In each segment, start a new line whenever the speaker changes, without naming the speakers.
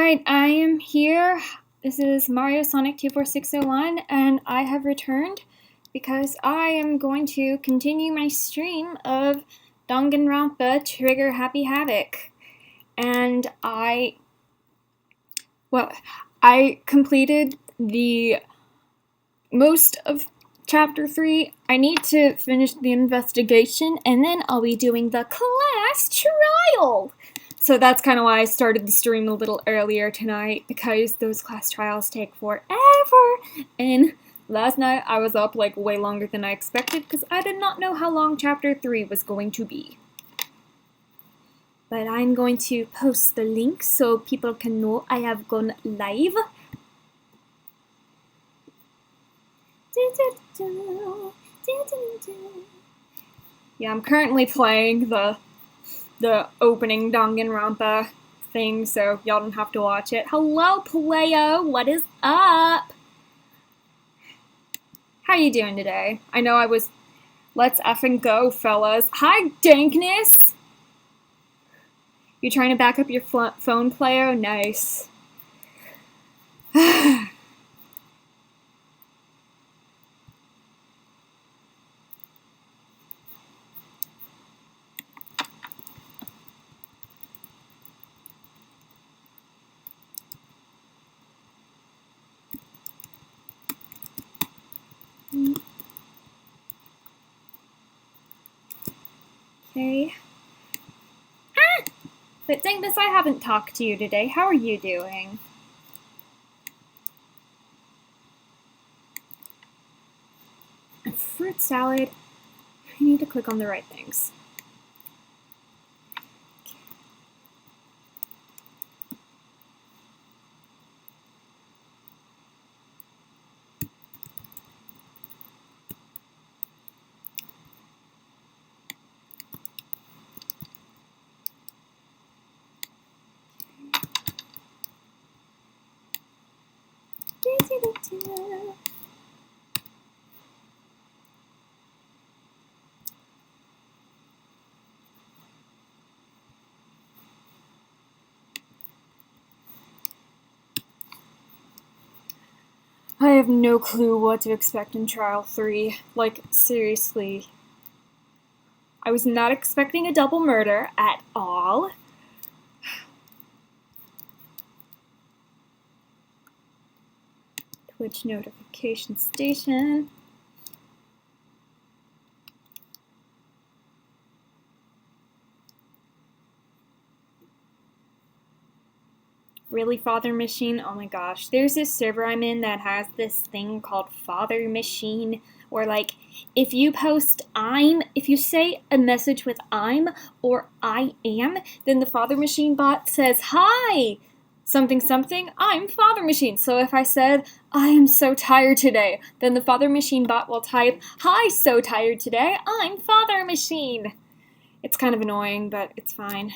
Alright, I am here. This is Mario Sonic 24601, and I have returned because I am going to continue my stream of Danganronpa Trigger Happy Havoc. And I completed the most of Chapter 3. I need to finish the investigation, and then I'll be doing the class trial! So that's kind of why I started the stream a little earlier tonight, because those class trials take forever, and last night I was up like way longer than I expected, because I did not know how long Chapter 3 was going to be. But I'm going to post the link so people can know I have gone live. Yeah, I'm currently playing the opening Danganronpa thing, so y'all don't have to watch it. Hello, Playo! What is up? How you doing today? I know I was... Let's effing go, fellas. Hi, Dankness! You trying to back up your phone, Playo? Nice. Okay. Ah! But Dankness, I haven't talked to you today. How are you doing? A fruit salad. I need to click on the right things. I have no clue what to expect in Trial 3. Like, seriously. I was not expecting a double murder at all. Twitch notification station. Really, Father Machine? Oh my gosh. There's this server I'm in that has this thing called Father Machine, where like, if you say a message with I'm or I am, then the Father Machine bot says, hi! Something something, I'm Father Machine. So if I said, I am so tired today, then the Father Machine bot will type, hi, so tired today, I'm Father Machine. It's kind of annoying, but it's fine.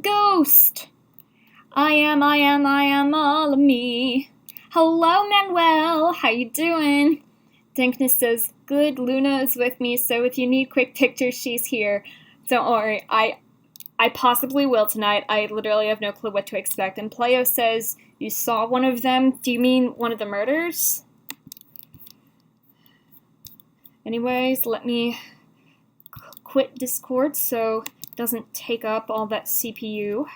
Ghost! I am all of me. Hello, Manuel! How you doing? Dankness says, good, Luna is with me, so if you need quick pictures, she's here. Don't worry, I possibly will tonight. I literally have no clue what to expect. And Playo says, you saw one of them? Do you mean one of the murders? Anyways, let me quit Discord so it doesn't take up all that CPU.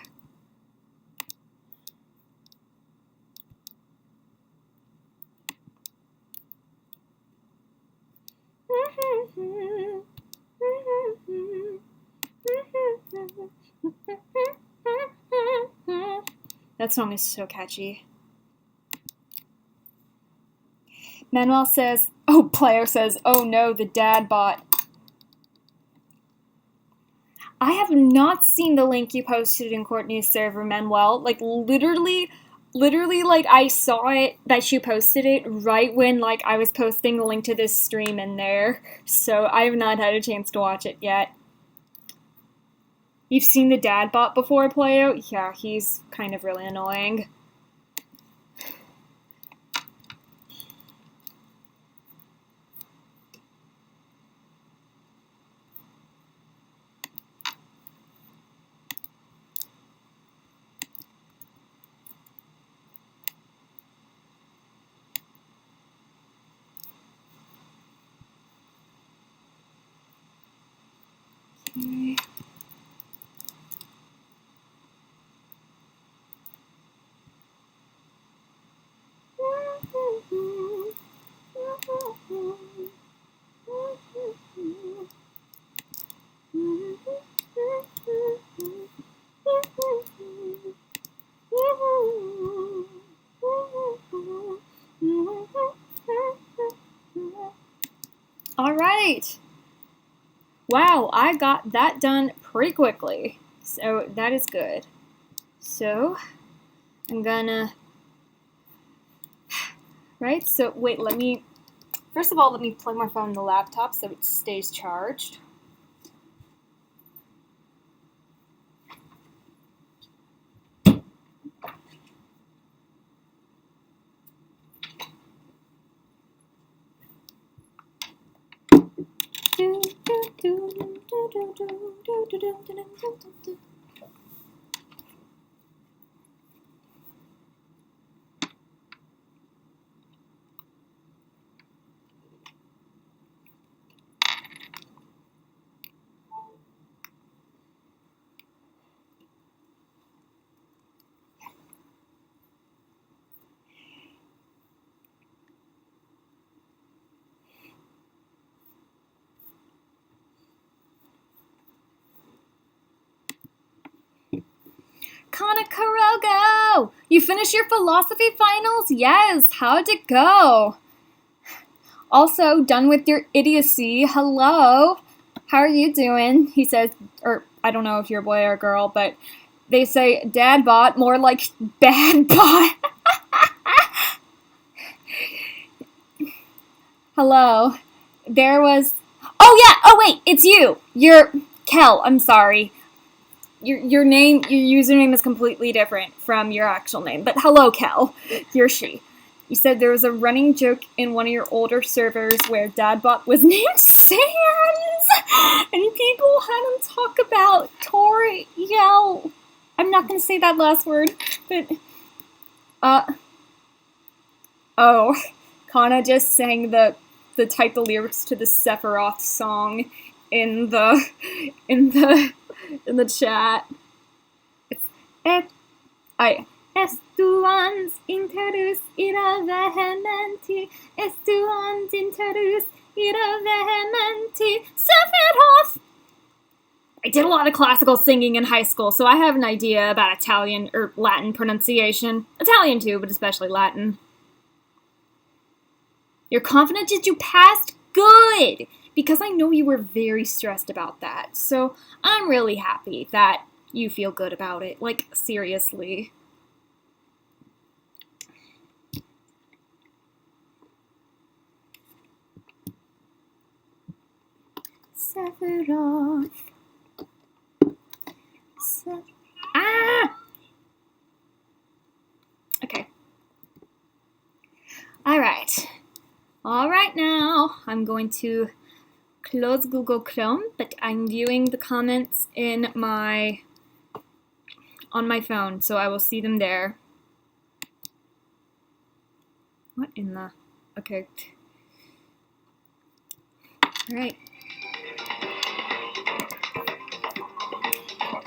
That song is so catchy. Manuel says, Player says, oh no, the dad bot. I have not seen the link you posted in Courtney's server, Manuel. Like, literally, like, I saw it, that you posted it, right when, like, I was posting the link to this stream in there. So, I have not had a chance to watch it yet. You've seen the dad bot before, Playo? Yeah, he's kind of really annoying. All right. Wow, I got that done pretty quickly. So that is good. So I'm gonna, right? So wait, first of all, let me plug my phone in the laptop so it stays charged. Kana Karogo! You finished your philosophy finals? Yes! How'd it go? Also, done with your idiocy. Hello! How are you doing? He says, or I don't know if you're a boy or a girl, but they say dad bot, more like bad bot. Hello. There was... Oh yeah! Oh wait! It's you! You're... Kel, I'm sorry. Your name, your username is completely different from your actual name. But hello, Kel. You're she. You said there was a running joke in one of your older servers where Dadbot was named Sans! And people had him talk about Toriel. I'm not going to say that last word, but... Oh. Kana just sang the type of lyrics to the Sephiroth song in the chat. Estuans interus ira vehementi, estuans interus ira vehementi, Sephiroth! I did a lot of classical singing in high school, so I have an idea about Italian or Latin pronunciation. Italian too, but especially Latin. You're confident that you passed? Good! Because I know you were very stressed about that. So I'm really happy that you feel good about it. Like, seriously. Sephiroth. Okay. Alright now, I'm going to close Google Chrome, but I'm viewing the comments on my phone, so I will see them there. What in the... Okay. Alright.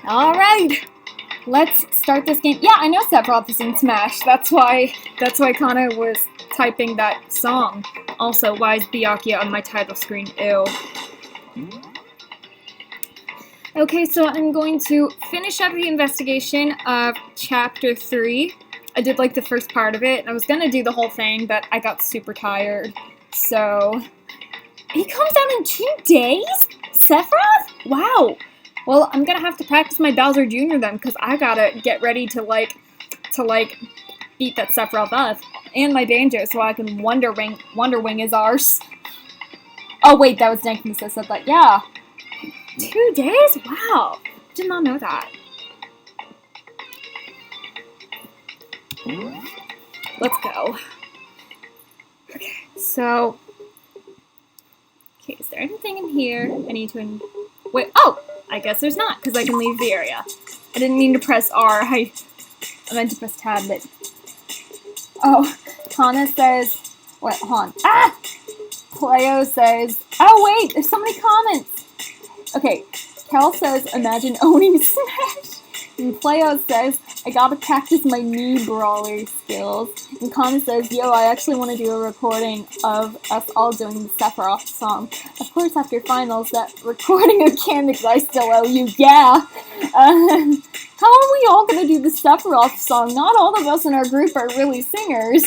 Alright! Let's start this game. Yeah, I know Sephiroth is in Smash. That's why Kana was typing that song. Also, why is Byakuya on my title screen? Ew. Okay, so I'm going to finish up the investigation of Chapter 3. I did, like, the first part of it. I was gonna do the whole thing, but I got super tired. So... He comes down in 2 days? Sephiroth? Wow. Well, I'm gonna have to practice my Bowser Jr. then, because I gotta get ready to beat that Sephiroth up. And my banjo, so I can Wonder Wing his arse. Oh wait, that was Jenkins that said that. Yeah. 2 days? Wow. Did not know that. Let's go. Okay, so... Okay, is there anything in here I need to... Wait, oh! I guess there's not, because I can leave the area. I didn't mean to press R. I meant to press tab, but... Oh, Hana says... What, Han? Ah! Playo says... Oh, wait! There's so many comments! Okay, Cal says, imagine owning Smash. And Pleo says, I gotta practice my knee brawler skills. And Connor says, yo, I actually want to do a recording of us all doing the Sephiroth song. Of course, after finals, that recording again because I still owe you, yeah. How are we all gonna do the Sephiroth song? Not all of us in our group are really singers.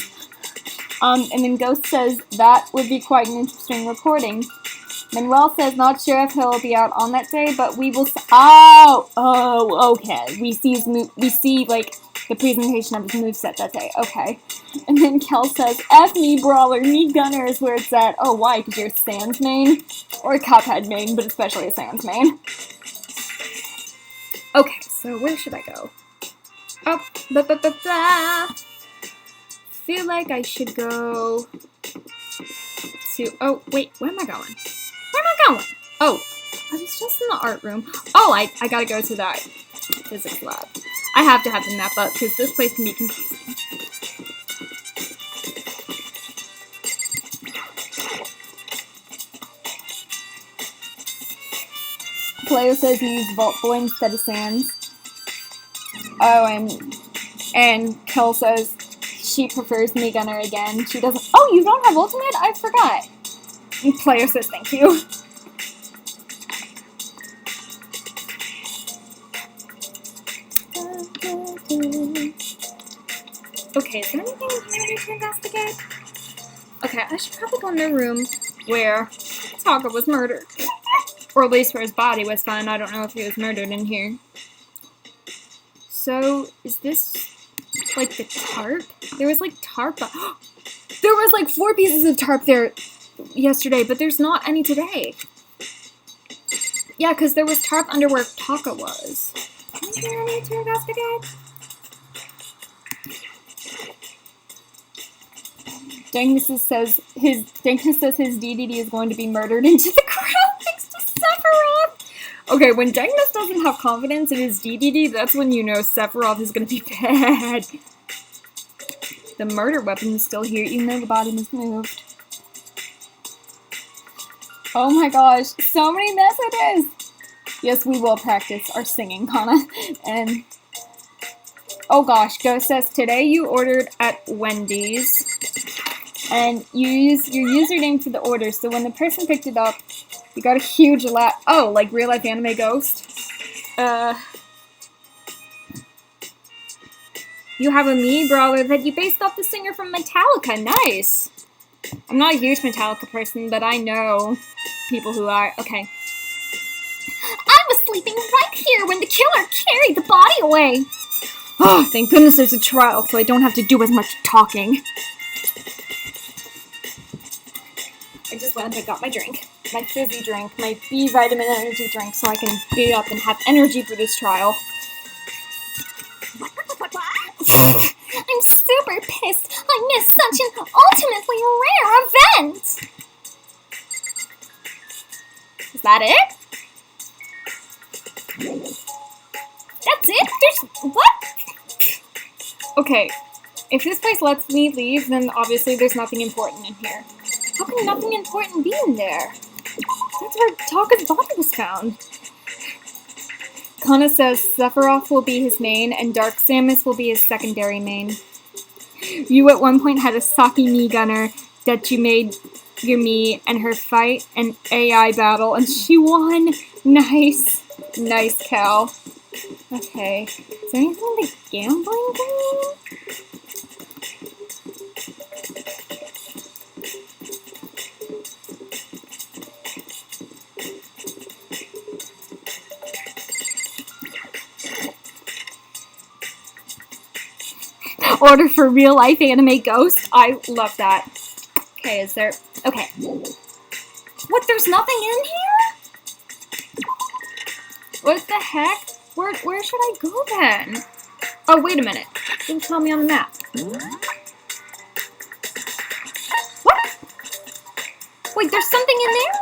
And then Ghost says, that would be quite an interesting recording. Manuel says, not sure if he'll be out on that day, but we will. Okay. We see like the presentation of his moveset that day. Okay. And then Kel says, F me brawler, me gunner is where it's at. Oh, why? Because you're a Sans main or a Cuphead main, but especially a Sans main. Okay, so where should I go? Oh, feel like I should go to. Oh, wait, where am I going? Where am I going? Oh, I was just in the art room. Oh, I gotta go to that physics lab. I have to have the map up because this place can be confusing. Pleo says he used Vault Boy instead of Sans. Oh, and Kel says she prefers me gunner again. She doesn't. Oh, you don't have ultimate? I forgot. Player says thank you. Okay, is there anything in here I need to investigate? Okay, I should probably go in the room where Taka was murdered. Or at least where his body was found. I don't know if he was murdered in here. So, is this like the tarp? There was like tarp. There was like 4 pieces of tarp there yesterday, but there's not any today. Yeah, because there was tarp under where Taka was. Anything I need to investigate? Dankness says his DDD is going to be murdered into the ground next to Sephiroth. Okay, when Dankness doesn't have confidence in his DDD, that's when you know Sephiroth is going to be bad. The murder weapon is still here, even though the body was moved. Oh my gosh, so many messages! Yes, we will practice our singing, Kana. And oh gosh, Ghost says, today you ordered at Wendy's. And you use your username for the order, so when the person picked it up, you got a huge oh, like real life anime Ghost? You have a Mii brawler that you based off the singer from Metallica. Nice! I'm not a huge Metallica person, but I know people who are. Okay. I was sleeping right here when the killer carried the body away. Oh, thank goodness there's a trial, so I don't have to do as much talking. I just went and got my drink. My fizzy drink. My B vitamin energy drink, so I can be up and have energy for this trial. I'm super pissed. I missed such an ultimately rare event. Is that it? That's it? There's what? Okay, if this place lets me leave, then obviously there's nothing important in here. How can nothing important be in there? That's where Taka's body was found. Kana says Sephiroth will be his main, and Dark Samus will be his secondary main. You at one point had a Saki Mii gunner that you made your Mii and her fight an AI battle, and she won! Nice. Nice, Cal. Okay. Is there anything in the gambling thing? Order for real life anime Ghost. I love that. Okay, is there... Okay. What, there's nothing in here? What the heck? Where should I go then? Oh, wait a minute. It didn't tell me on the map. What? Wait, there's something in there?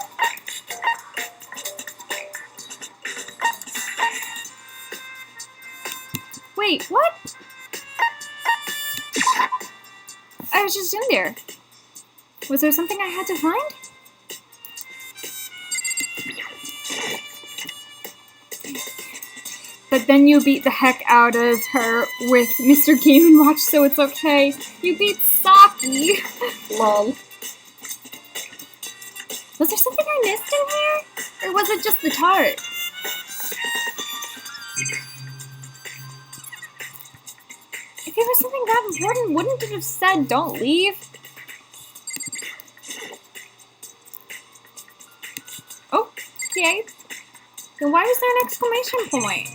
Wait, what? I was just in there. Was there something I had to find? But then you beat the heck out of her with Mr. Game & Watch, so it's okay. You beat Saki! Lol. Was there something I missed in here? Or was it just the tart? If it was something that important, wouldn't it have said, don't leave? Oh, okay. Then why was there an exclamation point?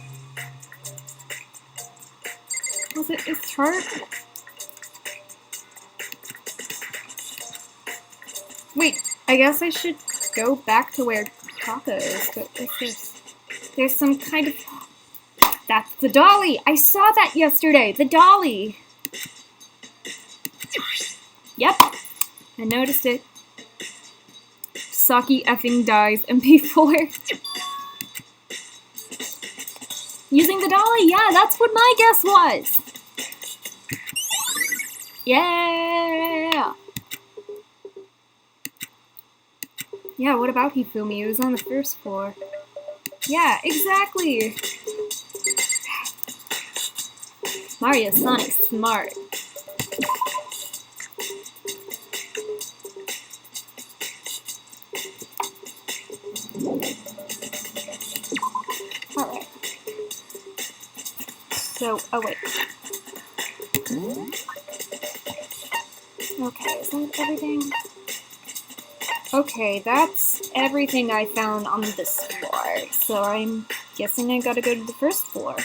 Was it his chart? Wait, I guess I should go back to where Taka is. But what's this? There's some kind of... That's the dolly! I saw that yesterday! The dolly! Yep, I noticed it. Saki effing dies MP4. Using the dolly, yeah, that's what my guess was! Yeah! Yeah, what about Hifumi? It was on the first floor. Yeah, exactly! Mario Sonic's smart. Alright. So, oh wait. Okay, is that everything? Okay, that's everything I found on this floor. So I'm guessing I gotta go to the first floor.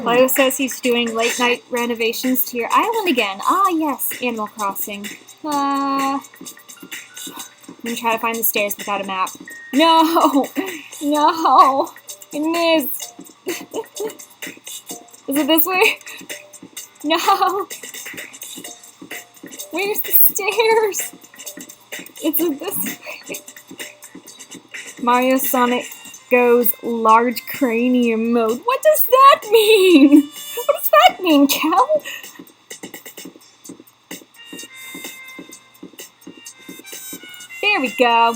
Leo says he's doing late-night renovations to your island again. Ah, yes, Animal Crossing. I'm gonna try to find the stairs without a map. No! No! I missed! Is it this way? No! Where's the stairs? It's this way. Mario Sonic goes large cranium mode. What does that mean? What does that mean, Cal? There we go.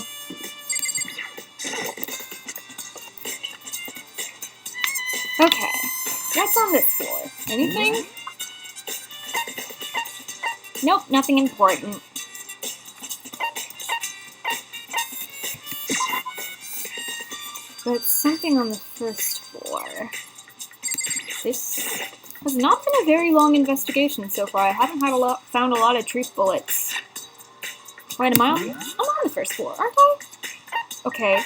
Okay, what's on this floor? Anything? Nope, nothing important. But something on the first floor. This has not been a very long investigation so far. I haven't had found a lot of truth bullets. Wait, I'm on the first floor, aren't I? Okay.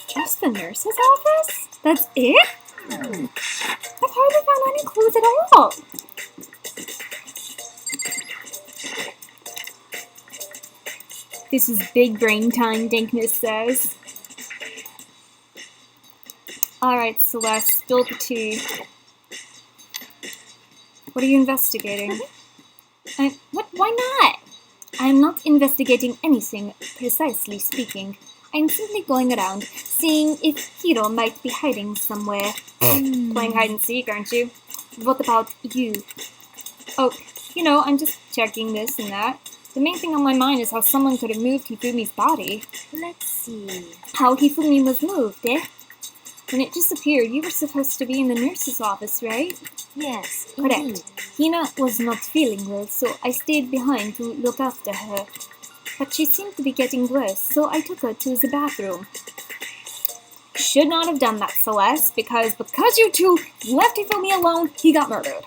Just the nurse's office? That's it? I've hardly found any clues at all. This is big brain time, Dankness says. Alright, Celeste, spill the tea. What are you investigating? Why not? I'm not investigating anything, precisely speaking. I'm simply going around, seeing if Hiro might be hiding somewhere. Playing hide and seek, aren't you? What about you? Oh, you know, I'm just checking this and that. The main thing on my mind is how someone could have moved Hifumi's body. Let's see. How Hifumi was moved, eh? When it disappeared, you were supposed to be in the nurse's office, right? Yes, correct. Hina was not feeling well, so I stayed behind to look after her. But she seemed to be getting worse, so I took her to the bathroom. Should not have done that, Celeste, because you two left Hifumi alone, he got murdered.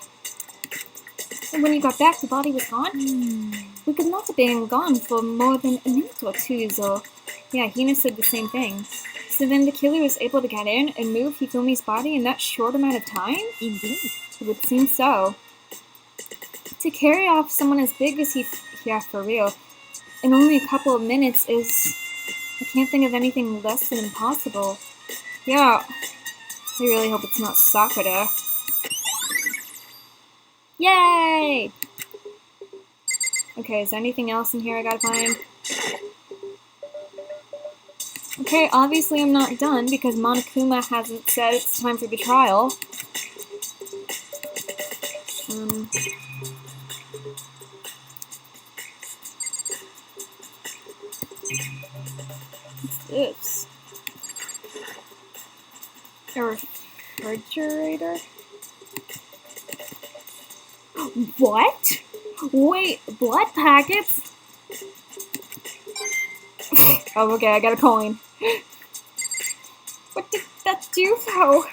And when you got back, the body was gone? We could not have been gone for more than a minute or two, though. Yeah, Hina said the same thing. So then the killer was able to get in and move Hifumi's body in that short amount of time? Indeed. It would seem so. To carry off someone as big as yeah, for real, in only a couple of minutes is... I can't think of anything less than impossible. Yeah, I really hope it's not Sakura. Yay! Okay, is there anything else in here I gotta find? Okay, obviously I'm not done because Monokuma hasn't said it's time for the trial. What's this? A refrigerator? What? Wait, blood packets? Oh, okay, I got a coin. What did that do, though?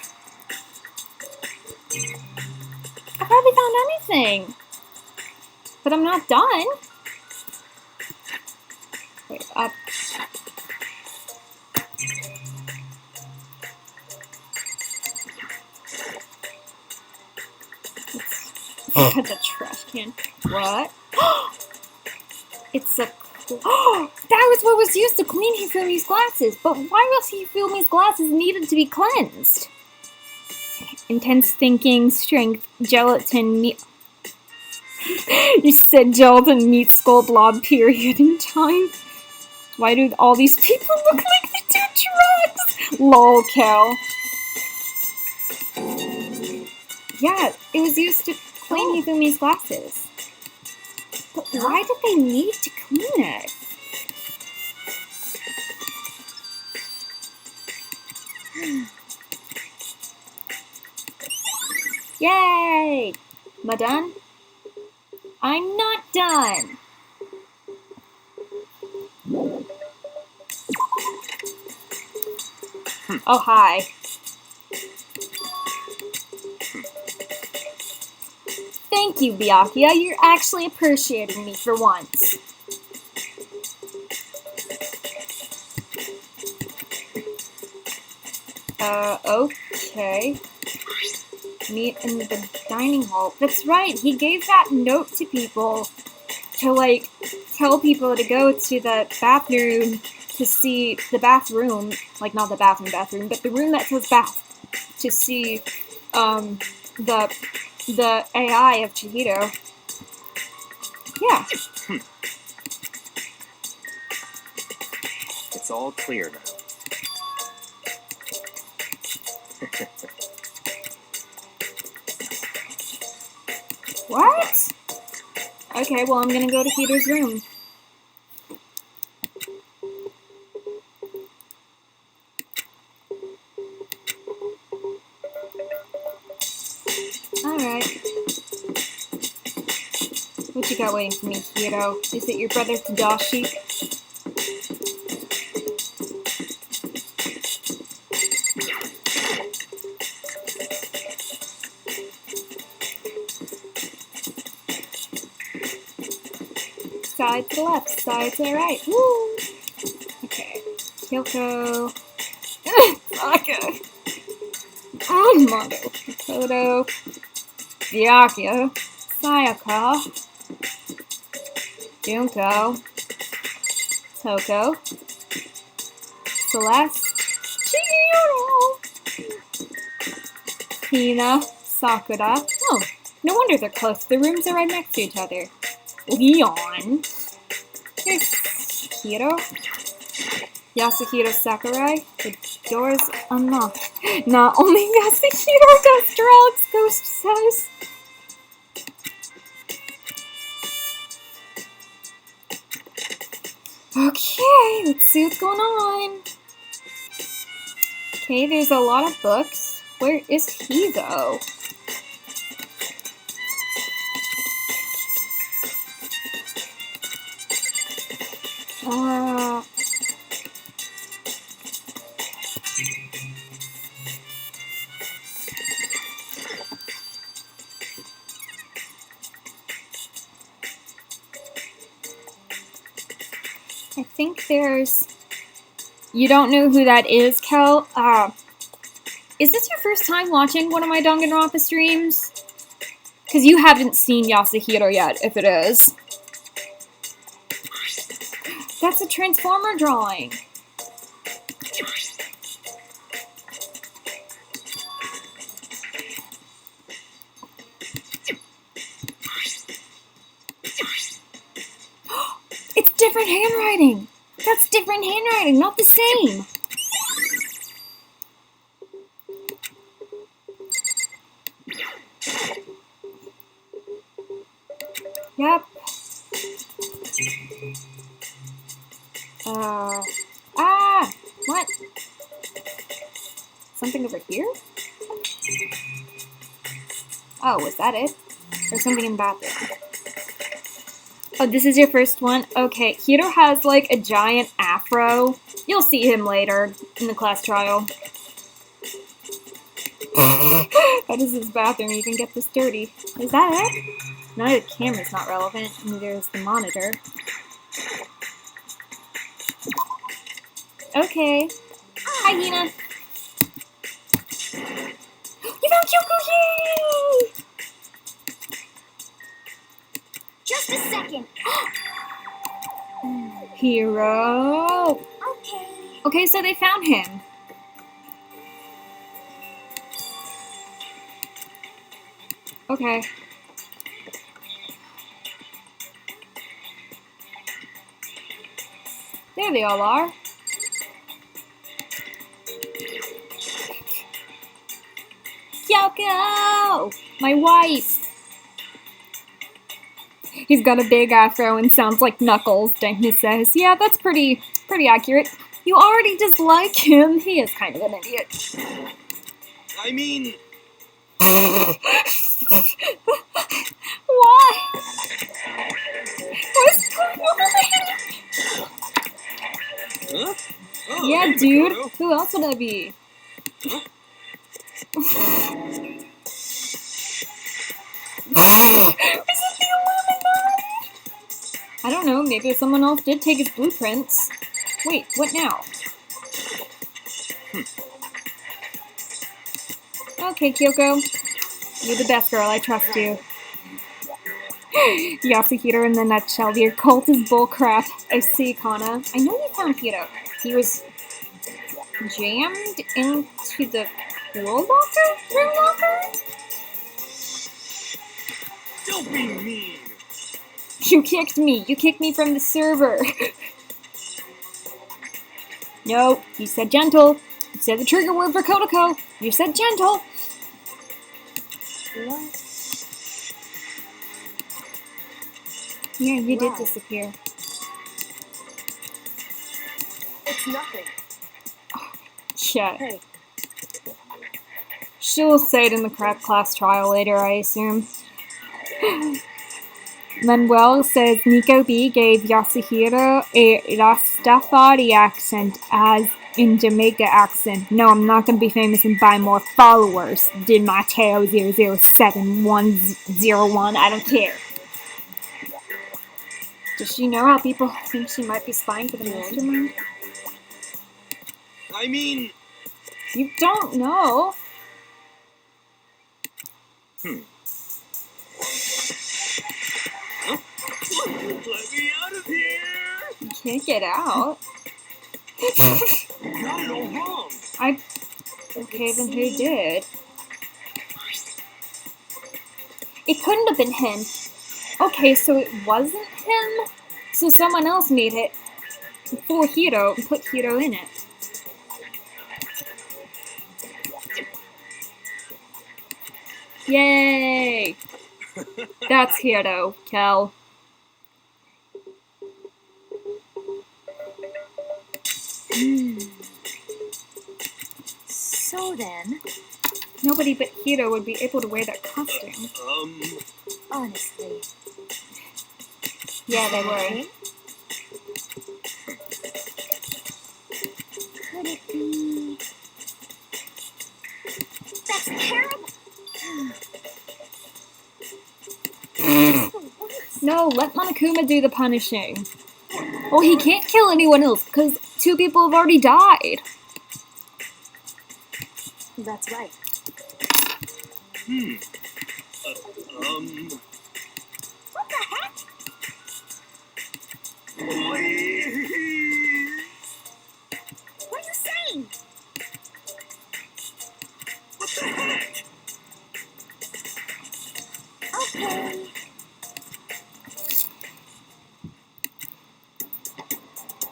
I hardly found anything. But I'm not done. Wait, up. It's a trash can. What? It's a... that was what was used to clean Hifumi's glasses. But why was Hifumi's glasses needed to be cleansed? Intense thinking, strength, gelatin, meat... You said gelatin, meat, skull, blob, period, in time. Why do all these people look like they do drugs? Lol, Cal. Yeah, it was used to clean Hifumi's glasses. But why did they need to clean it? Yay! Am I done? I'm not done. Oh, hi. Thank you, Byakuya. You're actually appreciating me for once. Okay. Meet in the dining hall. That's right, he gave that note to people to, like, tell people to go to the bathroom to see the bathroom. Like, not the bathroom, but the room that says bath. To see, the AI of Chihiro. Yeah.
It's all clear now.
What? Okay, well, I'm gonna go to Peter's room. Alright. What you got waiting for me, Hiro? Is it your brother Tadashi? Side to the left, side to the right. Woo! Okay. Kyoko. Saka. Mondo. Makoto. Byakuya. Sayaka. Junko. Toko. Celeste. Chihiro. Hina. Sakura. Oh, no wonder they're close. The rooms are right next to each other. Leon. There's Hiro. Yasuhiro Sakurai. The door's unlocked. Not only Yasuhiro does drugs, Ghost says. Okay, let's see what's going on. Okay, there's a lot of books. Where is he, though? I think there's... You don't know who that is, Kel? Is this your first time watching one of my Danganronpa streams? Because you haven't seen Yasuhiro yet, if it is. That's a Transformer drawing. It's different handwriting. That's different handwriting, not the same. Yep. What? something over here? Oh, was that it? There's something in the bathroom. Oh, this is your first one? Okay, Hiro has like a giant afro. You'll see him later in the class trial. How does this bathroom even get this dirty? Is that it? No, the camera's not relevant. Neither is the monitor. Okay. Hi, Hina. You found Kyoko! Yay!
Just a second.
Hiro.
Okay.
Okay, so they found him. Okay. There they all are. Kyoko! My wife! He's got a big afro and sounds like Knuckles, Dankness says. Yeah, that's pretty accurate. You already dislike him. He is kind of an idiot.
I mean...
Why? What's going on?
Huh? Oh,
Yeah,
hey,
dude.
Makoto.
Who else would I be?
Huh?
Is it the Illuminati? I don't know. Maybe someone else did take his blueprints. Wait, what now? Okay, Kyoko. You're the best girl. I trust you. Yasuhiro in the nutshell. Your cult is bullcrap. I see, Kana. I know you found Hiro. He was jammed into the room locker?
Don't be mean.
You kicked me. You kicked me from the server. No, you said gentle. You said the trigger word for Kotoko. You said gentle.
What?
Yeah, you did
Wow.
disappear.
It's nothing.
Yeah.
Hey,
She'll say it in the class trial later, I assume. Manuel says Nico B gave Yasuhiro a Rastafari accent as in Jamaica accent. No, I'm not going to be famous and buy more followers. Did Mateo 007101. I don't care. Does she know how people think she might be spying for the mastermind?
I mean...
You don't know.
Huh? Let me out of here!
You can't get out.
Got it all wrong.
Okay, then who did? It couldn't have been him. Okay, so it wasn't him? So someone else made it for Hiro and put Hiro in it. Yay! That's Hiro, Kel.
so then,
Nobody but Hiro would be able to wear that costume.
honestly,
Yeah, they were.
could it be? That's terrible.
No, let Monokuma do the punishing. Well, he can't kill anyone else because 2 people have already died.
That's right. What the heck?
Please.
What are you saying?
What the heck?
Okay.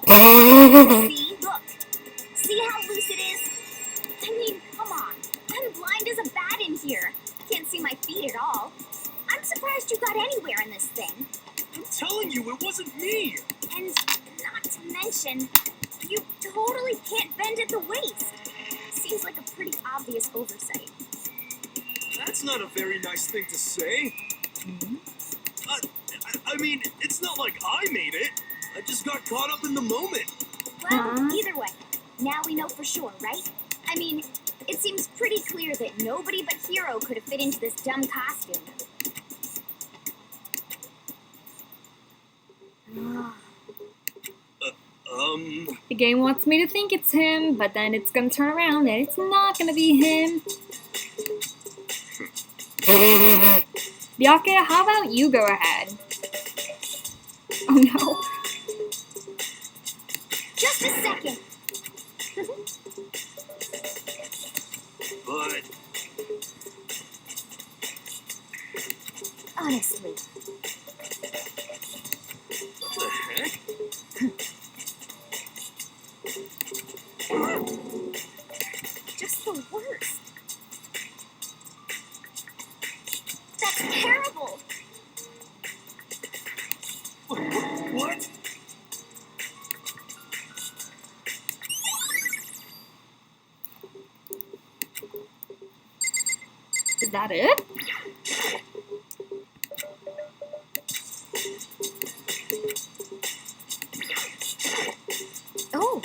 See, look. See how loose it is? I mean, come on. I'm blind as a bat in here. Can't see my feet at all. I'm surprised you got anywhere in this thing.
I'm telling you, it wasn't me.
And not to mention, you totally can't bend at the waist. See seems like a pretty obvious oversight.
That's not a very nice thing to say. I mean, it's not like I made it. I just got caught up in the moment.
Well, either way, now we know for sure, right? I mean, it seems pretty clear that nobody but Hiro could have fit into this dumb costume.
The game wants me to think it's him, but then it's gonna turn around and it's not gonna be him. Byakuya, how about you go ahead? Oh no.
Just a second.
But
Honestly,
what the heck?
just the worst. That's terrible.
What?
Is that it?
Oh.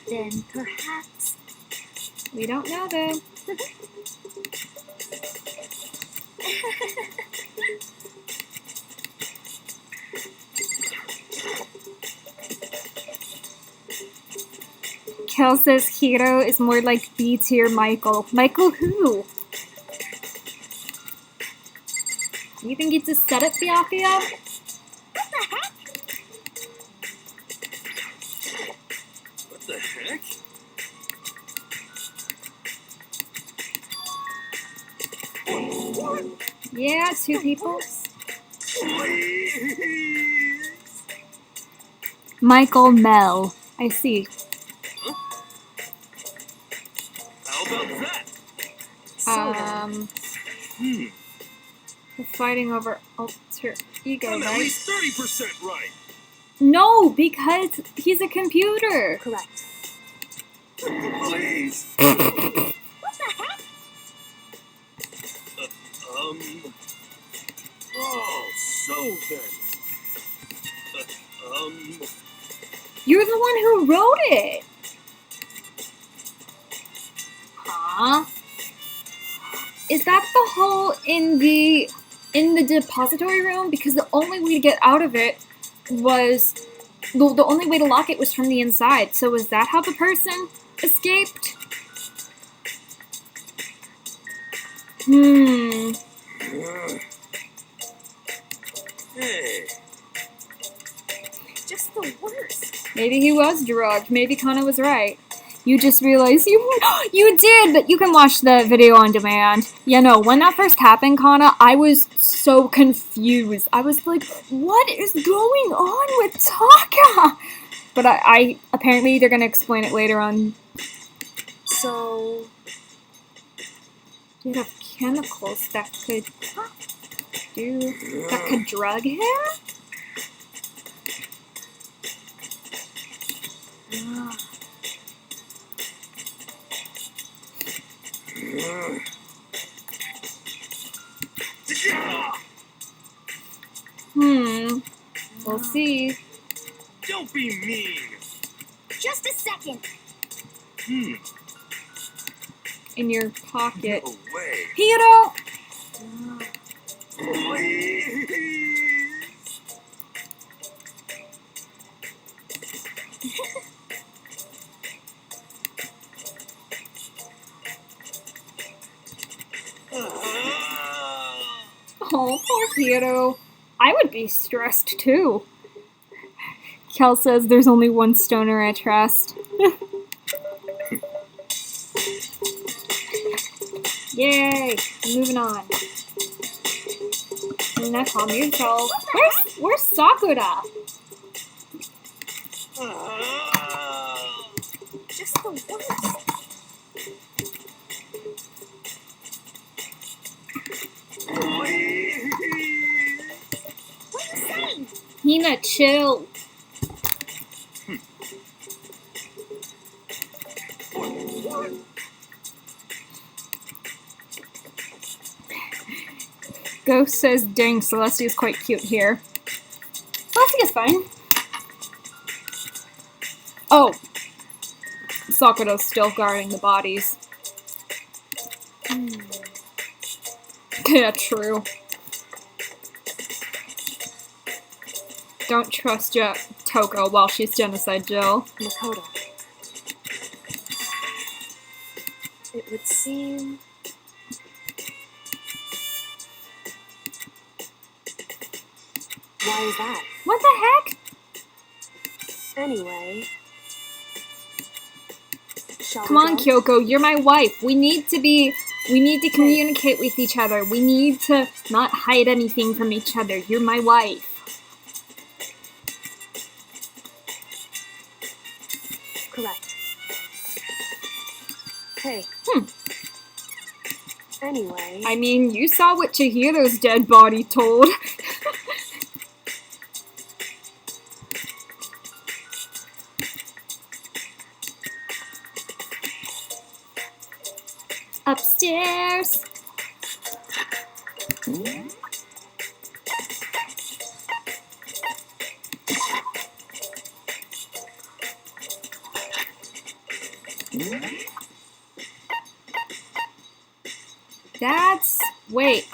Then perhaps.
We don't know though. Kel says Hiro is more like B tier Michael. Michael who? You think it's a setup, Byakuya?
What the heck?
What the heck?
Yeah, two people.
Please.
Michael Mel. I see.
How about that?
We're fighting over alter ego,
I'm at
right?
least 30% right.
No, because he's a computer.
Correct.
Please.
What the heck?
Oh, so then.
You're the one who wrote it. Huh? Is that the hole in the depository room? Because the only way to get out of it was the only way to lock it was from the inside. So is that how the person escaped?
Hey.
Just the worst.
Maybe he was drugged. Maybe Kana was right. You just realized you did, but you can watch the video on demand. Yeah, no, when that first happened, Kana, I was so confused. I was like, what is going on with Taka? But I apparently they're gonna explain it later on.
So,
Do you have chemicals that could drug him? We'll see.
Don't be mean.
just a second.
In your pocket.
No way.
Hiro!
Please.
Oh, poor Hiro. I would be stressed too. Kel says there's only one stoner I trust. Yay! Moving on. Now calm yourself. Where's Sakura?
Just the worst. What are you saying?
Hina, chill. Ghost says, dang, Celestia's quite cute here. Celestia's fine. Oh. Sakura's still guarding the bodies. Yeah, true. Don't trust Toko while she's genocide Jill.
Makoto. It would seem... Why is that?
What the heck?
Anyway...
Come on, Kyoko, you're my wife. We need to communicate with each other. We need to not hide anything from each other. You're my wife.
Correct. Hey. Anyway...
I mean, you saw what Chihiro's dead body told. Upstairs.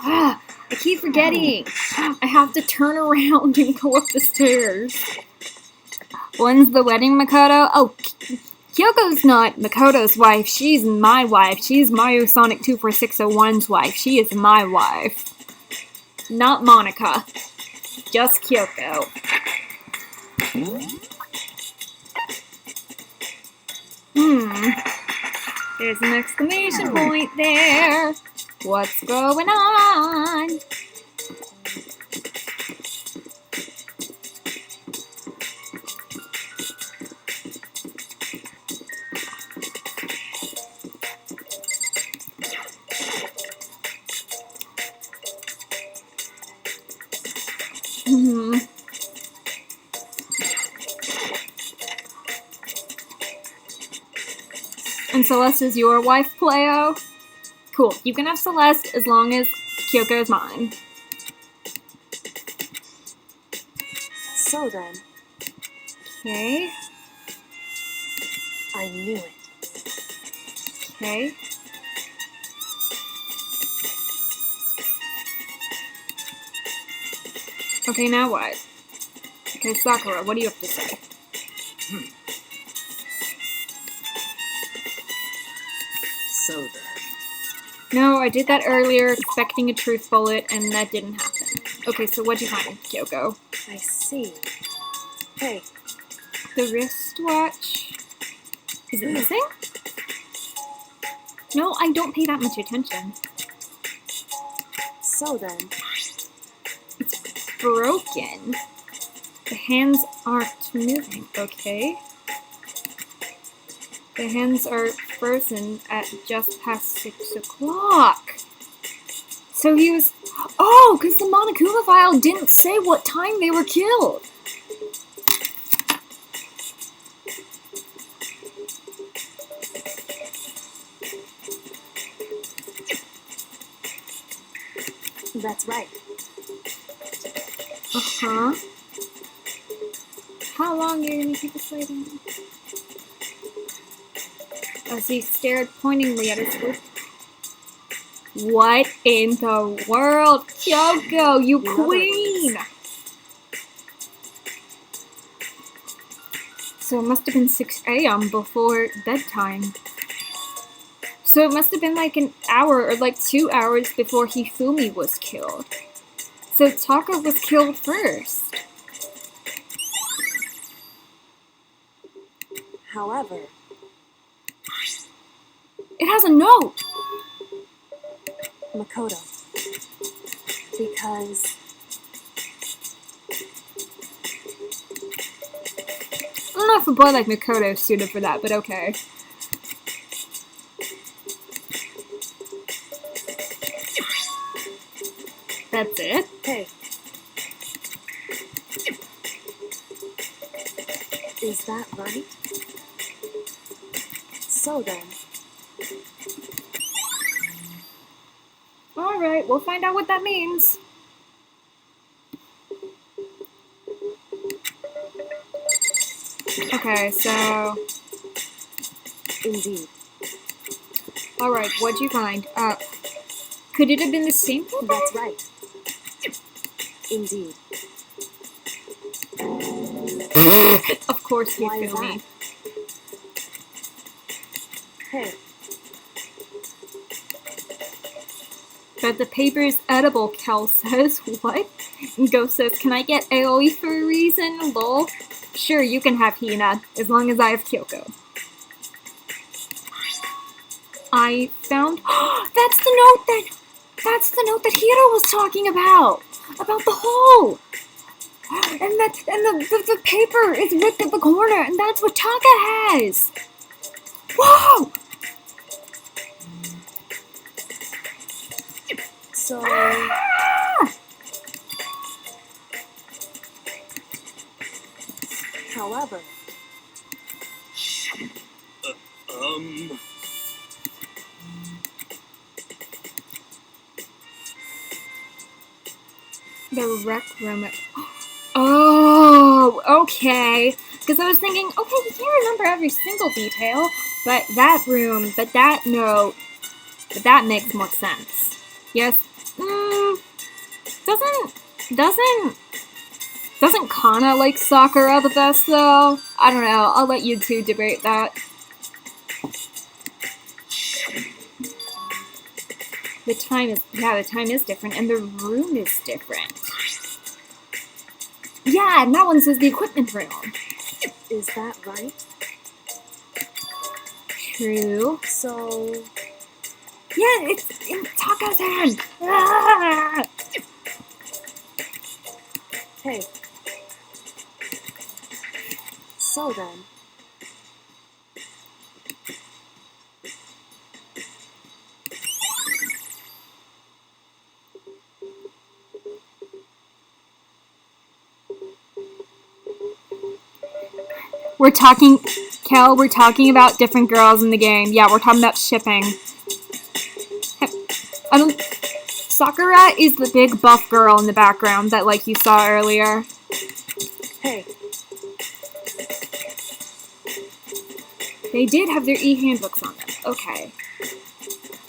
I keep forgetting. I have to turn around and go up the stairs. When's the wedding, Makoto? Oh, Kyoko's not Makoto's wife. She's my wife. She's Mario Sonic 24601's wife. She is my wife. Not Monica. Just Kyoko. There's an exclamation point there. What's going on? And Celeste is your wife, Pleo? Cool. You can have Celeste as long as Kyoko is mine.
So then...
Okay.
I knew it.
Okay. Okay, now what? Okay, Sakura, what do you have to say?
So then.
No, I did that earlier, expecting a truth bullet, and that didn't happen. Okay, so what'd you find, Kyoko?
I see. Hey.
The wristwatch. Is it missing? No, I don't pay that much attention.
So then...
It's broken. The hands aren't moving, okay? The hands are frozen at just past 6 o'clock. So he was... Oh, because the Monokuma file didn't say what time they were killed.
That's right.
Uh-huh. How long are you going to keep us waiting? As he stared pointedly at his foot. What in the world? Kyoko, you queen! So it must have been 6 a.m. before bedtime. So it must have been like an hour or like 2 hours before Hifumi was killed. So Taka was killed first.
However...
It has a note!
Makoto. Because...
I don't know if a boy like Makoto is suited for that, but okay. That's it?
Hey. Is that right? So then...
Alright, we'll find out what that means. Okay, so...
Indeed.
Alright, what'd you find? Could it have been the same paper?
That's right. Indeed.
Of course you
Why is
feel me.
that? Hey,
But the paper's edible, Kel says. What? And Ghost says, can I get AoE for a reason? Lol. Sure, you can have Hina, as long as I have Kyoko. I found... That's the note that Hiro was talking about! About the hole! And the paper is ripped at the corner, and that's what Taka has! Whoa!
so...
Ah!
However,
The rec room at... Oh, okay. Because I was thinking, okay, you can't remember every single detail, but that room, but that note, but that makes more sense. Yes. Doesn't Kana like Sakura the best, though? I don't know. I'll let you two debate that. The time is different, and the room is different. Yeah, and that one says the equipment room.
is that right?
True.
So...
Yeah, it's in Taka's hand. Ah!
Hey. So then...
We're talking about different girls in the game. Yeah, we're talking about shipping. Sakura is the big buff girl in the background that, like, you saw earlier.
Hey.
They did have their e-handbooks on them. Okay.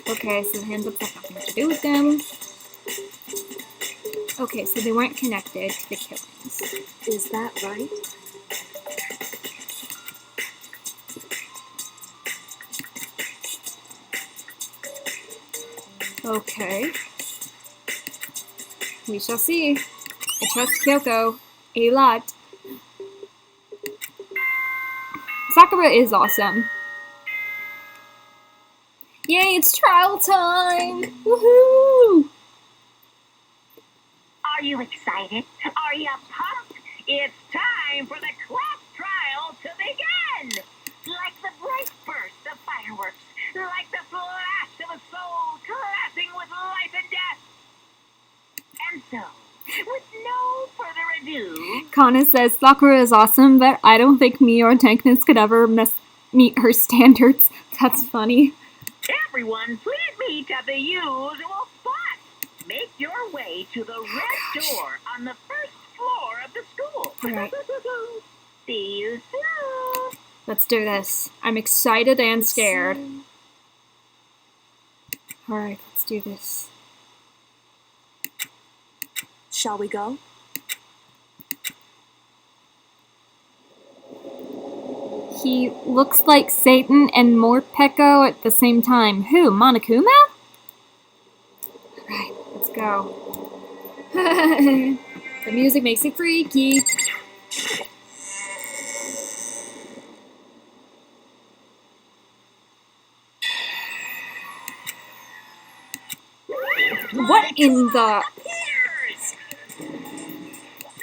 Okay, so the handbooks have nothing to do with them. Okay, so they weren't connected to the killings.
Is that right?
Okay. We shall see. I trust Kyoko a lot. Sakura is awesome. Yay, it's trial time! Woohoo!
Are you excited? Are you pumped? It's time for the class trial to begin! Like the bright burst of fireworks, like the flash of a soul collapsing with life and death. And so, with no further ado...
Kana says, Sakura is awesome, but I don't think me or Tankness could ever meet her standards. That's funny.
Everyone, please meet at the usual spot. Make your way to the red door on the first floor of the school.
Alright.
See you soon.
Let's do this. I'm excited and scared. Alright, let's do this.
Shall we go?
He looks like Satan and Morpeko at the same time. Who? Monokuma? Alright, let's go. The music makes it freaky. What in the...
Appears.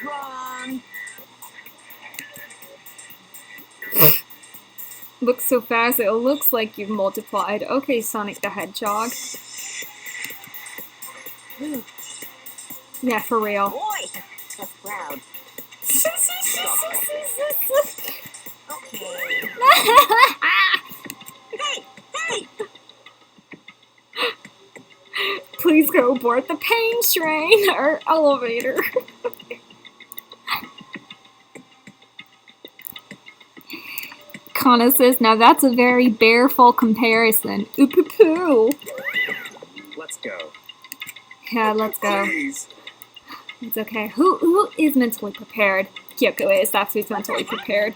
Wrong.
Looks so fast, it looks like you've multiplied. Okay, Sonic the Hedgehog. Yeah, for real.
Boy, tough crowd. Okay. Hey, hey!
Please go aboard the pain train or elevator. Kana says, now that's a very bearful comparison. Ooh-poo-poo.
Let's go.
Yeah, let's go.
Please.
It's okay. Who is mentally prepared? Kyoko is. That's who's mentally prepared.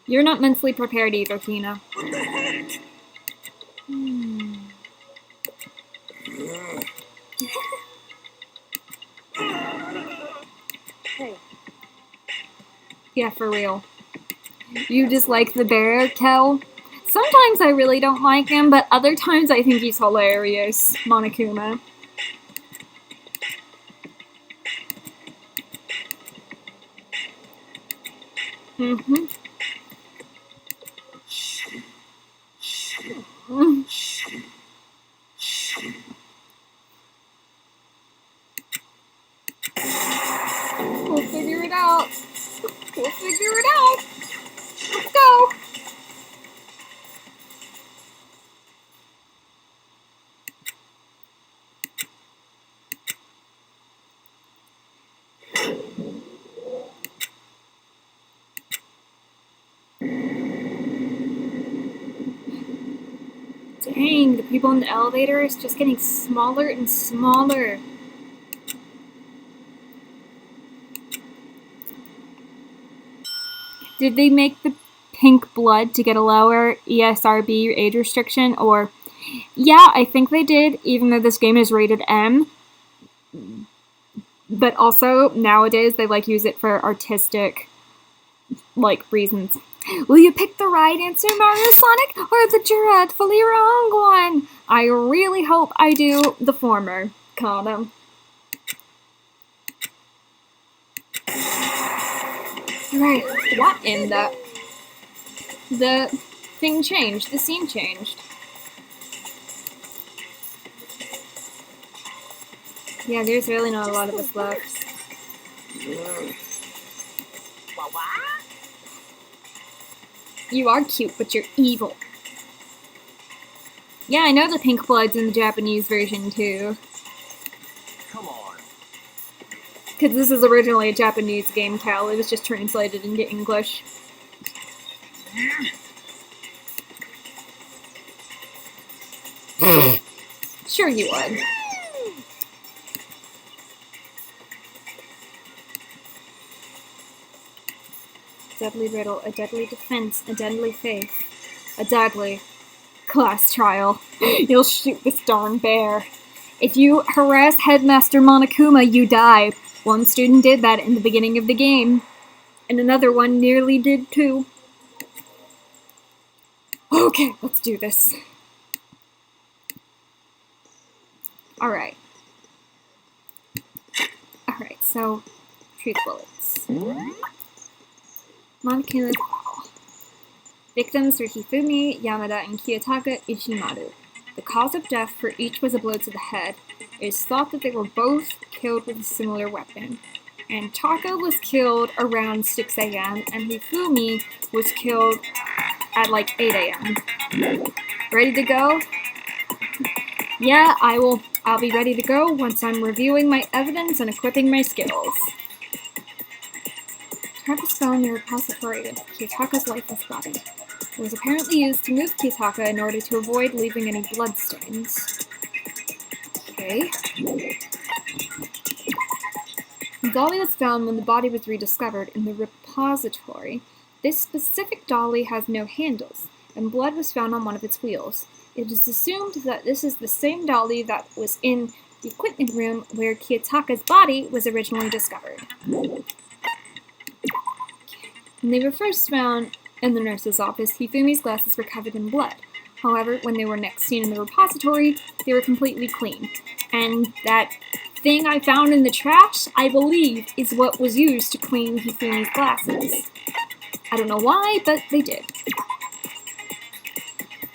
You're not mentally prepared either, Tina.
What the heck?
Hey,
Yeah, for real. You dislike the bear, Kel? Sometimes I really don't like him, but other times I think he's hilarious. Monokuma. Mm-hmm. We'll figure it out. We'll figure it out. Let's go. Dang, the people in the elevator is just getting smaller and smaller. Did they make the pink blood to get a lower ESRB age restriction? Or, yeah, I think they did, even though this game is rated M. But also, nowadays, they, use it for artistic, reasons. Will you pick the right answer, Mario Sonic, or the dreadfully wrong one? I really hope I do the former, Kana. Right, what in the thing changed, the scene changed. Yeah, there's really not a lot of us left. You are cute, but you're evil. Yeah, I know the pink blood's in the Japanese version too.
Come on.
Because this is originally a Japanese game, Cal. It was just translated into English. Sure you would. Deadly riddle, a deadly defense, a deadly faith, a deadly class trial. You'll shoot this darn bear. If you harass Headmaster Monokuma, you die. One student did that in the beginning of the game, and another one nearly did too. Okay, let's do this. Alright. Alright, so, truth bullets. Monokuma's victims were Hifumi, Yamada, and Kiyotaka Ishimaru. The cause of death for each was a blow to the head. It is thought that they were both killed with a similar weapon. And Taka was killed around 6 a.m. and Hifumi was killed at 8 a.m. Ready to go? Yeah, I'll be ready to go once I'm reviewing my evidence and equipping my skills. Trap was found in the repository of Kiyotaka's lifeless body. It was apparently used to move Kiyotaka in order to avoid leaving any bloodstains. Okay. The dolly was found when the body was rediscovered in the repository. This specific dolly has no handles, and blood was found on one of its wheels. It is assumed that this is the same dolly that was in the equipment room where Kiyotaka's body was originally discovered. When they were first found in the nurse's office, Hifumi's glasses were covered in blood. However, when they were next seen in the repository, they were completely clean. And that thing I found in the trash, I believe, is what was used to clean Hifumi's glasses. I don't know why, but they did.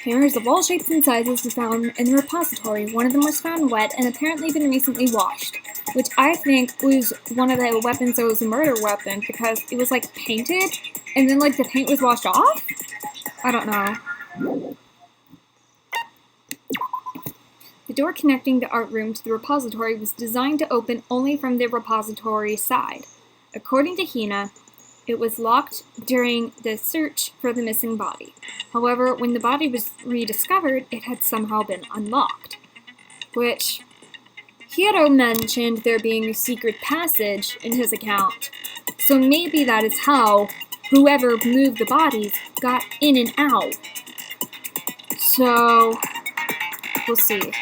Hammers of all shapes and sizes were found in the repository. One of them was found wet and apparently been recently washed, which I think was one of the weapons that was a murder weapon because it was painted and then the paint was washed off? I don't know. The door connecting the art room to the repository was designed to open only from the repository side. According to Hina, it was locked during the search for the missing body. However, when the body was rediscovered, it had somehow been unlocked. Which, Hiro mentioned there being a secret passage in his account, so maybe that is how whoever moved the bodies got in and out. So, we'll see.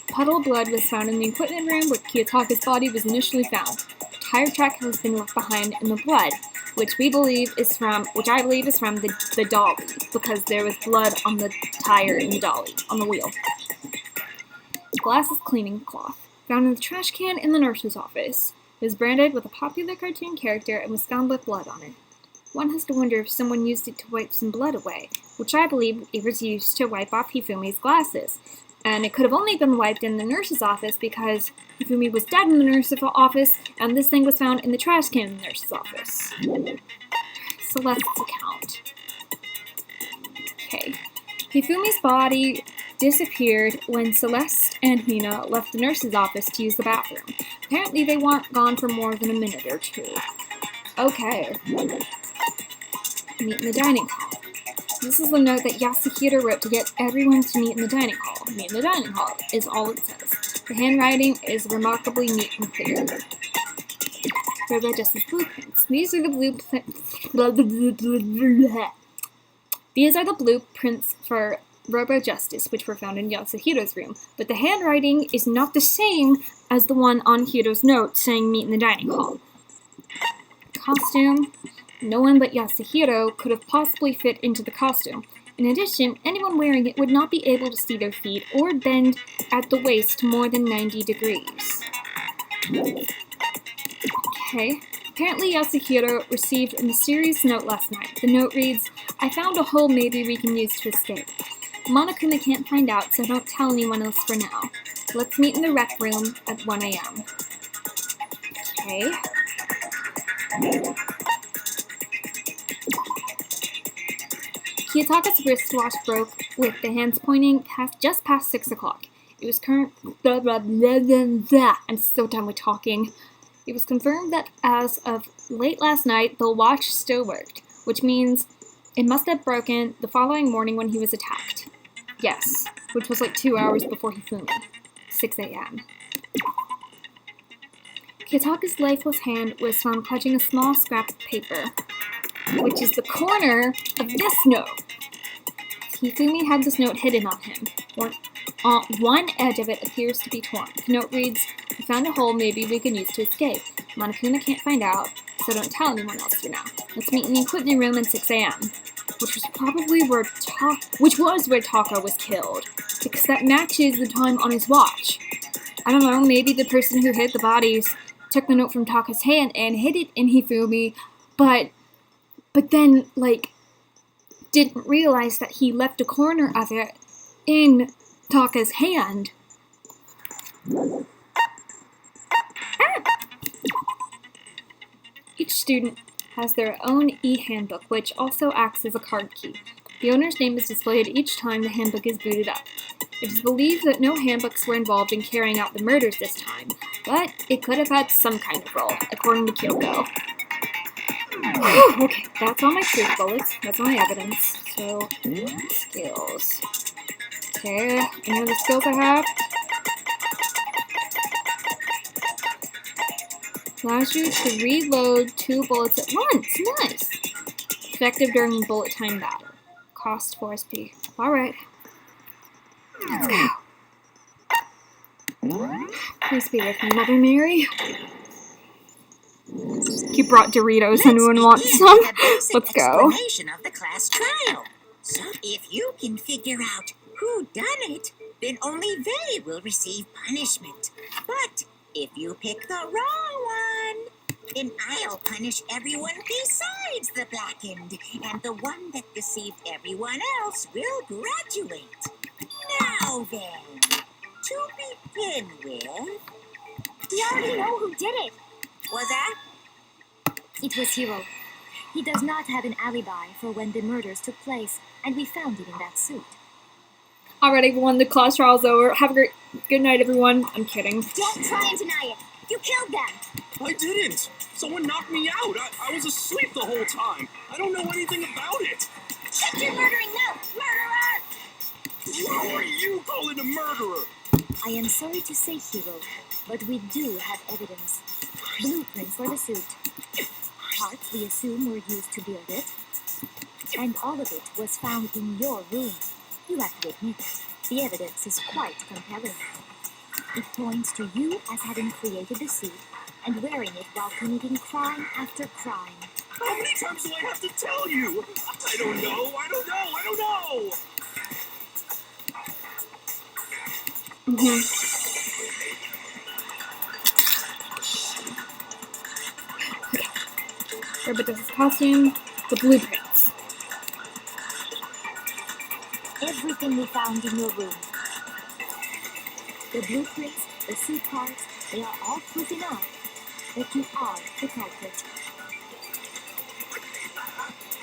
Puddle of blood was found in the equipment room where Kiyotaka's body was initially found. A tire track has been left behind in the blood, which I believe is from the dolly, because there was blood on the tire in the dolly, on the wheel. Glasses cleaning cloth, found in the trash can in the nurse's office. It was branded with a popular cartoon character and was found with blood on it. One has to wonder if someone used it to wipe some blood away, which I believe it was used to wipe off Hifumi's glasses. And it could have only been wiped in the nurse's office because Hifumi was dead in the nurse's office, and this thing was found in the trash can in the nurse's office. Celeste's account. Okay. Hifumi's body disappeared when Celeste and Hina left the nurse's office to use the bathroom. Apparently they weren't gone for more than a minute or two. Okay. Meet in the dining hall. This is the note that Yasuhiro wrote to get everyone to meet in the dining hall. Meet in the dining hall is all it says. The handwriting is remarkably neat and clear. Robo Justice blueprints. These are the blueprints for Robo Justice, which were found in Yasuhiro's room, but the handwriting is not the same as the one on Hiro's note saying meet in the dining hall. Costume. No one but Yasuhiro could have possibly fit into the costume. In addition, anyone wearing it would not be able to see their feet or bend at the waist more than 90 degrees. Okay. Apparently Yasuhiro received a mysterious note last night. The note reads, I found a hole maybe we can use to escape. Monokuma can't find out, so don't tell anyone else for now. Let's meet in the rec room at 1 a.m. Okay. Kiyotaka's wristwatch broke with the hands pointing just past 6 o'clock. It was I'm so done with talking. It was confirmed that as of late last night, the watch still worked, which means it must have broken the following morning when he was attacked. Yes, which was like 2 hours before Hifumi. 6 a.m. Kiyotaka's lifeless hand was found clutching a small scrap of paper, which is the corner of this note. Hifumi had this note hidden on him. One edge of it appears to be torn. The note reads, we found a hole maybe we can use to escape. Monokuma can't find out, so don't tell anyone else for now. Let's meet in the equipment room at 6 a.m. Which was probably where Taka was killed, because that matches the time on his watch. I don't know, maybe the person who hid the bodies took the note from Taka's hand and hid it in Hifumi, but then, like, didn't realize that he left a corner of it in Taka's hand. Each student has their own e-handbook, which also acts as a card key. The owner's name is displayed each time the handbook is booted up. It is believed that no handbooks were involved in carrying out the murders this time, but it could have had some kind of role, according to Kyoko. Okay, that's all my truth bullets. That's all my evidence. So, skills. Okay, any other skills I have? Allows you to reload 2 bullets at once. Nice. Effective during bullet time battle. Cost 4 SP. Alright. Let's go. Please be with me, Mother Mary. You brought Doritos. Anyone wants some? Let's go.
Explanation of the class trial. So if you can figure out who done it, then only they will receive punishment. But if you pick the wrong one, then I'll punish everyone besides the blackened, and the one that deceived everyone else will graduate. Now then, to begin with...
We already know who did it.
Was that?
It was Hiro. He does not have an alibi for when the murders took place, and we found it in that suit.
Alright, everyone, the class trial's over. Have a good night, everyone. I'm kidding.
Don't try and deny it. You killed them.
I didn't. Someone knocked me out. I was asleep the whole time. I don't know anything about it.
Shut your murdering mouth, murderer!
How are you calling a murderer?
I am sorry to say, Hero, but we do have evidence. Blueprints for the suit. Parts we assume were used to build it. And all of it was found in your room. You have to admit, the evidence is quite compelling. It points to you as having created the suit and wearing it while committing crime after crime.
How many times do I have to tell you? I don't know.
Everybody does his costume, the blueprints.
Everything we found in your room. The blueprints, the suit parts, they are all proof enough that you are the culprit.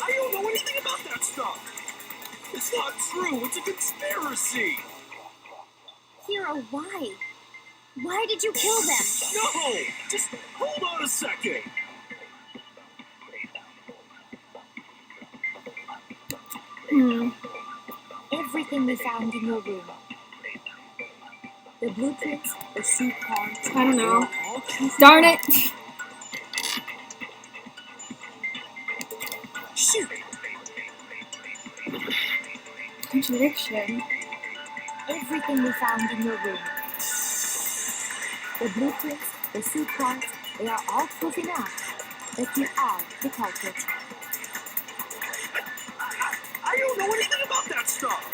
I don't know anything about that stuff. It's not true. It's a conspiracy.
Hero, why? Why did you kill them?
No! Just hold on a second.
Everything we found in your room. The blueprints, the suit parts.
I don't know.
all proof
Darn
enough.
it!
Shoot!
Contradiction.
Everything we found in your room. The blueprints, the suit parts, they are all proof enough that you are the culprit.
I don't know anything about that stuff.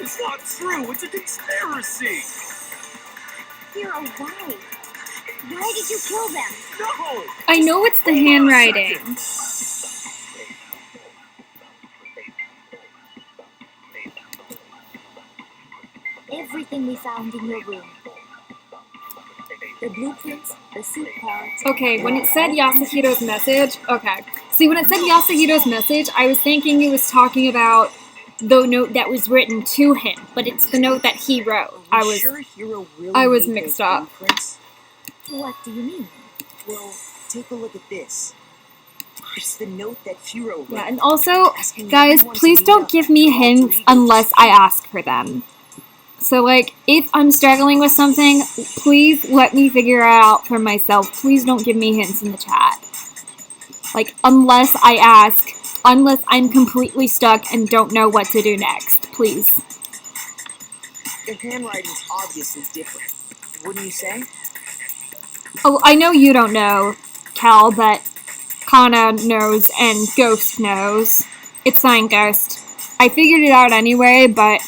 It's not true. It's a conspiracy.
Hero, why? Why did you kill them?
No!
I know it's the
Hold on a
handwriting.
Everything we found in your room. The blueprints, the suit parts.
Okay, when it said Yasuhiro's message, okay. See, when it said Yasuhiro's message, I was thinking it was talking about the note that was written to him, but it's the note that he wrote. I was mixed up.
What do you mean?
Well, take a look at this. It's the note that Hiro wrote.
Yeah, and also,
asking
guys,
everyone to
please
meet
don't
up
give me
for
hints
alter egos.
unless I ask for them. So, like, if I'm struggling with something, please let me figure it out for myself. Please don't give me hints in the chat. Like, unless I ask, unless I'm completely stuck and don't know what to do next. Please.
The handwriting's obviously different, wouldn't you say?
Oh, I know you don't know, Cal, but Kana knows and Ghost knows. It's signed Ghost. I figured it out anyway, but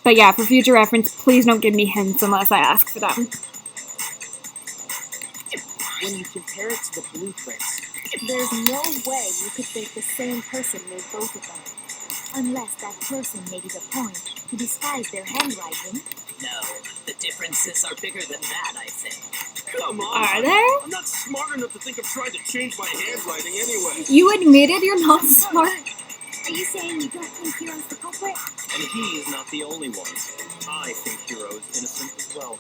yeah, for future reference, please don't give me hints unless I ask for them.
When you compare it to the blueprints,
There's no way you could think the same person made both of them. Unless that person made it a point to disguise their handwriting.
No, the differences are bigger than that, I think.
Come on.
Are there?
I'm not smart enough to think of trying to change my handwriting anyway.
You admitted you're not smart?
Are you saying you don't think Hero's the culprit?
And he is not the only one. I think Hiro is innocent as well.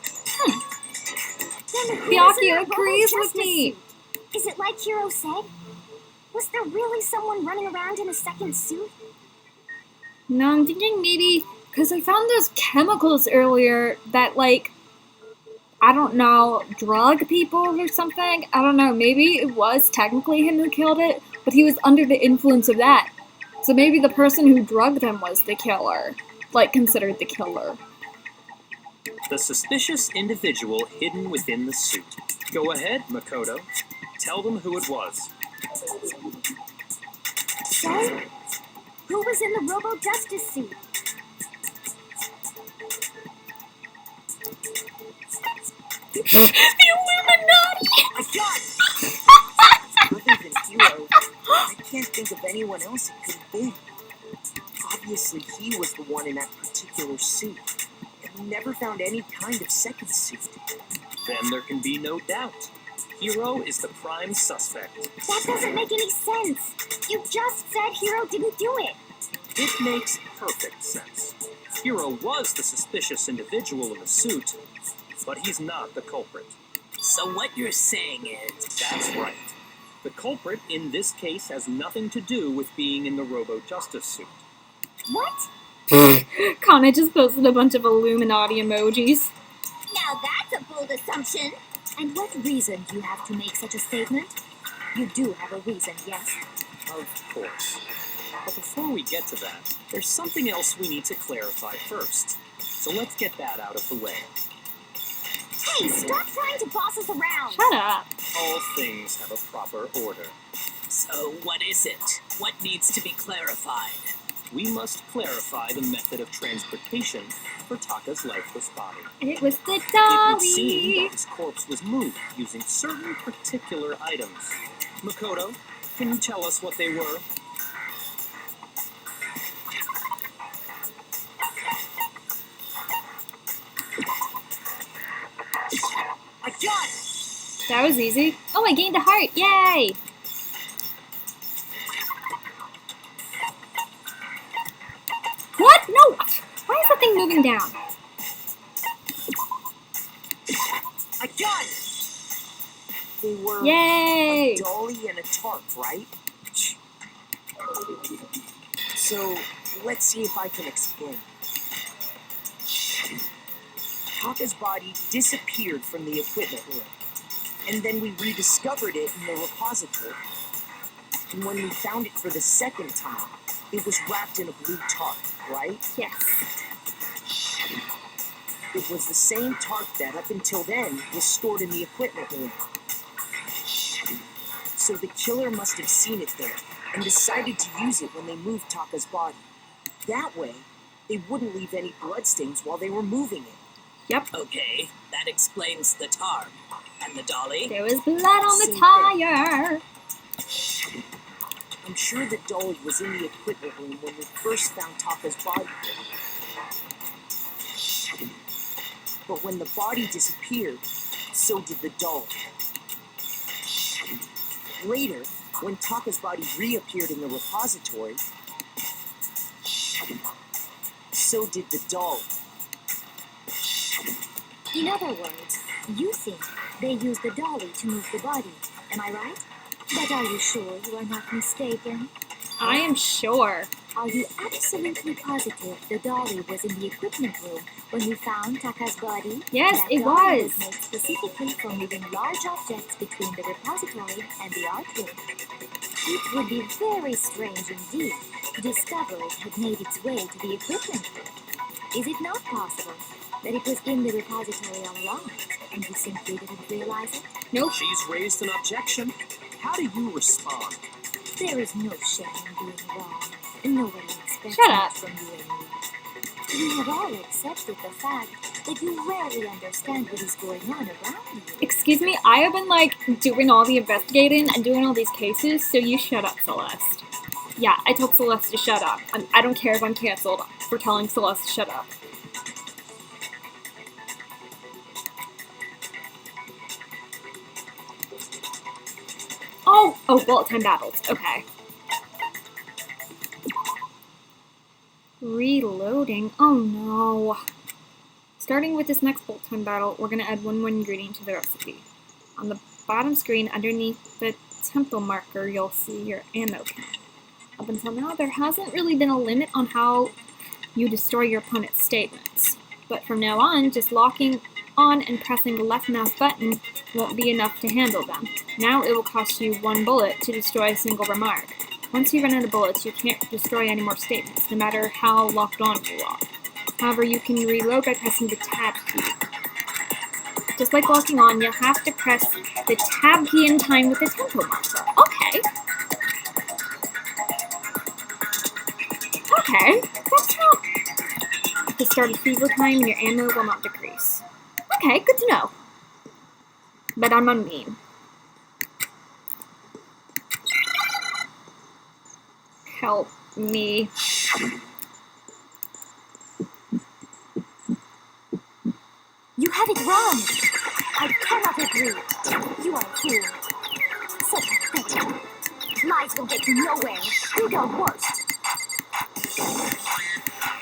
Then who
Byakuya
is in the
agrees
Robo
with me.
Justice suit? Is it like Hero said? Was there really someone running around in a second suit?
No, I'm thinking maybe, because I found those chemicals earlier that, like, I don't know, drug people or something? I don't know, maybe it was technically him who killed it, but he was under the influence of that. So maybe the person who drugged him was the killer. Like, considered the killer.
The suspicious individual hidden within the suit. Go ahead, Makoto. Tell them who it was.
So, who was in the Robo Justice suit?
The Illuminati!
I got it! Other than Hiro, I can't think of anyone else it could be. Obviously, he was the one in that particular suit, and we never found any kind of second suit.
Then there can be no doubt. Hiro is the prime suspect.
That doesn't make any sense. You just said Hero didn't do it.
It makes perfect sense. Hero was the suspicious individual in the suit, but he's not the culprit.
So what you're saying is...
That's right. The culprit in this case has nothing to do with being in the Robo-Justice suit.
What?
Kana just posted a bunch of Illuminati emojis.
Now that's a bold assumption. And what reason do you have to make such a statement? You do have a reason, yes?
Of course. But before we get to that, there's something else we need to clarify first. So let's get that out of the way.
Hey, stop trying to boss us around!
Shut up.
All things have a proper order.
So what is it? What needs to be clarified?
We must clarify the method of transportation for Taka's lifeless body.
It was the
It would seem
dolly.
that his corpse was moved using certain particular items. Makoto, can you tell us what they were?
I got it!
That was easy. Oh, I gained a heart. Yay! What? No! Why is that thing moving down?
I got it!
They were
Yay!
a dolly and a tarp, right? So, let's see if I can explain. Taka's body disappeared from the equipment room, and then we rediscovered it in the repository. And when we found it for the second time, it was wrapped in a blue tarp, right?
Yes.
It was the same tarp that, up until then, was stored in the equipment room. So the killer must have seen it there, and decided to use it when they moved Taka's body. That way, they wouldn't leave any bloodstains while they were moving it.
Yep.
Okay, that explains the tarp. And the dolly?
There was blood on the
Same
tire.
I'm sure the dolly was in the equipment room when we first found Taka's body there. But when the body disappeared, so did the dolly. Later, when Taka's body reappeared in the repository, so did the dolly.
In other words, you think they used the dolly to move the body, am I right? But are you sure you are not mistaken?
I am sure.
Are you absolutely positive the dolly was in the equipment room when we found Taka's body?
Yes,
That
it
dolly
was.
made specifically for moving large objects between the repository and the art room. It would be very strange indeed to discover it had made its way to the equipment room. Is it not possible that it was in the repository all along and you simply didn't realize it?
Nope.
She's raised an objection. How do you respond?
There is no shame in being wrong. Nobody expects
Shut
much
up.
from you anyway. We have all accepted the fact that you rarely understand what is going on around you.
Excuse me, I have been like doing all the investigating and doing all these cases, so you shut up, Celeste. Yeah, I told Celeste to shut up. I don't care if I'm canceled for telling Celeste to shut up. Oh, bullet time battles. Okay. Reloading. Oh no. Starting with this next bullet time battle, we're going to add one more ingredient to the recipe. On the bottom screen, underneath the tempo marker, you'll see your ammo count. Up until now, there hasn't really been a limit on how you destroy your opponent's statements. But from now on, just locking on and pressing the left mouse button won't be enough to handle them. Now it will cost you 1 bullet to destroy a single remark. Once you run out of bullets, you can't destroy any more statements, no matter how locked on you are. However, you can reload by pressing the tab key. Just like locking on, you'll have to press the tab key in time with the tempo marker. Okay. Okay, that's not... The start of fever time and your ammo will not decrease. Okay, good to know. But I'm unmean. Help me.
You have it wrong. I cannot agree. You are a fool. So pathetic. Lies will get you nowhere. You go worst.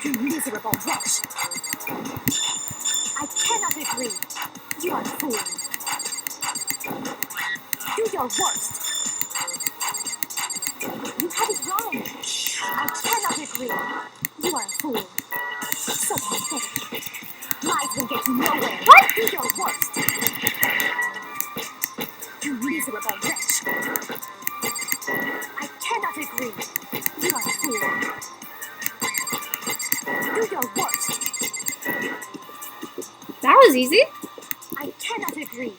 You miserable miserable wretch! I cannot agree. You are a fool. Do your worst. You have it wrong. I cannot agree. You are a fool. So pathetic. Lies will get you nowhere. What? Do your worst. You miserable wretch. I cannot agree. You are a fool. Do your worst.
That was easy.
I cannot agree.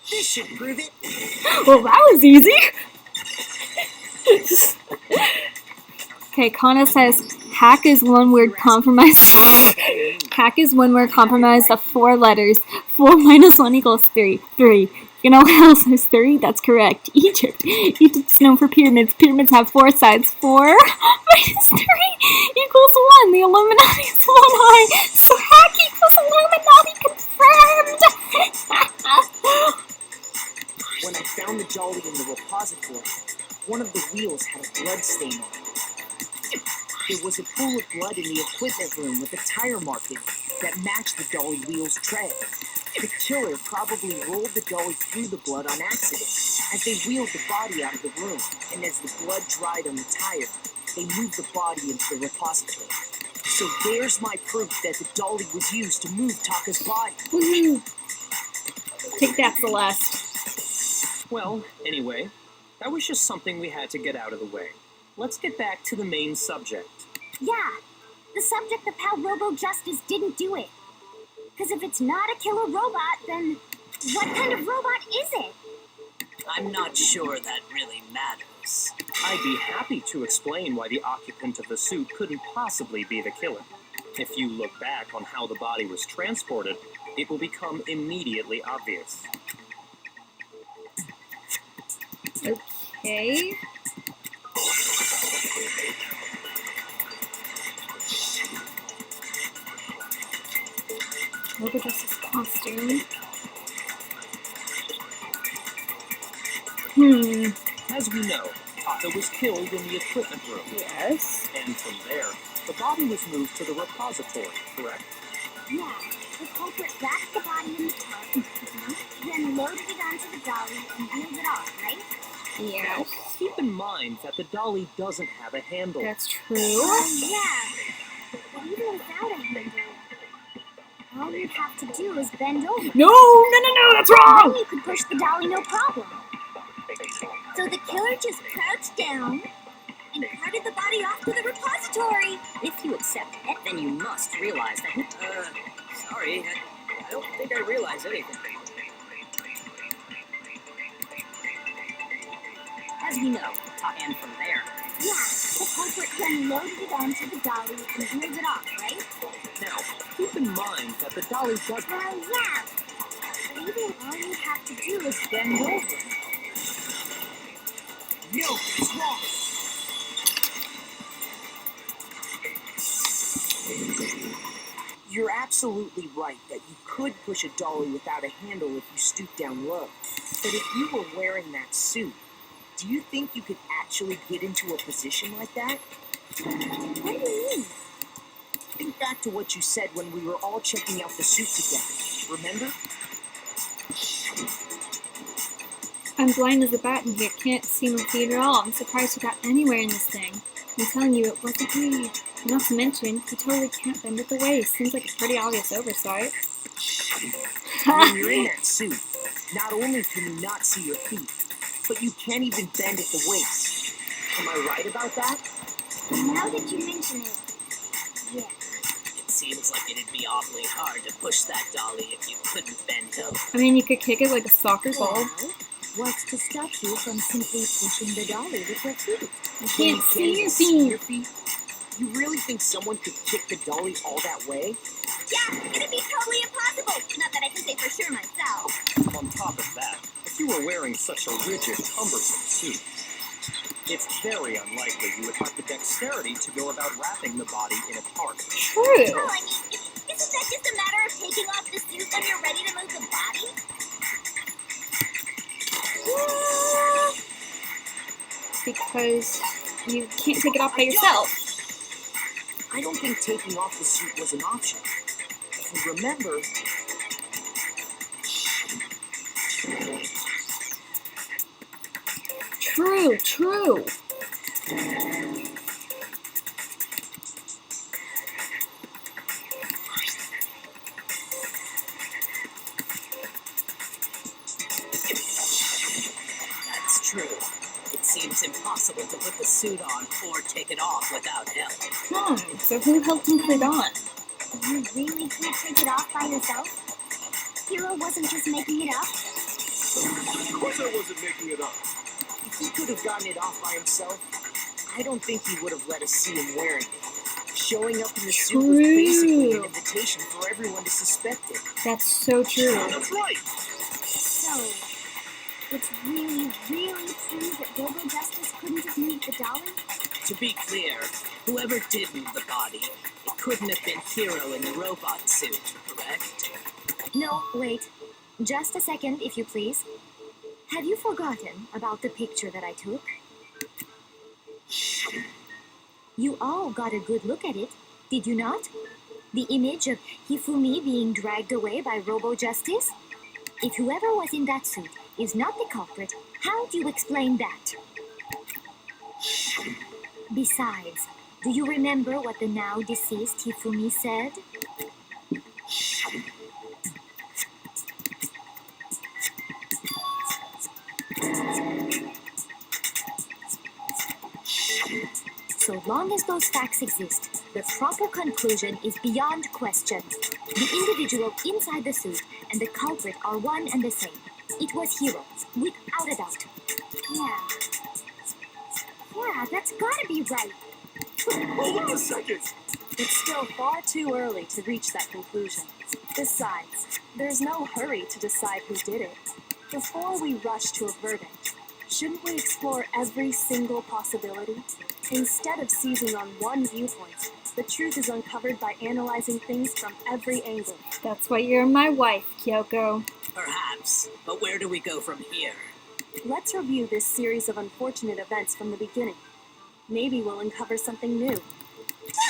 This should prove it.
Well, that was easy. Okay, Kana says hack is one word compromise. Hack is one word compromised of 4 letters. 4 minus 1 equals 3. 3. You know what else is 3? That's correct. Egypt. Egypt's known for pyramids. Pyramids have 4 sides. 4 minus 3 equals 1. The Illuminati is 1 high. So hack equals Illuminati confirmed.
When I found the dolly in the repository, one of the wheels had a blood stain on it. There was a pool of blood in the equipment room with a tire mark in it that matched the dolly wheel's tread. The killer probably rolled the dolly through the blood on accident as they wheeled the body out of the room, and as the blood dried on the tire, they moved the body into the repository. So there's my proof that the dolly was used to move Taka's body.
Woohoo! Take that, Celeste.
Well, anyway, that was just something we had to get out of the way. Let's get back to the main subject.
Yeah, the subject of how Robo-Justice didn't do it. Because if it's not a killer robot, then what kind of robot is it?
I'm not sure that really matters.
I'd be happy to explain why the occupant of the suit couldn't possibly be the killer. If you look back on how the body was transported, it will become immediately obvious.
Okay. Robo-Justice costume.
As we know, Taka was killed in the equipment room.
Yes.
And from there, the body was moved to the repository, correct?
Yeah, the culprit wrapped the body in the tarp, then loaded it onto the dolly and wheeled it off, right?
Now,
Yes.
keep in mind that the dolly doesn't have a handle.
That's true.
Yeah, but even without a handle, all you'd have to do is bend over.
No, that's wrong!
Then you could push the dolly no problem. So the killer just crouched down and carted the body off to the repository.
If you accept it, then you must realize that... sorry, I don't think I realize anything. As we know, and from there...
Yeah, the culprit then loaded it onto the dolly and wheeled it off, right?
Now, keep in mind that the dolly doesn't...
Well, yeah. But even all you have to do is bend over.
No, it's wrong. You're absolutely right that you could push a dolly without a handle if you stoop down low. But if you were wearing that suit, do you think you could actually get into a position like that?
What do you mean?
Think back to what you said when we were all checking out the suit together. Remember?
I'm blind as a bat in here. Can't see my feet at all. I'm surprised you got anywhere in this thing. I'm telling you, it wasn't me. Not to mention, you totally can't bend at the waist. Seems like a pretty obvious oversight.
When you're in that suit, not only can you not see your feet, but you can't even bend at the waist. Am I right about that?
Now that you mention it, yeah.
It seems like it'd be awfully hard to push that dolly if you couldn't bend over.
I mean, you could kick it like a soccer ball.
Well, what's to stop you from simply pushing the dolly with your feet?
You
When
can't see your
see your
feet.
feet? You really think someone could kick the dolly all that way?
Yeah, it'd be totally impossible. Not that I can say for sure myself.
On top of that, if you were wearing such a rigid, cumbersome suit, it's very unlikely you would have the dexterity to go about wrapping the body in a tarp.
True.
Well, I mean, isn't that just a matter of taking off the suit when you're ready to move the body?
Because you can't take it off by yourself.
I don't think taking off the suit was an option. And remember,
True.
That's true. It seems impossible to put the suit on or take it off without help.
So who helped him put it on?
You really can't take it off by yourself? Hero wasn't just making it up?
Of course I wasn't making it up.
if he could have gotten it off by himself, I don't think he would have let us see him wearing it. Showing up in the suit was basically an invitation for everyone to suspect it.
That's so true.
That's right.
So, it's really, really true that Robo Justice couldn't have moved the dolly?
To be clear, whoever did move the body, it couldn't have been Hero in the robot suit, correct?
No, wait. Just a second, if you please. Have you forgotten about the picture that I took? You all got a good look at it, did you not? The image of Hifumi being dragged away by Robo Justice? If whoever was in that suit is not the culprit, how do you explain that? Besides, do you remember what the now deceased Hifumi said? So long as those facts exist, the proper conclusion is beyond question. The individual inside the suit and the culprit are one and the same. It was Hero, without a doubt. Yeah, that's gotta be right.
Hold on a second.
It's still far too early to reach that conclusion. Besides, there's no hurry to decide who did it. Before we rush to a verdict, shouldn't we explore every single possibility? Instead of seizing on one viewpoint, the truth is uncovered by analyzing things from every angle.
That's why you're my wife, Kyoko.
Perhaps, but where do we go from here?
Let's review this series of unfortunate events from the beginning. Maybe we'll uncover something new.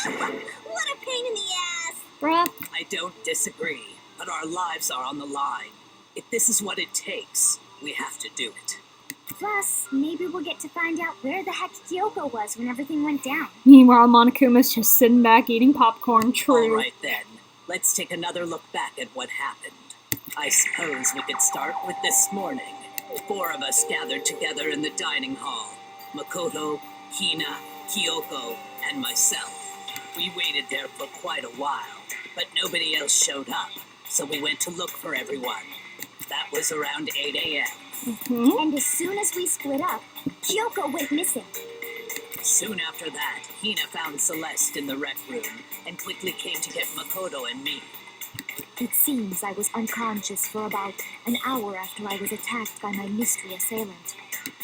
What a pain in the ass!
Bruh.
I don't disagree, but our lives are on the line. If this is what it takes, we have to do it.
Plus, maybe we'll get to find out where the heck Kyoko was when everything went down.
Meanwhile, Monokuma's just sitting back eating popcorn. True.
All right then, let's take another look back at what happened. I suppose we could start with this morning. 4 of us gathered together in the dining hall. Makoto, Hina, Kyoko, and myself. We waited there for quite a while, but nobody else showed up, so we went to look for everyone. That was around 8 a.m.
And as soon as we split up, Kyoko went missing.
Soon after that, Hina found Celeste in the rec room and quickly came to get Makoto and me.
It seems I was unconscious for about an hour after I was attacked by my mystery assailant.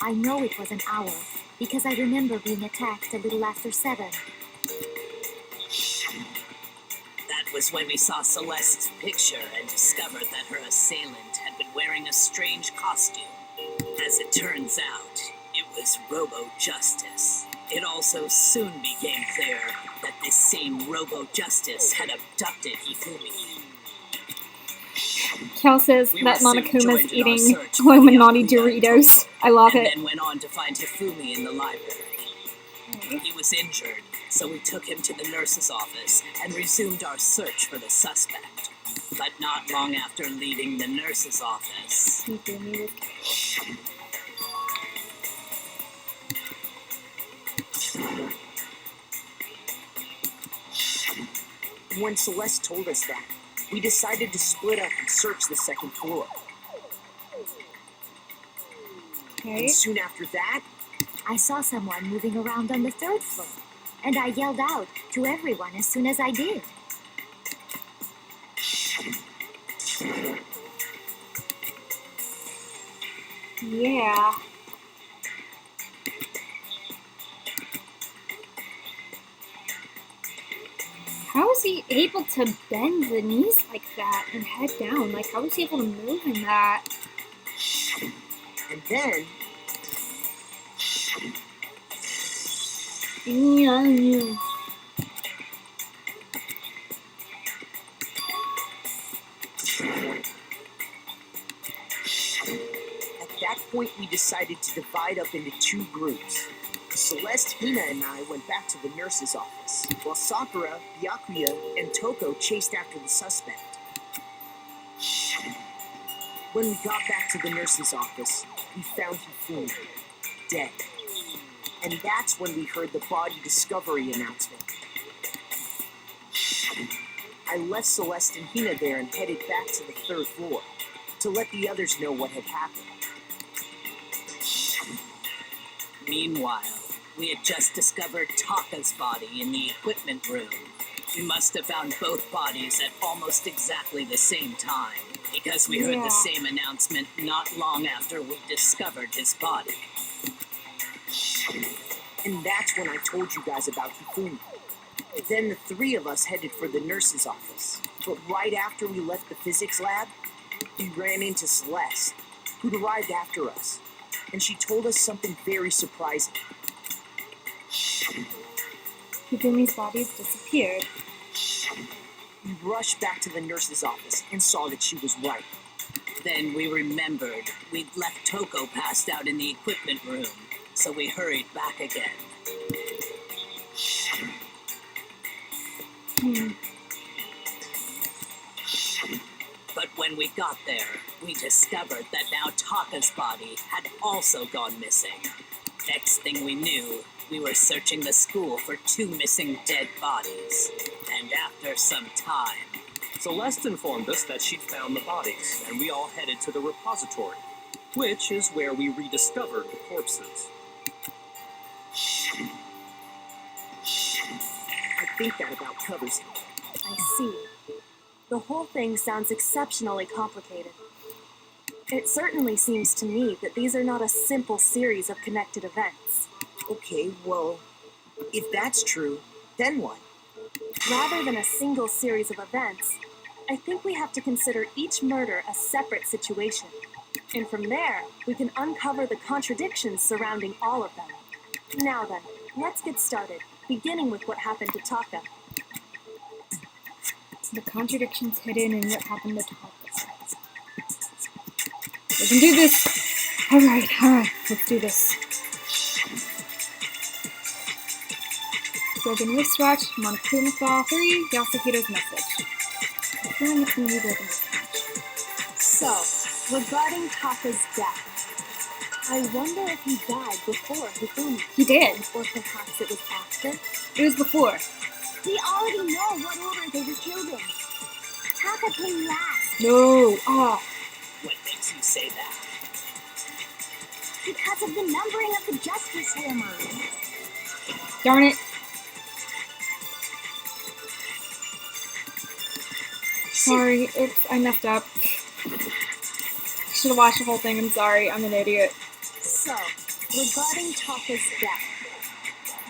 I know it was an hour, because I remember being attacked a little after 7.
That was when we saw Celeste's picture and discovered that her assailant had been wearing a strange costume. As it turns out, it was Robo Justice. It also soon became clear that this same Robo Justice had abducted Hifumi.
Cal says
We
that
were soon
Monokuma's
joined in our
eating
search by
Illuminati
the Yakuza
Doritos. I love
and
it.
then went on to find Hifumi in the library. He was injured, so we took him to the nurse's office and resumed our search for the suspect. But not long after leaving the nurse's office,
When Celeste told us that, we decided to split up and search the second floor.
Okay.
And soon after that,
I saw someone moving around on the 3rd floor, and I yelled out to everyone as soon as I did.
Yeah. How is he able to bend the knees like that and head down? Like, how is he able to move in that?
and then,
Yeah.
point, we decided to divide up into two groups. Celeste, Hina, and I went back to the nurse's office, while Sakura, Byakuya, and Toko chased after the suspect. When we got back to the nurse's office, we found Hifumi, dead. And that's when we heard the body discovery announcement. I left Celeste and Hina there and headed back to the third floor to let the others know what had happened.
Meanwhile, we had just discovered Taka's body in the equipment room. We must have found both bodies at almost exactly the same time, because we heard the same announcement not long after we discovered his body.
And that's when I told you guys about Hifumi. Then the three of us headed for the nurse's office. But right after we left the physics lab, we ran into Celeste, who'd arrived after us. And she told us something very surprising.
Hifumi's body's disappeared.
We rushed back to the nurse's office and saw that she was right.
Then we remembered we'd left Toko passed out in the equipment room, so we hurried back again. But when we got there, we discovered that now Taka's body had also gone missing. Next thing we knew, we were searching the school for two missing dead bodies. And after some time,
Celeste informed us that she'd found the bodies, and we all headed to the repository, which is where we rediscovered the corpses.
I think that about covers it.
I see. The whole thing sounds exceptionally complicated. It certainly seems to me that these are not a simple series of connected events.
Okay, well, if that's true, then what?
Rather than a single series of events, I think we have to consider each murder a separate situation. And from there, we can uncover the contradictions surrounding all of them. Now then, let's get started, beginning with what happened to Taka.
The contradictions hidden in what happened to Taka. We can do this! Alright, let's do this. Broken wristwatch, Monokuma Fall 3, Yasuhito's message. Broken wristwatch.
So, regarding Taka's death, I wonder if he died before Hifumi.
He did.
Or perhaps it was after?
It was before.
We already know what order they were killed in. Taka came last
No. Ah.
what makes you say that?
because of the numbering of the Justice Hammer.
Darn it. Sorry, I messed up. I should have watched the whole thing. I'm sorry. I'm an idiot.
So, regarding Taka's death,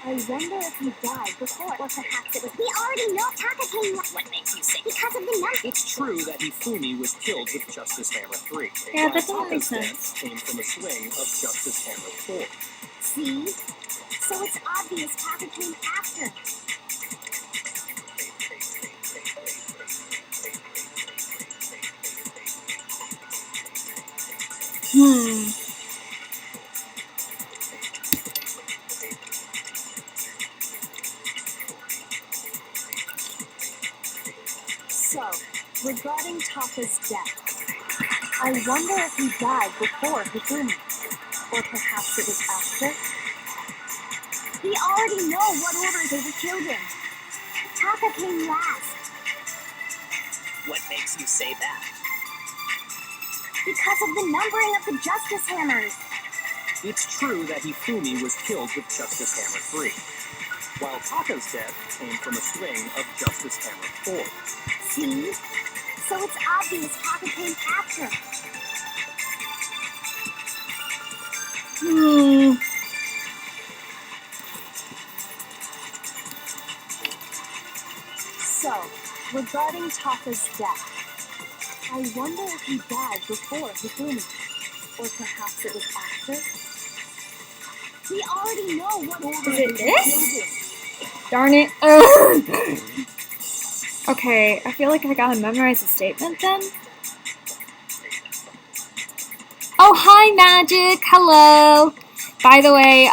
I wonder if he died before, or perhaps it was...
We already know Taka came last
What makes you say
because of the number.
It's true that Hifumi was killed with Justice Hammer 3.
Yeah,
while
that doesn't make
Taka's
sense.
death came from a swing of Justice Hammer 4.
See? So it's obvious Taka came after.
So, regarding Taka's death, I wonder if he died before Hifumi, or perhaps it was after?
We already know what order they were killed in. Taka came last
what makes you say that?
because of the numbering of the Justice Hammers.
It's true that Hifumi was killed with Justice Hammer 3, while Taka's death came from a swing of Justice Hammer 4.
See? So it's obvious Taka came after.
So, regarding Taka's death, I wonder if he died before Hifumi, or perhaps it was after?
We already know what order
Is
they
it
were
this?
killed in.
Darn it. Ugh. Okay, I feel like I gotta memorize the statement then. Oh, hi, Magic. Hello. By the way,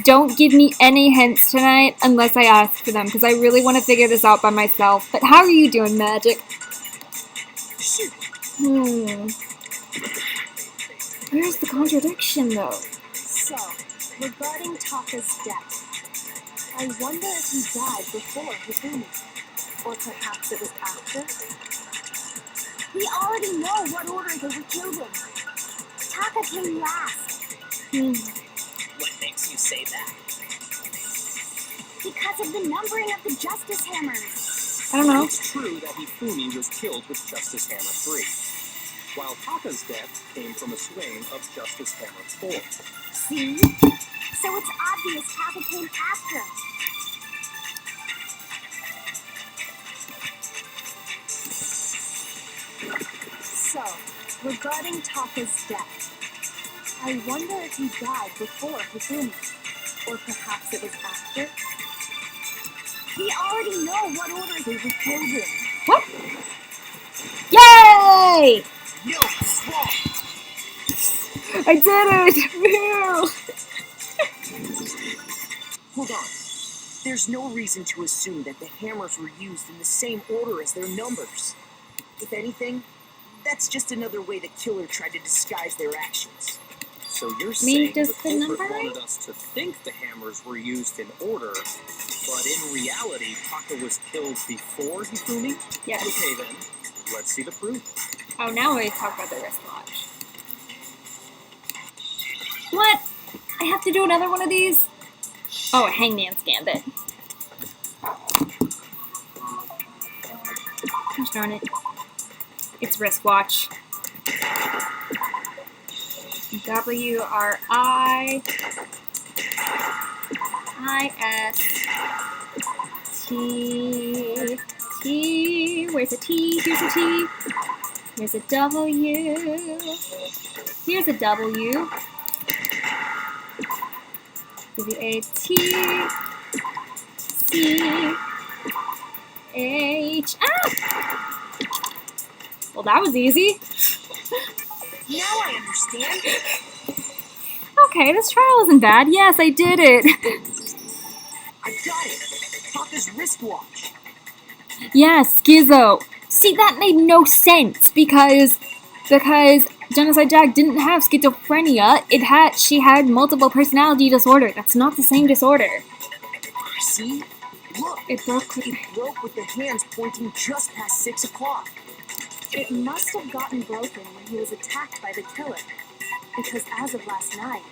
don't give me any hints tonight unless I ask for them, because I really want to figure this out by myself. But how are you doing, Magic? Where's the contradiction, though?
So, regarding Taka's death, I wonder if he died before Hifumi. Or perhaps it was after?
We already know what order they were killed in. Taka came last.
What makes you say that?
Because of the numbering of the Justice Hammers.
I don't know.
It's true that Hifumi was killed with Justice Hammer 3, while Taka's death came from a swing of Justice Hammer 4.
See? So it's obvious Taka came after.
So, regarding Taka's death, I wonder if he died before Hifumi. Or perhaps it was after?
We already know what order they were killed in.
What? Yay!
Yo, Swamp!
I did it! Woo!
Hold on. There's no reason to assume that the hammers were used in the same order as their numbers. If anything, that's just another way the killer tried to disguise their actions.
So you're
Me,
saying
does
the
the
culprit
number
wanted us to think the hammers were used in order, but in reality, Taka was killed before Hifumi?
Yes.
Okay then, let's see the proof.
Oh, now we talk about the wristwatch. What? I have to do another one of these? Oh, Hangman scanned it. Gosh darn it. It's wristwatch. W-R-I-S-T-T. Where's a T? Here's a T. Here's a W. Here's a W. W-A-T-C-H. Ah! Well, that was easy.
Now I understand.
Okay, this trial isn't bad. Yes, I did it.
I got it. Taka's wristwatch.
Yeah, Schizo. See, that made no sense because Genocide Jack didn't have schizophrenia. She had multiple personality disorder. That's not the same disorder.
See? Look,
It broke.
it broke with the hands pointing just past 6 o'clock.
It must have gotten broken when he was attacked by the killer. Because as of last night,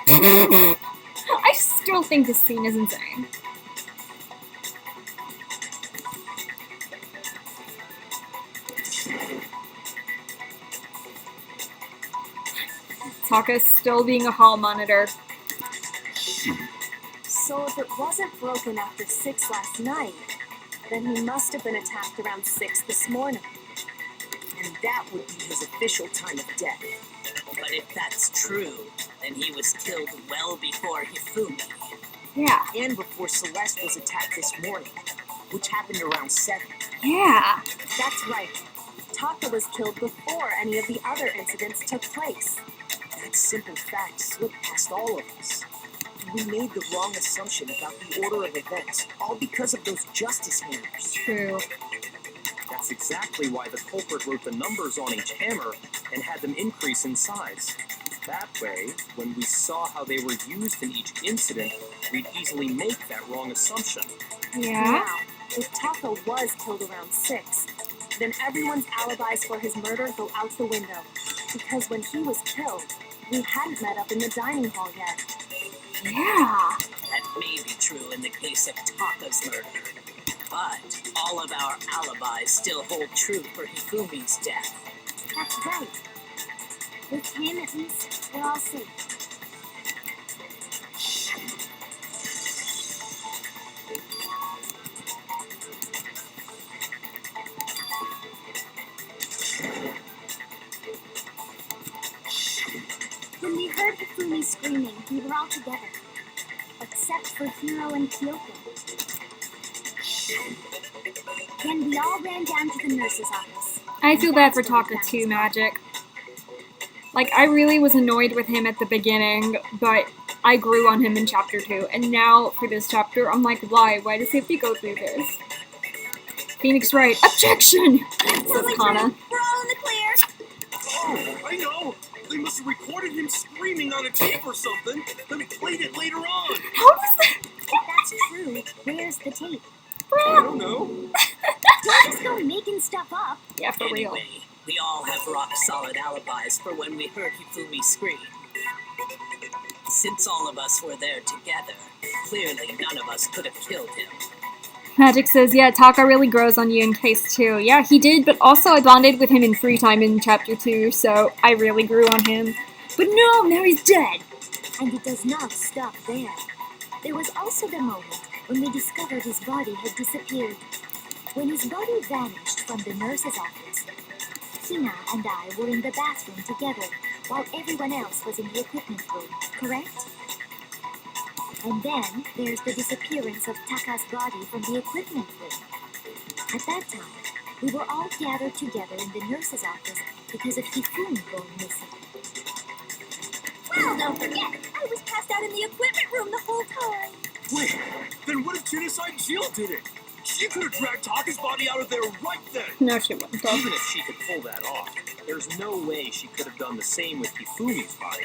I still think this scene is insane. Taka's still being a hall monitor.
so if it wasn't broken after 6 last night, then he must have been attacked around 6 this morning.
And that would be his official time of death.
But if that's true, then he was killed well before Hifumi.
Yeah.
And before Celeste was attacked this morning, which happened around 7.
Yeah.
That's right. Taka was killed before any of the other incidents took place.
That simple fact slipped past all of us. We made the wrong assumption about the order of events, all because of those justice hammers.
True.
That's exactly why the culprit wrote the numbers on each hammer and had them increase in size. That way, when we saw how they were used in each incident, we'd easily make that wrong assumption.
Yeah.
Now, if Taka was killed around 6, then everyone's alibis for his murder go out the window. Because when he was killed, we hadn't met up in the dining hall yet.
Yeah.
That may be true in the case of Taka's murder. But all of our alibis still hold true for Hifumi's death.
That's right. With him, at least, we're all safe. When we heard Hifumi screaming, we were all together. Except for Hiro and Kyoko. Then we all ran down to the nurse's office.
I feel bad for Taka too, Magic. Like, I really was annoyed with him at the beginning, but I grew on him in Chapter 2, and now, for this chapter, I'm like, why? Why does he have to go through this? Phoenix Wright, objection! Says Kana.
We're all in the clear.
Oh, I know. They must have recorded him screaming on a tape or something, then played it later on.
How does that?
If that's true, where's the tape?
I don't know.
Don't just go making stuff up.
Yeah, for real.
Anyway, we all have rock-solid alibis for when we heard Hifumi scream. Since all of us were there together, clearly none of us could have killed him.
Magic says, yeah, Taka really grows on you in case 2. Yeah, he did, but also I bonded with him in free time in Chapter 2, so I really grew on him. But no, now he's dead!
And it does not stop there. There was also the moment when we discovered his body had disappeared. When his body vanished from the nurse's office, Hina and I were in the bathroom together, while everyone else was in the equipment room, correct? And then there's the disappearance of Taka's body from the equipment room. At that time, we were all gathered together in the nurse's office because of Hifumi going missing. Well, don't forget, I was passed out in the equipment room the whole time.
Wait, then what if Genocide Jill did it? She could have dragged Taka's body out of there right then.
No, she wouldn't.
Even if she could pull that off, there's no way she could have done the same with Hifumi's body.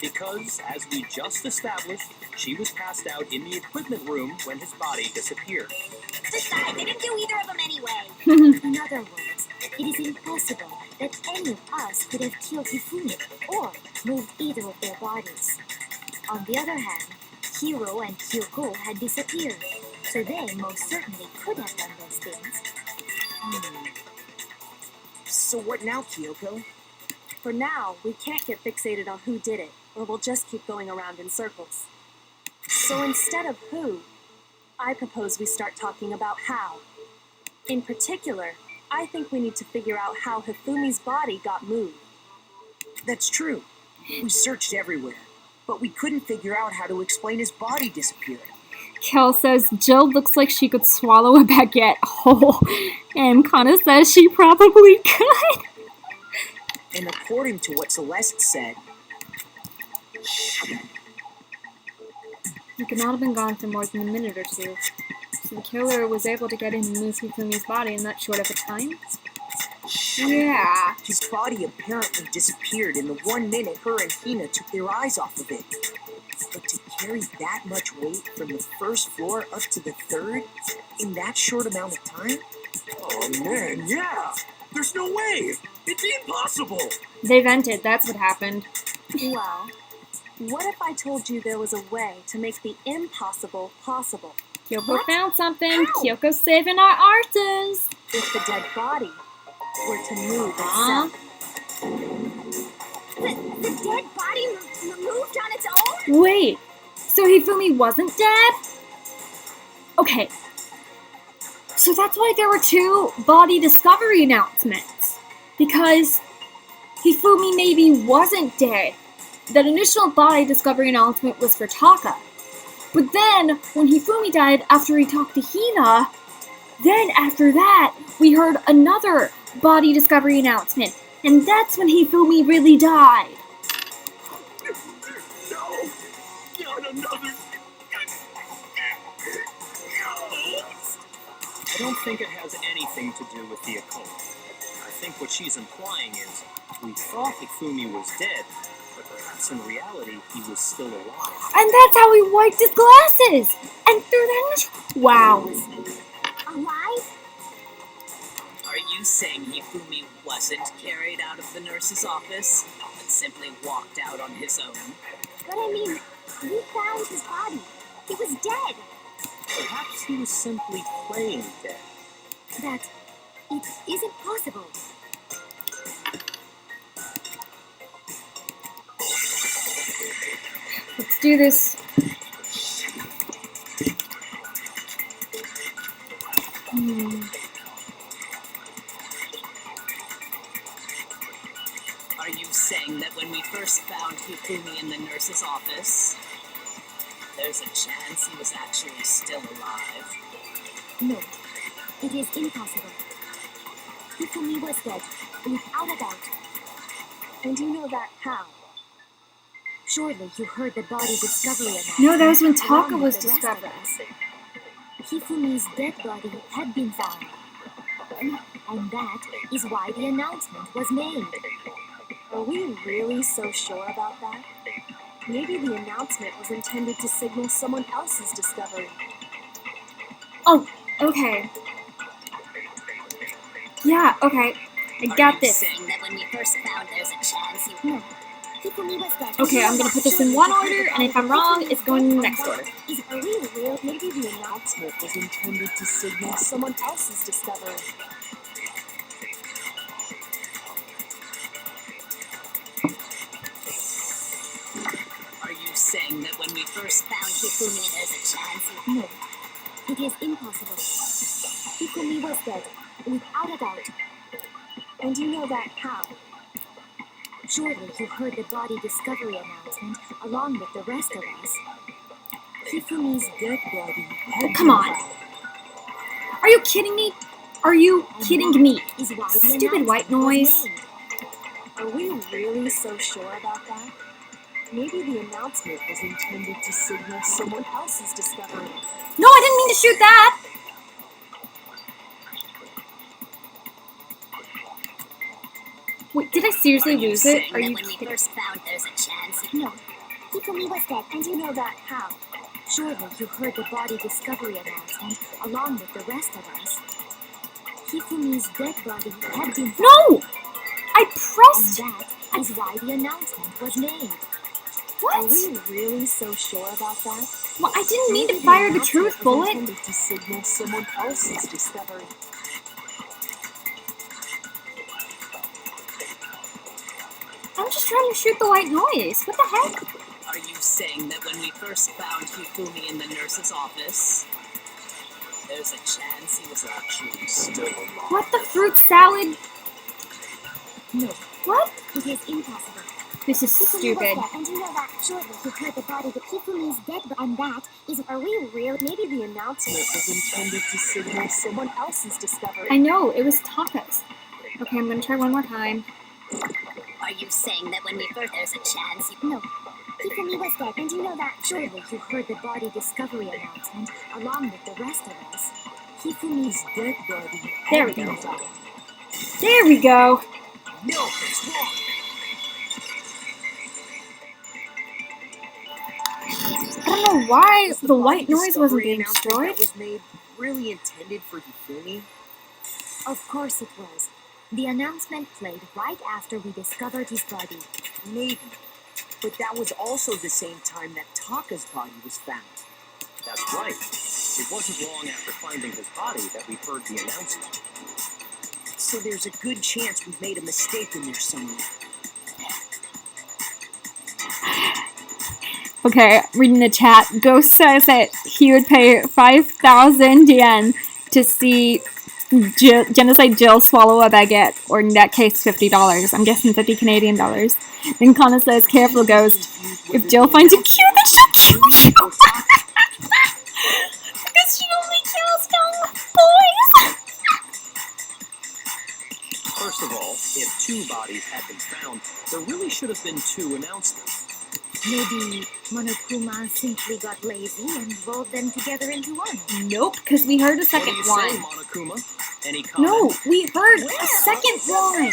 Because, as we just established, she was passed out in the equipment room when his body disappeared.
Besides, they didn't do either of them anyway. In other words, it is impossible that any of us could have killed Hifumi or moved either of their bodies. On the other hand, Hiro and Kyoko had disappeared, so they most certainly could have done those things.
So what now, Kyoko?
For now, we can't get fixated on who did it, or we'll just keep going around in circles. So instead of who, I propose we start talking about how. In particular, I think we need to figure out how Hifumi's body got moved.
That's true. We searched everywhere, but we couldn't figure out how to explain his body disappearing.
Kel says, Jill looks like she could swallow a baguette whole. And Kana says she probably could.
And according to what Celeste said,
He could not have been gone for more than a minute or 2. So the killer was able to get in and move Hifumi's body in that short of a time? Yeah.
his body apparently disappeared in the 1 minute her and Hina took their eyes off of it. But to carry that much weight from the first floor up to the 3rd in that short amount of time?
Oh man, yeah! There's no way! It'd be impossible!
They vented, that's what happened.
Well, what if I told you there was a way to make the impossible possible?
Kyoko found something. Kyoko's saving our artists.
If the dead body were to move
Huh?
itself.
The dead body moved on its own?
Wait, so Hifumi wasn't dead? Okay. So that's why there were 2 body discovery announcements. Because Hifumi maybe wasn't dead. That initial body discovery announcement was for Taka. But then, when Hifumi died after he talked to Hina, then after that, we heard another body discovery announcement. And that's when Hifumi really died.
No! Not another...
I don't think it has anything to do with the occult. I think what she's implying is, we thought Hifumi was dead, but perhaps in reality he was still alive.
And that's how he wiped his glasses! And threw that in. Wow.
Alive?
Are you saying Hifumi wasn't carried out of the nurse's office, but simply walked out on his own?
But I mean, we found his body. He was dead.
Perhaps he was simply playing dead.
That it isn't possible.
Let's do this.
Are you saying that when we first found Hifumi in the nurse's office, there's a chance he was actually still alive?
No, it is impossible.
Hifumi was dead, without a doubt. And you know that how? Surely you heard the body discovery announcement.
No, that was when
along
Taka
with
was
the rest of
discovered.
us. Hifumi's dead body had been found. And that is why the announcement was made. Are we really so sure about that? Maybe the announcement was intended to signal someone else's discovery.
Oh, okay. Yeah, okay. I got this.
Saying that when we first found there's a chance you...
No. Hifumi was dead.
Okay, I'm gonna put this in one order, and if I'm wrong, it's going in the next order.
Are we real? Maybe the announcement was intended to signal someone else's discovery.
Are you saying that when we first found
Hifumi, there's a chance you...
No. It is impossible. Hifumi was dead, without a doubt. And you know that how? Surely you heard the body discovery announcement along with the rest of us. Hifumi's dead body.
Oh, come on. Are you kidding me? Are you kidding me?
Is why the
Stupid white
announcement was
noise.
made. Are we really so sure about that? Maybe the announcement was intended to signal someone else's discovery.
No, I didn't mean to shoot that! Wait, did I seriously lose it? Are you
when we
kidding?
first found there's a chance you...
No. Hifumi was dead, and you know that how? Surely you heard the body discovery announcement along with the rest of us. Hifumi's dead body had been found.
No! I pressed...
And that is why the announcement was made.
What?
Are we really so sure about that?
Well, I didn't mean to fire the truth bullet.
Intended to signal someone else's discovery.
I'm just trying to shoot the white noise. What the heck?
Are you saying that when we first found Hifumi in the nurse's office, there's a chance he was actually still alive?
What the fruit salad?
No,
What?
it is impossible.
This is
Hifumi
stupid.
was dead, and you know that surely you heard the body that Hifumi's dead, and that is... Are we real? Maybe the announcement was intended to signal someone else's discovery.
I know, it was Taka's. Okay, I'm gonna try one more time.
Are you saying that when we first there's a chance you...
No. Hifumi was dead, and you know that surely you heard the body discovery announcement along with the rest of us. Hifumi's dead body.
There we go. There we go.
No, it's wrong.
I don't know why
Was
the
body
white noise wasn't
discovery
being
announcement
destroyed.
That was made really intended for Hifumi?
Of course it was. The announcement played right after we discovered his body.
Maybe. But that was also the same time that Taka's body was found.
That's right. It wasn't long after finding his body that we heard the announcement.
So there's a good chance we made a mistake in there somewhere.
Okay, reading the chat. Ghost says that he would pay 5,000 yen to see Genocide Jill swallow a baguette, or in that case, $50. I'm guessing 50 Canadian dollars. Then Kana says, careful, Ghost. If Jill finds you cute, then she'll kill you. Because she only kills young boys.
First of all, if two bodies had been found, there really should have been two announcements.
Maybe Monokuma simply got lazy and rolled them together into one.
Nope, because we heard a
What
second
do you
one.
say, Monokuma? Any comment?
No, we heard a second one.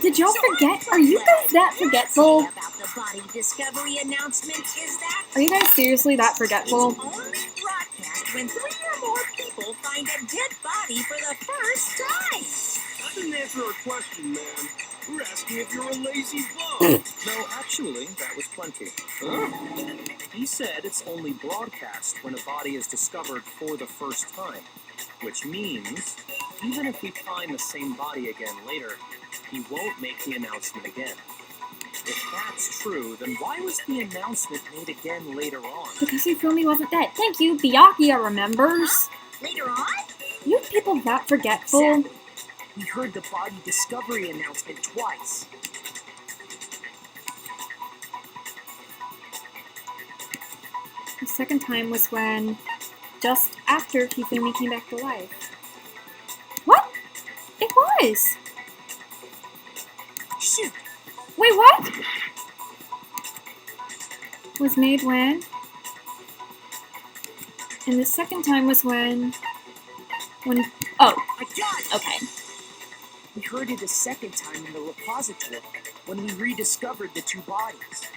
Did y'all forget? Are you guys that forgetful?
About the body discovery announcement is that
Are you guys seriously that forgetful?
only broadcast when 3 or more people find a dead body for the first time.
I didn't answer our question, man. We're asking if you're a lazy bum.
No, actually, that was plenty. He said it's only broadcast when a body is discovered for the first time. Which means, even if we find the same body again later, he won't make the announcement again. If that's true, then why was the announcement made again later on?
Because Hifumi wasn't dead. Thank you, Byakuya remembers.
Later on?
You people that forgetful.
Exactly. We heard the body discovery announcement twice.
The second time was when, just after Hifumi came back to life. What? It was.
Shoot!
Wait, what? Was made when? And the second time was when... Oh,
I got it!
okay.
We heard it a second time in the repository when we rediscovered the two bodies.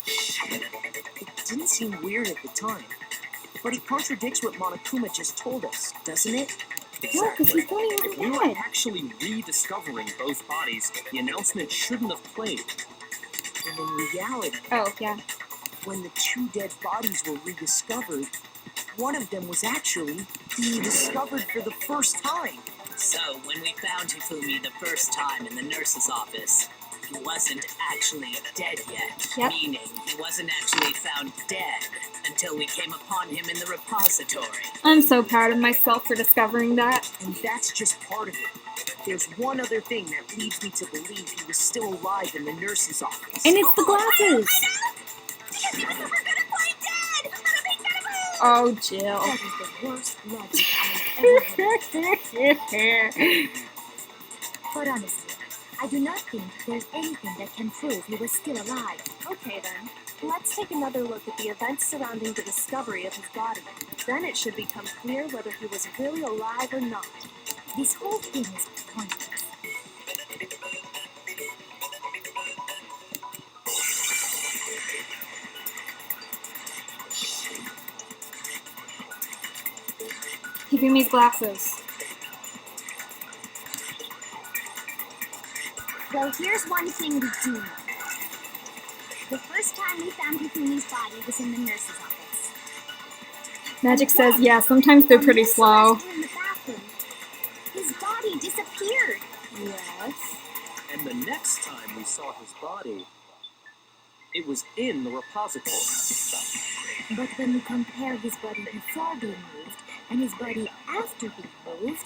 It didn't seem weird at the time, but it contradicts what Monokuma just told us, doesn't it?
No, because
Exactly.
he thought he
If we
was
were
dead.
actually rediscovering both bodies, the announcement shouldn't have played.
And in reality,
Oh, yeah.
when the two dead bodies were rediscovered, one of them was actually being discovered for the first time.
So, when we found Hifumi the first time in the nurse's office, he wasn't actually dead yet.
Yep.
Meaning, he wasn't actually found dead until we came upon him in the repository.
I'm so proud of myself for discovering that.
And that's just part of it. There's one other thing that leads me to believe he was still alive in the nurse's office.
And it's the glasses. Oh, Jill.
That is the worst logic I have ever heard. But honestly, I do not think there's anything that can prove he was still alive.
Okay then, let's take another look at the events surrounding the discovery of his body. Then it should become clear whether he was really alive or not.
This whole thing is pointless.
Hifumi's glasses.
Well, here's one thing we do know. The first time we found Hifumi's body was in the nurse's office.
Magic says, yeah, sometimes they're pretty
When
slow.
nurses were in the bathroom, his body disappeared.
Yes.
And the next time we saw his body, it was in the repository.
But when we compare his body before being moved and his body after being moved,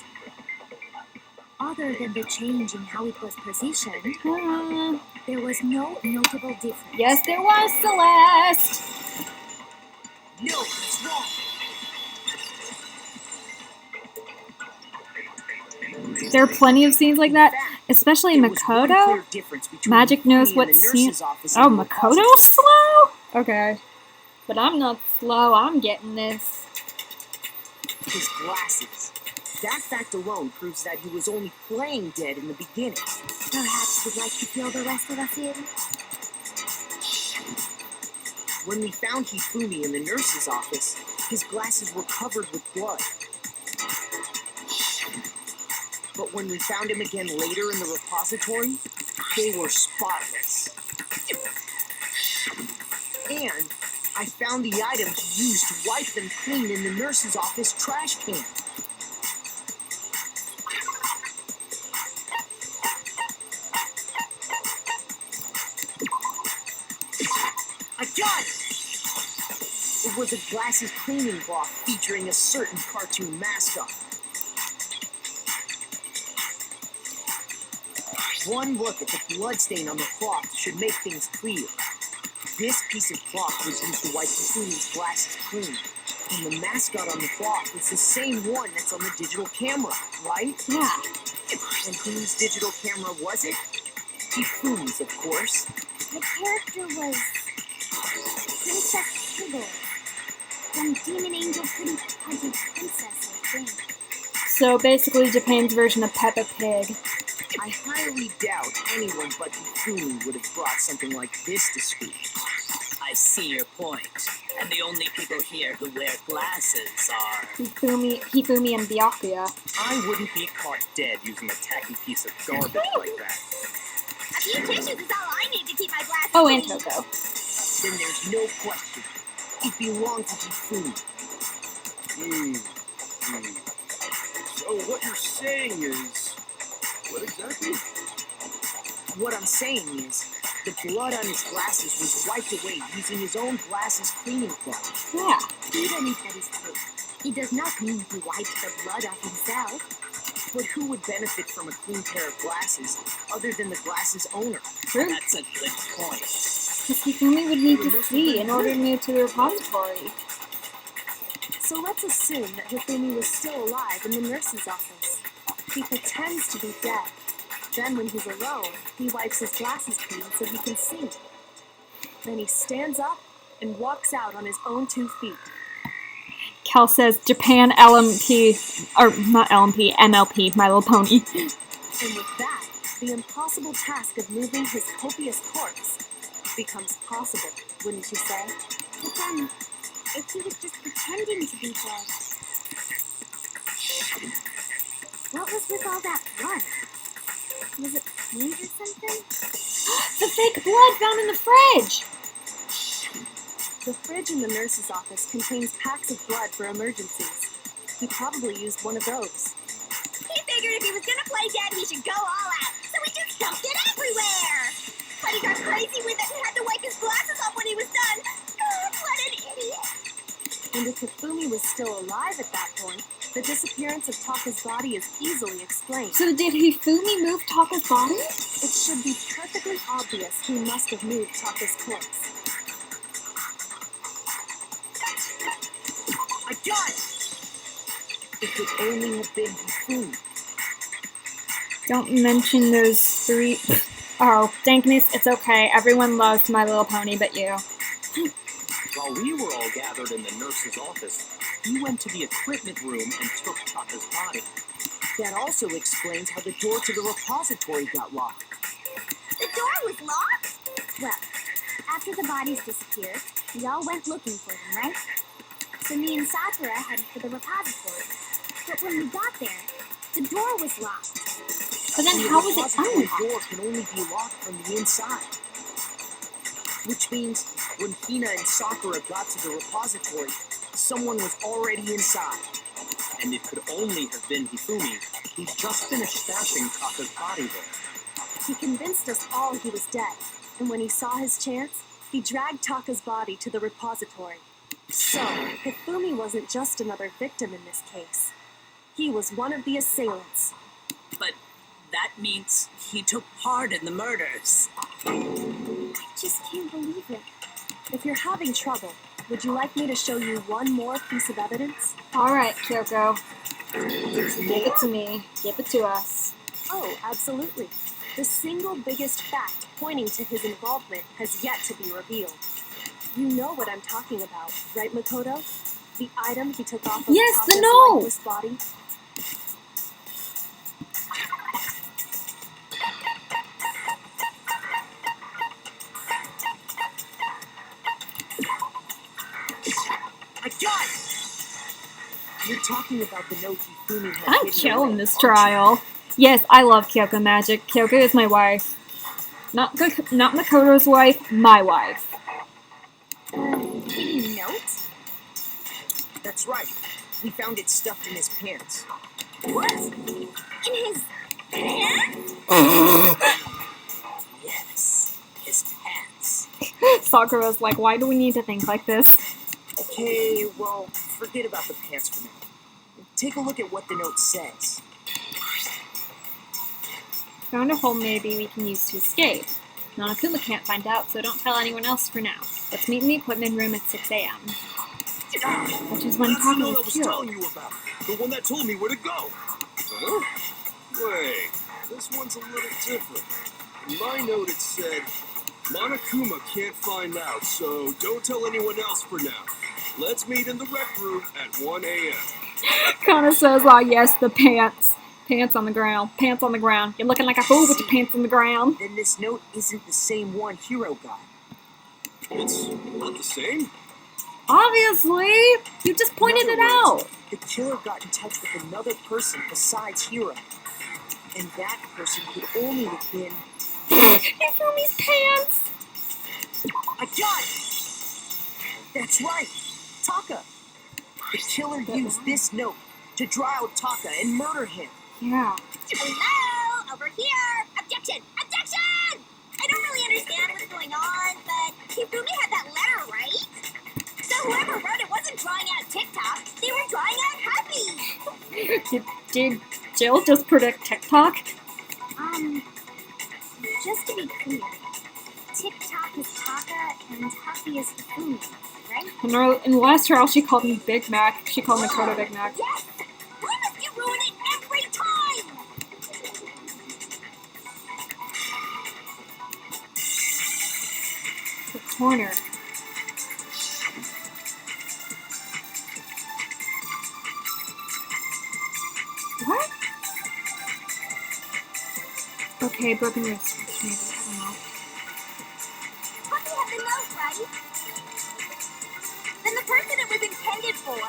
other than the change in how it was positioned, there was no notable difference.
Yes, there was, Celeste.
No, it's wrong.
There are plenty of scenes like that, especially
There was one
Makoto.
clear difference between
Magic knows
Hifumi
what
and the
scene.
nurse's office
Oh,
and the
Makoto's
repository.
slow? Okay. But I'm not slow, I'm getting this.
His glasses. That fact alone proves that he was only playing dead in the beginning.
Perhaps you'd like to fill the rest of us in?
When we found Hifumi in the nurse's office, his glasses were covered with blood. But when we found him again later in the repository, they were spotless. And I found the items used to wipe them clean in the nurse's office trash can. I got it! It was a glasses cleaning cloth featuring a certain cartoon mascot. One look at the bloodstain on the cloth should make things clear. This piece of cloth was used to wipe Hifumi's glasses clean. And the mascot on the cloth is the same one that's on the digital camera, right?
Yeah.
And whose digital camera was it? Hifumi's, of course.
The character was Princess Piggle from Demon Angel Pretty Hunted Princess, I think.
So basically Japan's version of Peppa Pig.
I highly doubt anyone but Hifumi would have brought something like this to school.
I see your point. And the only people here who wear glasses are...
Hifumi and Byakuya.
I wouldn't be caught dead using a tacky piece of garbage like that.
A few tissues is all I need to keep my glasses
Oh, and
clean.
Toko.
Then there's no question. It belonged to Hifumi.
So what you're saying is, what exactly?
What I'm saying is, the blood on his glasses was wiped away using his own glasses cleaning cloth.
Yeah.
Even if that is true, it does not mean he wiped the blood off himself.
But who would benefit from a clean pair of glasses other than the glasses owner?
True.
That's a good point.
Because Hifumi would need to see in order to move to the repository.
So let's assume that Hifumi was still alive in the nurse's office. He pretends to be dead. Then when he's alone, he wipes his glasses clean so he can see. Then he stands up and walks out on his own 2 feet.
Cal says Japan LMP, or not LMP, MLP, My Little Pony.
And with that, the impossible task of moving his copious corpse becomes possible, wouldn't you say?
But then, if he was just pretending to be dead, what was with all that blood? Was it paint or something?
The fake blood found in the fridge!
The fridge in the nurse's office contains packs of blood for emergencies. He probably used one of those.
He figured if he was gonna play dead, he should go all out, so he just dumped it everywhere. But he got crazy with it and had to wipe his glasses off when he was done. Oh, what an idiot!
And if Hifumi was still alive at that point, the disappearance of Taka's body is easily explained.
So did Hifumi move Taka's body?
It should be perfectly obvious he must have moved Taka's corpse.
I got it! It could only have been Hifumi.
Don't mention those 3... Oh, dankness, it's okay. Everyone loves My Little Pony but you.
While we were all gathered in the nurse's office, he went to the equipment room and took Taka's body.
That also explains how the door to the repository got locked.
The door was locked?
Well, after the bodies disappeared, we all went looking for them, right? So me and Sakura headed for the repository. But when we got there, the door was locked.
But then
And
how
the
was it
repository
unlocked?
door can only be locked from the inside. Which means when Hina and Sakura got to the repository, someone was already inside.
And it could only have been Hifumi, who'd just finished stashing Taka's body there.
He convinced us all he was dead, and when he saw his chance, he dragged Taka's body to the repository. So, Hifumi wasn't just another victim in this case. He was one of the assailants.
But that means he took part in the murders.
I just can't believe it. If you're having trouble, would you like me to show you one more piece of evidence?
Alright, Kyoko. Give it to me. Give it to us.
Oh, absolutely. The single biggest fact pointing to his involvement has yet to be revealed. You know what I'm talking about, right, Makoto? The item he took off of
Yes, the
Taka's
note!
lifeless body?
I got it! You're talking about the note Hifumi had
I'm
hidden
killing
away,
this
aren't you?
trial. Yes, I love Kyoko magic. Kyoko is my wife. Not Makoto's wife, my wife.
Hidden note?
That's right. We found it stuffed in his pants.
What? In his pants?
Yes, his pants.
Sakura's like, why do we need to think like this?
Okay, well, forget about the pants for now. Take a look at what the note says.
Found a hole maybe we can use to escape. Monokuma can't find out, so don't tell anyone else for now. Let's meet in the equipment room at 6 a.m. Which is when
That's the
Taka
note I
was
was
killed.
telling you about. The one that told me where to go. Huh? Wait, this one's a little different. In my note it said, Monokuma can't find out, so don't tell anyone else for now. Let's meet in the rec room at 1 a.m.
Kana says, oh yes, the pants. Pants on the ground. Pants on the ground. You're looking like a fool with your pants on the ground.
Then this note isn't the same one Hiro got.
It's not the same.
Obviously! You just pointed
In
it
other
out.
words, the killer got in touch with another person besides Hiro. And that person could only have been...
Hifumi's pants!
I got it! That's right! Taka! The killer used this note to draw out Taka and murder him.
Yeah.
Hello? Over here! Objection! Objection! I don't really understand what's going on, but Hifumi had that letter, right? So whoever wrote it wasn't drawing out TikTok, they were drawing out Happy!
Did Jill just predict TikTok?
Just to be clear, TikTok is Taka and Tuffy is Hifumi, right?
In Westeros, she called me Big Mac. She called Makoto Big Mac.
Yes! Why must you ruin it every time?
The corner. What? Okay, broken wrist. Maybe, I don't know.
Tuffy had the note, right? Then the person it was intended for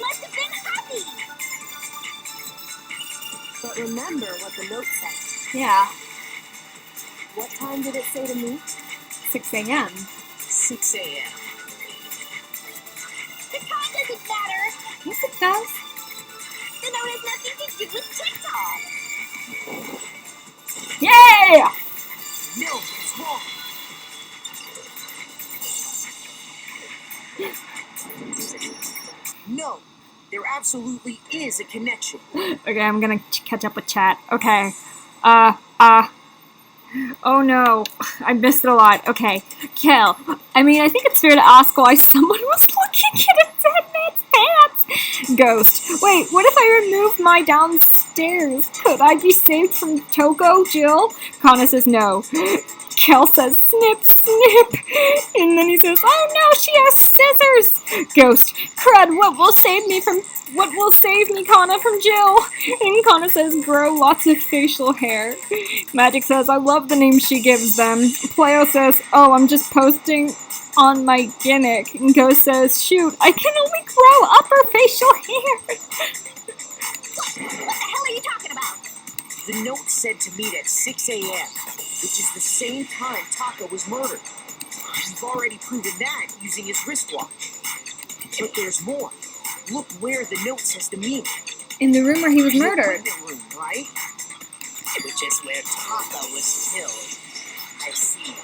must have been Happy.
But remember what the note said.
Yeah,
What time did it say to meet?
6 a.m.
6 a.m.
The time doesn't matter.
Yes, it does.
The note has nothing to do with TikTok.
Yeah!
No, it's wrong. No, there absolutely is a connection.
Okay, I'm gonna catch up with chat. Okay. Oh no. I missed it a lot. Okay. Kill. I mean, I think it's fair to ask why someone was looking at a dead man's pants. Ghost. Wait, what if I remove my downstairs? Could I be saved from Toko, Jill? Kana says no. Kel says snip, snip. And then he says, oh no, she has scissors. Ghost. Crud, what will save me, Kana, from Jill? And Kana says, grow lots of facial hair. Magic says, I love the name she gives them. Pleo says, oh, I'm just posting on my gimmick. And Ghost says, shoot, I can only grow upper facial hair.
What the hell are you talking about?
The note said to meet at 6 a.m., which is the same time Taka was murdered. We've already proven that using his wristwatch. But there's more. Look where the note says to meet.
In the room where he was murdered.
The room, right?
Which is where Taka was killed. I see.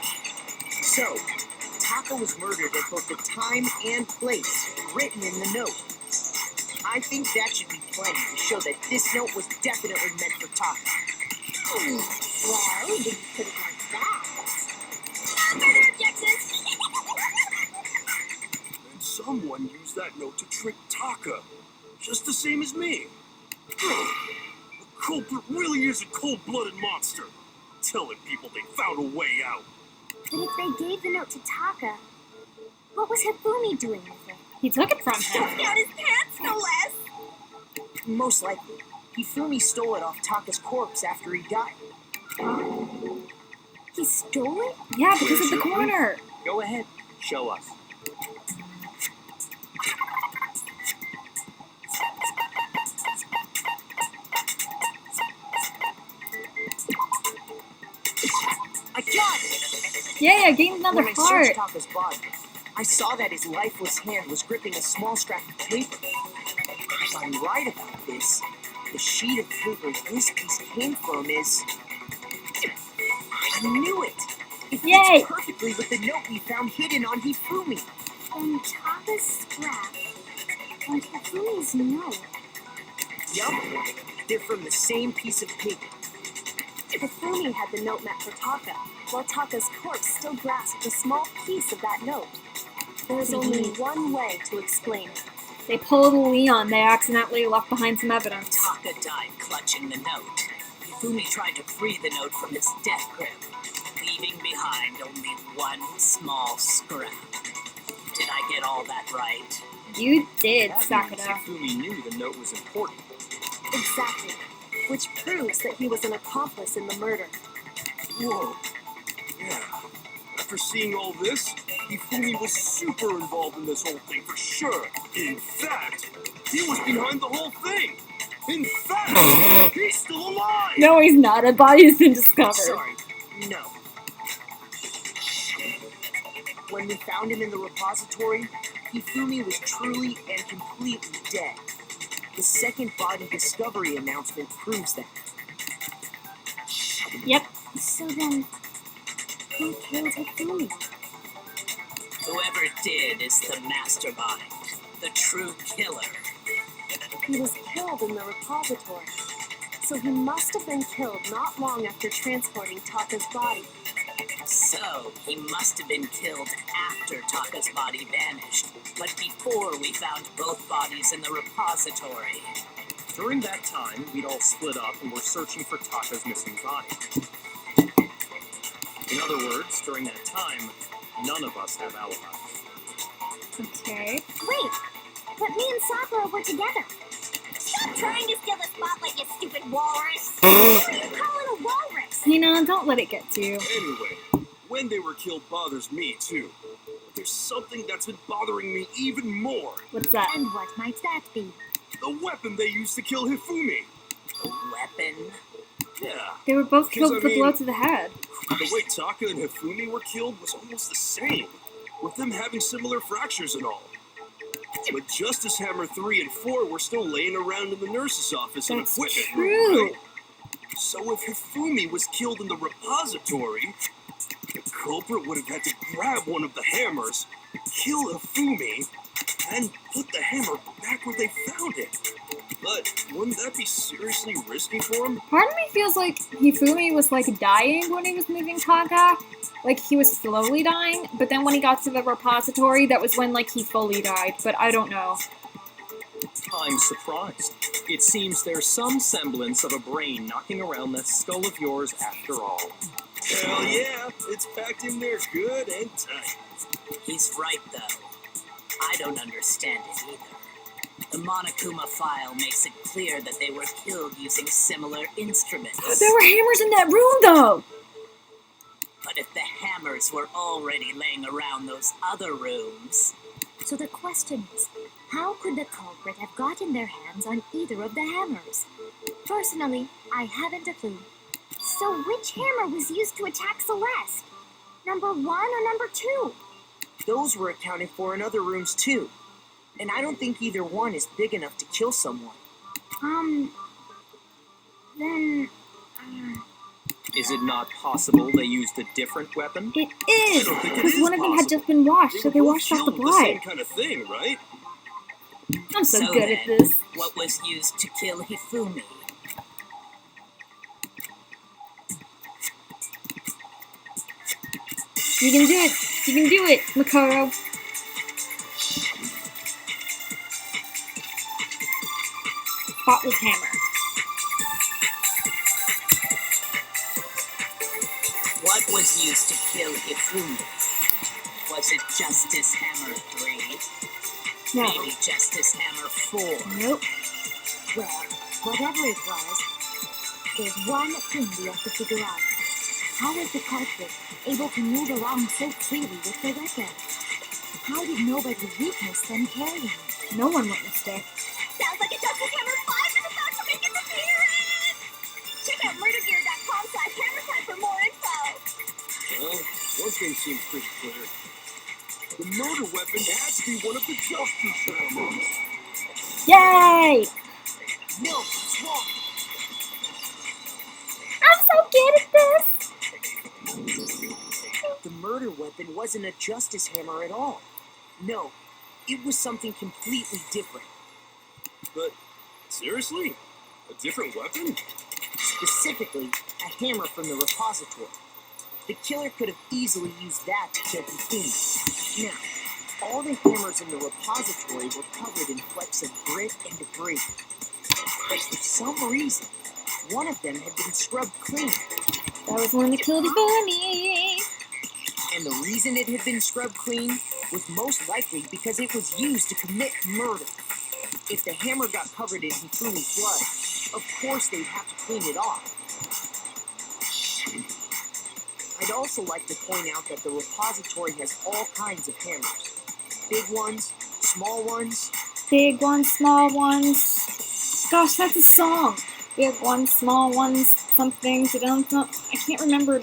So, Taka was murdered at both the time and place written in the note. I think that should be plenty to show that this note was definitely meant for Taka.
Well, you didn't put it like that. No further objections.
And someone used that note to trick Taka, just the same as me. The culprit really is a cold-blooded monster, telling people they found a way out.
But if they gave the note to Taka, what was Hifumi doing with it?
He took it from him.
Stuffed down his pants, no less.
Most likely, Hifumi stole it off Taka's corpse after he died.
He stole it?
Yeah, because of the corner.
Go ahead, show us.
I got it!
Yeah, I gained another
When I
heart.
searched Taka's body, I saw that his lifeless hand was gripping a small scrap of paper. If I'm right about this, the sheet of paper this piece came from is... I knew it! It fits
Yay!
perfectly with the note we found hidden on Hifumi.
And Taka's scrap. And Hifumi's note.
Yup, they're from the same piece of paper.
Hifumi had the note meant for Taka, while Taka's corpse still grasped a small piece of that note. There's only one way to explain it.
They pulled Leon. They accidentally left behind some evidence.
Taka died clutching the note. Hifumi tried to free the note from its death grip, leaving behind only one small scrap. Did I get all that right?
You did,
That means
Sakura.
Hifumi knew the note was important.
Exactly. Which proves that he was an accomplice in the murder.
Whoa. Yeah. After seeing all this, Hifumi was super involved in this whole thing for sure. In fact, he was behind the whole thing. In fact, he's still alive.
No, he's not. A body has been discovered.
Sorry, no. When we found him in the repository, Hifumi was truly and completely dead. The second body discovery announcement proves that.
Yep.
So then, who killed Hifumi?
Whoever did is the mastermind, the true killer.
He was killed in the repository. So he must have been killed not long after transporting Taka's body.
So, he must have been killed after Taka's body vanished, but before we found both bodies in the repository.
During that time, we'd all split up and were searching for Taka's missing body. In other words, during that time, none of us have alibis.
Okay.
Wait, but me and Sakura were together. Stop trying to steal the spotlight, you stupid walrus. What are you calling a walrus?
You know, don't let it get to you.
Anyway, when they were killed bothers me too. But there's something that's been bothering me even more.
What's that?
And what might that be?
The weapon they used to kill Hifumi.
The weapon?
Yeah.
They were both
Because,
killed with a blow to the head.
The way Taka and Hifumi were killed was almost the same, with them having similar fractures and all. But Justice Hammer 3 and 4 were still laying around in the nurse's office and
That's
equipment
true.
room, right? So if Hifumi was killed in the repository, the culprit would have had to grab one of the hammers, kill Hifumi, and put the hammer back where they found it. But wouldn't that be seriously risky for him?
Part of me feels like Hifumi was like dying when he was moving Taka. Like he was slowly dying, but then when he got to the repository, that was when like he fully died. But I don't know.
I'm surprised. It seems there's some semblance of a brain knocking around that skull of yours after all.
Hell yeah, it's packed in there good and tight.
He's right, though. I don't understand it either. The Monokuma file makes it clear that they were killed using similar instruments.
There were hammers in that room, though!
But if the hammers were already laying around those other rooms...
So the question is, how could the culprit have gotten their hands on either of the hammers? Personally, I haven't a clue. So which hammer was used to attack Celeste? Number 1 or number 2?
Those were accounted for in other rooms too. And I don't think either one is big enough to kill someone.
Then...
Is it not possible they used a different weapon?
It is!
don't think it
Because
is
one of them had just been washed, so
were
they
both
washed off the
killed with the same
blood.
kind of thing, right?
I'm so
So
good
then,
at this.
what was used to kill Hifumi?
You can do it! You can do it, Makoto! Spotless hammer.
What was used to kill Hifumi? Was it Justice Hammer 3?
No.
Maybe Justice Hammer 4?
Nope.
Well, whatever it was, there's one thing we have to figure out. How was the culprit able to move around so freely with the weapon? How did nobody witness them carrying it?
No one witnessed it.
Sounds like a Justice Hammer 5 is about to make its appearance! Check out murdergear.com/hammertime for more info!
Well, one thing seems pretty clear. The murder weapon has to be one of the Justice Hammers.
Yay!
No, it's wrong.
I'm so good at this!
The murder weapon wasn't a justice hammer at all. No, it was something completely different.
But, seriously? A different weapon?
Specifically, a hammer from the repository. The killer could have easily used that to kill Hifumi. Now, all the hammers in the repository were covered in flecks of grit and debris. But for some reason, one of them had been scrubbed clean.
That was one that killed Hifumi!
And the reason it had been scrubbed clean was most likely because it was used to commit murder. If the hammer got covered in Hifumi's blood, of course they'd have to clean it off. I'd also like to point out that the repository has all kinds of hammers. Big ones, small ones.
Big ones, small ones. Gosh, that's a song. Big ones, small ones, something. I can't remember.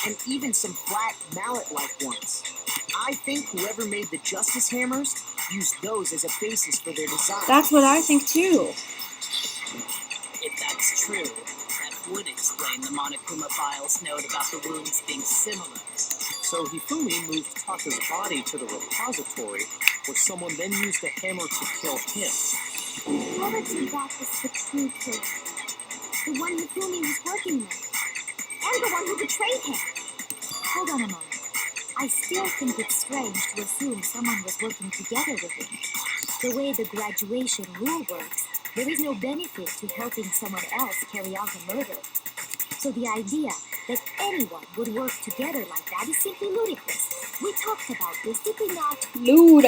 And even some flat mallet-like ones. I think whoever made the Justice Hammers used those as a basis for their design.
That's what I think too.
If that's true, that would explain the Monokuma file's note about the wounds being similar.
So Hifumi moved Taka's body to the repository, where someone then used a hammer to kill him.
Whoever did that was the true killer. The one Hifumi was working with. And the one who betrayed him. Hold on a moment. I still think it's strange to assume someone was working together with him. The way the graduation rule works, there is no benefit to helping someone else carry out a murder. So the idea that anyone would work together like that is simply ludicrous. We talked about this, did we not?
Lude.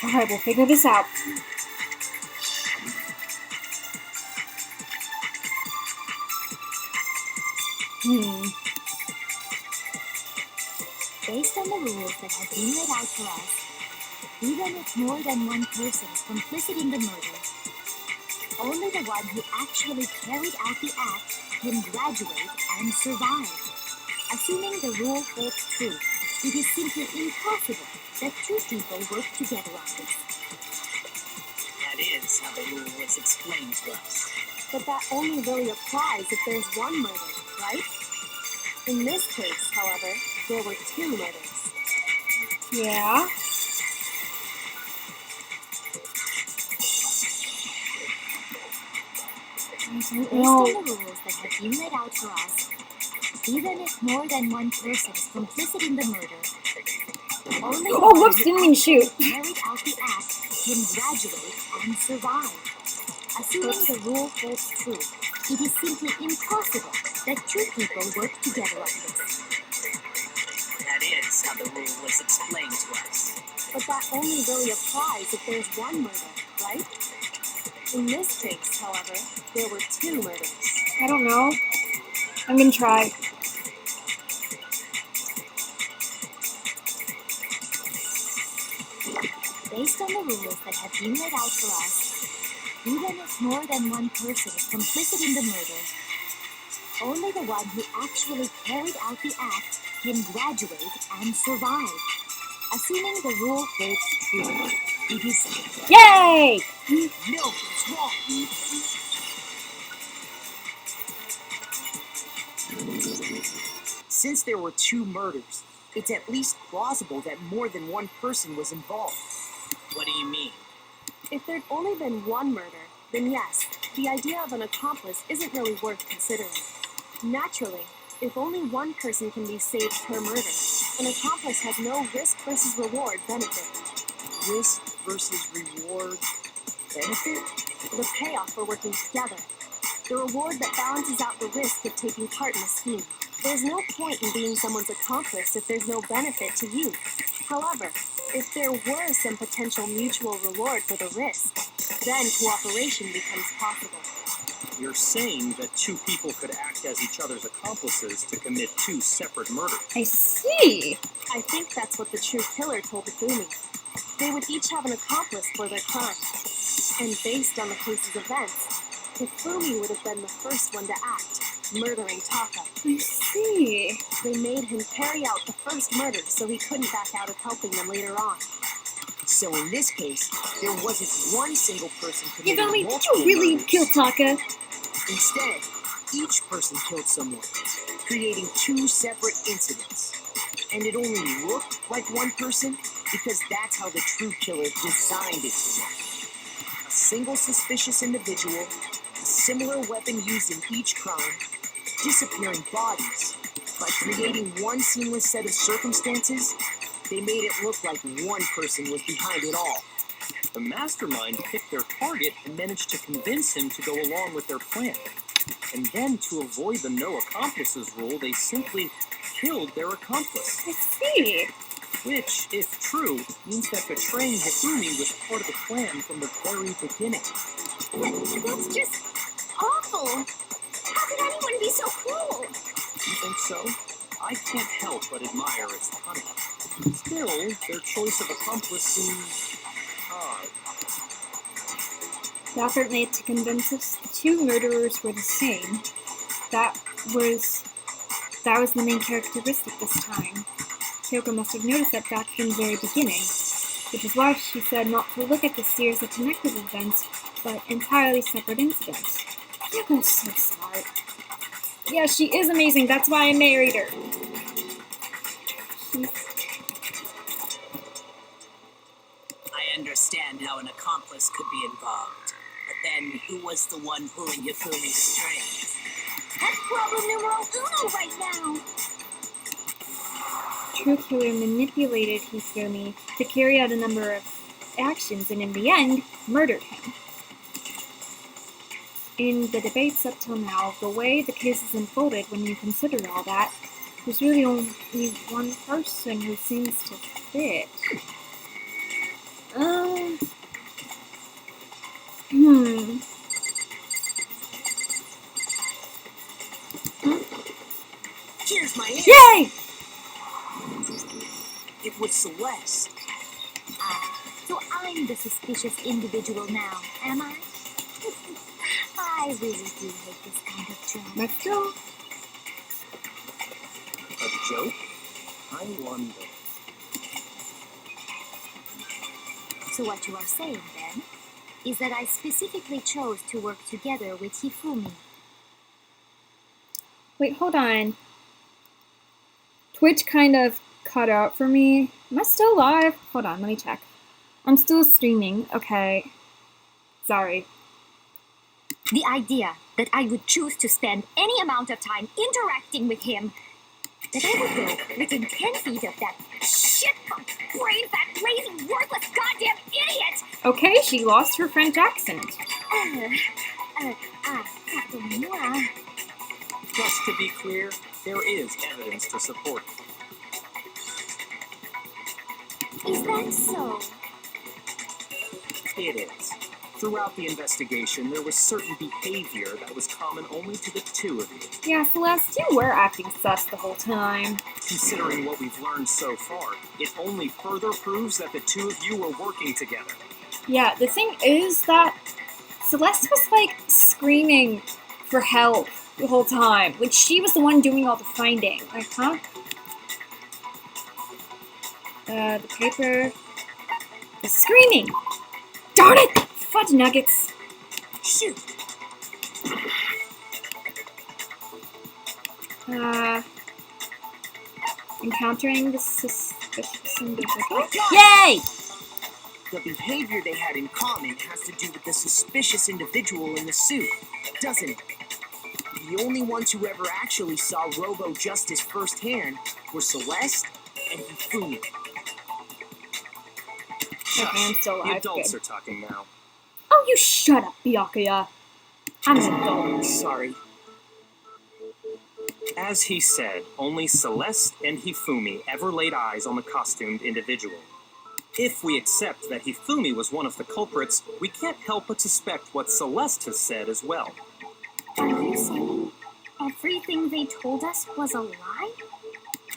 Alright, we'll figure this out.
Based on the rules that have been laid out for us, even if more than one person is complicit in the murder, only the one who actually carried out the act can graduate and survive. Assuming the rule holds true, it is simply impossible that two people work together on this.
That is how the rule was explained to us.
But that only really applies if there's one murder, right? In this case, however, there were two murders.
Yeah.
Based on the rules that have been laid out for us, even if more than one person is complicit in the murder, only
Oh,
one
whoops,
who
didn't mean to shoot.
actually carried out the act can graduate and survive. Assuming the rule holds true, it is simply impossible that two people work together on this.
That is how the rule was explained to us.
But that only really applies if there's one murder, right? In this case, however, there were two murders.
I don't know. I'm gonna try.
Based on the rules that have been laid out for us, even if more than one person is complicit in the murder, only the one who actually carried out the act can graduate and survive. Assuming the rule holds true, it is...
Yay!
No, it's wrong. Since there were two murders, it's at least plausible that more than one person was involved.
What do you mean?
If there'd only been one murder, then yes, the idea of an accomplice isn't really worth considering. Naturally, if only one person can be saved per murder, an accomplice has no risk versus reward benefit.
Risk versus reward benefit?
The payoff for working together. The reward that balances out the risk of taking part in a scheme. There's no point in being someone's accomplice if there's no benefit to you. However, if there were some potential mutual reward for the risk, then cooperation becomes possible.
You're saying that two people could act as each other's accomplices to commit two separate murders.
I see.
I think that's what the true killer told Hifumi. They would each have an accomplice for their crime. And based on the case's events, Hifumi would have been the first one to act, murdering Taka.
I see.
They made him carry out the first murder so he couldn't back out of helping them later on.
So in this case, there wasn't one single person
You
committing
know me, did
multiple
you really
murders.
kill Taka?
Instead, each person killed someone, creating two separate incidents. And it only looked like one person because that's how the true killer designed it to look. A single suspicious individual, a similar weapon used in each crime, disappearing bodies. By creating one seamless set of circumstances, they made it look like one person was behind it all.
The mastermind picked their target and managed to convince him to go along with their plan. And then, to avoid the no accomplices rule, they simply killed their accomplice.
I see.
Which, if true, means that betraying Hifumi was part of the plan from the very beginning.
That's just awful! How could anyone be so cruel?
You think so? I can't help but admire its cunning. Still, their choice of accomplice seems odd.
The effort made to convince us the two murderers were the same. That was the main characteristic this time. Kyoko must have noticed that back from the very beginning, which is why she said not to look at the series of connected events, but entirely separate incidents. Kyoko's so smart. Yeah, she is amazing. That's why I married her.
understand how an accomplice could be involved. But then, who was the one pulling Hifumi's strings?
That's problem numero uno right now.
True Killer manipulated Hifumi to carry out a number of actions and in the end, murdered him. In the debates up till now, the way the case is unfolded when you consider all that, there's really only one person who seems to fit.
Here's my answer.
Yay!
It was Celeste.
So I'm the suspicious individual now, am I? I really do hate this kind of job.
But still,
A joke? I wonder.
So what you are saying, then, is that I specifically chose to work together with Hifumi.
wait, hold on. Twitch kind of cut out for me. Am I still live? Hold on, let me check. I'm still streaming. Okay. Sorry.
The idea that I would choose to spend any amount of time interacting with him, that I would go within 10 feet of that shit brain, that lazy, worthless goddamn idiot!
Okay, she lost her French accent.
Pardon moi.
Just to be clear, there is evidence to support it.
Is that so?
It is. Throughout the investigation, there was certain behavior that was common only to the two of you.
Yeah, Celeste, you were acting sus the whole time.
Considering what we've learned so far, it only further proves that the two of you were working together.
Yeah, the thing is that Celeste was like screaming for help the whole time. Like she was the one doing all the finding. Like, huh? The paper. The screaming! Darn it! Fudge nuggets.
Shoot.
Encountering the suspicious individual.
Yay!
Yay!
The behavior they had in common has to do with the suspicious individual in the suit, doesn't it? The only ones who ever actually saw Robo Justice firsthand were Celeste and Hifumi.
Okay, I'm still
The
alive.
adults
Good.
are talking now.
Oh, you shut up, Byakuya. I'm an adult.
Sorry.
As he said, only Celeste and Hifumi ever laid eyes on the costumed individual. If we accept that Hifumi was one of the culprits, we can't help but suspect what Celeste has said as well.
Are you saying everything they told us was a lie?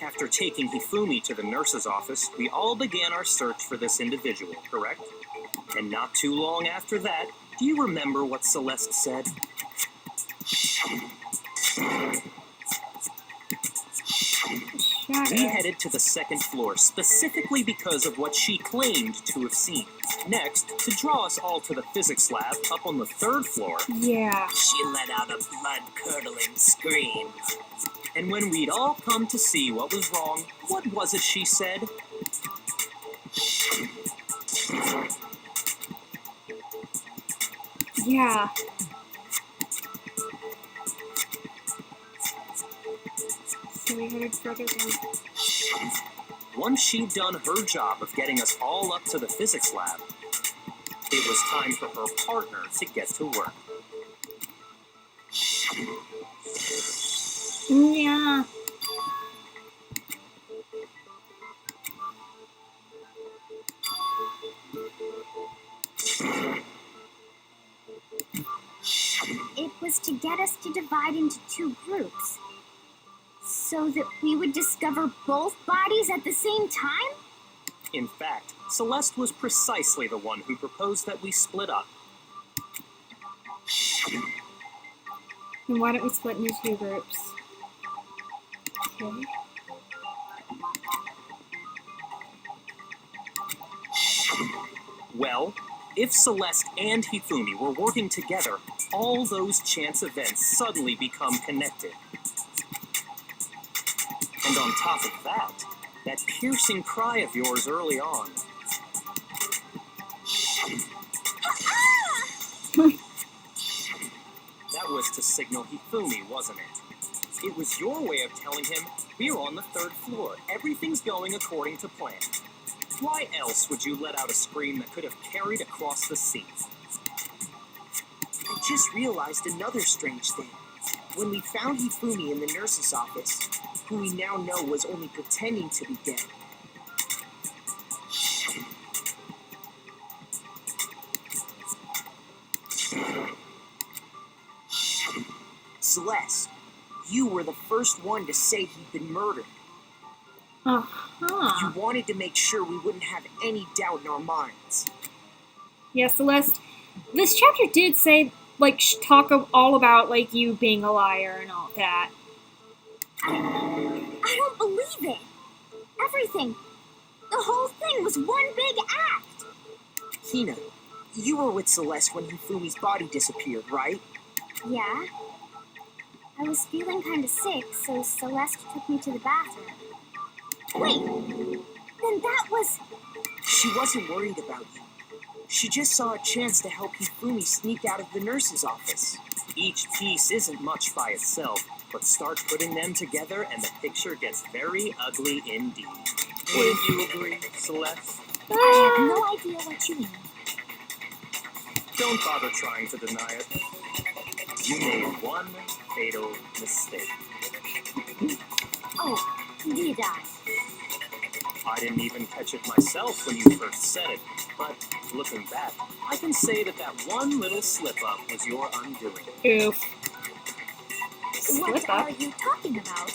After taking Hifumi to the nurse's office, we all began our search for this individual, correct? And not too long after that, do you remember what Celeste said? We headed to the second floor specifically because of what she claimed to have seen. Next, to draw us all to the physics lab up on the third floor.
Yeah.
She let out a blood-curdling scream.
And when we'd all come to see what was wrong, what was it she said?
Yeah. So we headed further down.
Once she'd done her job of getting us all up to the physics lab, it was time for her partner to get to work.
Yeah.
It was to get us to divide into two groups, so that we would discover both bodies at the same time?
In fact, Celeste was precisely the one who proposed that we split up.
Then why don't we split into two groups? Okay.
Well, if Celeste and Hifumi were working together, all those chance events suddenly become connected. And on top of that, that piercing cry of yours early on. signal Hifumi, wasn't it? It was your way of telling him, we're on the 3rd floor, everything's going according to plan. Why else would you let out a scream that could have carried across the sea?
I just realized another strange thing. When we found Hifumi in the nurse's office, who we now know was only pretending to be dead, Celeste, you were the first one to say he'd been murdered.
Uh-huh.
You wanted to make sure we wouldn't have any doubt in our minds.
Yeah, Celeste, this chapter did say, like, talk all about, like, you being a liar and all that.
I don't believe it. Everything. The whole thing was one big act.
Hina, you were with Celeste when Hifumi's body disappeared, right?
Yeah. I was feeling kind of sick, so Celeste took me to the bathroom. Wait, then that was...
She wasn't worried about you. She just saw a chance to help Hifumi sneak out of the nurse's office.
Each piece isn't much by itself, but start putting them together and the picture gets very ugly indeed. Wouldn't you agree, Celeste?
I have no idea what you mean.
Don't bother trying to deny it. You made one fatal mistake.
Oh, did I?
I didn't even catch it myself when you first said it, but looking back, I can say that that one little slip-up was your undoing.
Oof.
What
Slip up?
are you talking about?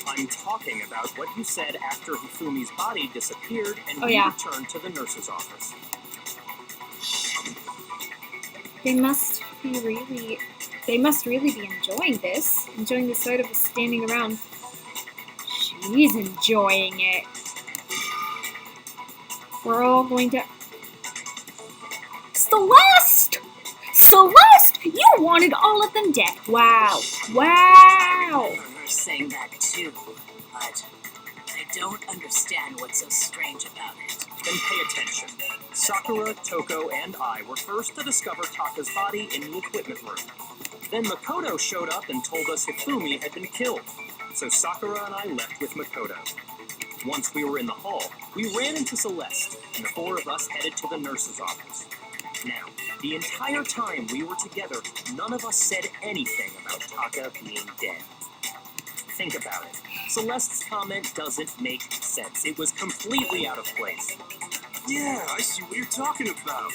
I'm talking about what you said after Hifumi's body disappeared and
Oh,
we
yeah.
returned to the nurse's office.
They must really be enjoying this. Enjoying the sight of us standing around. She's enjoying it. We're all going to... Celeste! Celeste! You wanted all of them dead. Wow. Wow.
You're saying that too, but I don't understand what's so strange about it.
Then pay attention. Sakura, Toko, and I were first to discover Taka's body in the equipment room. Then Makoto showed up and told us Hifumi had been killed. So Sakura and I left with Makoto. Once we were in the hall, we ran into Celeste, and the four of us headed to the nurse's office. Now, the entire time we were together, none of us said anything about Taka being dead. Think about it. Celeste's comment doesn't make sense. It was completely out of place.
Yeah, I see what you're talking about.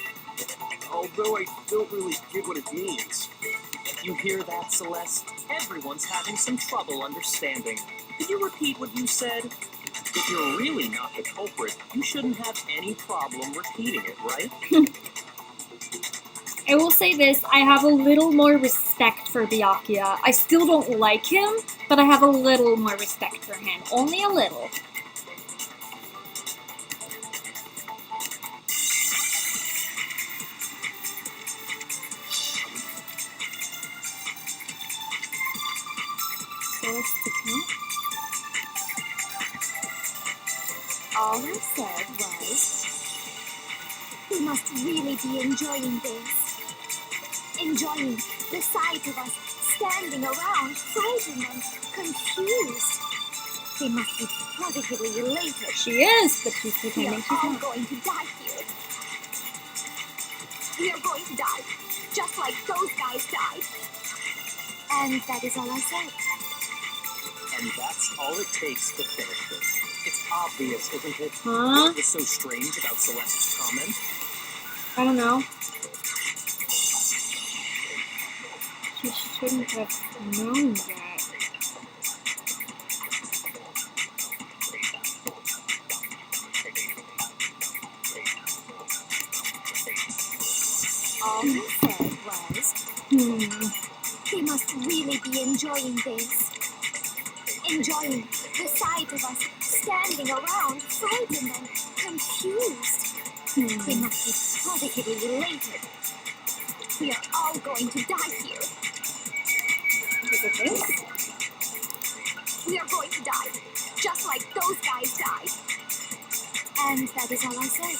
Although I don't really get what it means.
You hear that, Celeste? Everyone's having some trouble understanding. Could you repeat what you said? If you're really not the culprit, you shouldn't have any problem repeating it, right?
I will say this, I have a little more respect for Byakuya. I still don't like him, but I have a little more respect for him. Only a little. Celeste's account?
All I said was, we must really be enjoying this. Enjoying the sight of us standing around, frightened and confused. They must be positively elated.
She is, but she's
We
pretending
are
she's
all
not.
going to die here. We are going to die, just like those guys died. And that is all I said.
And that's all it takes to finish this. It's obvious, isn't it?
Huh?
What was so strange about Celeste's comment?
I don't know. She shouldn't have known that.
All I said was, they must really be enjoying this. Enjoying the sight of us standing around, frightened and confused. They must be positively elated. We are all going to die here.
Is it this?
We are going to die, just like those guys died. And that is all I said.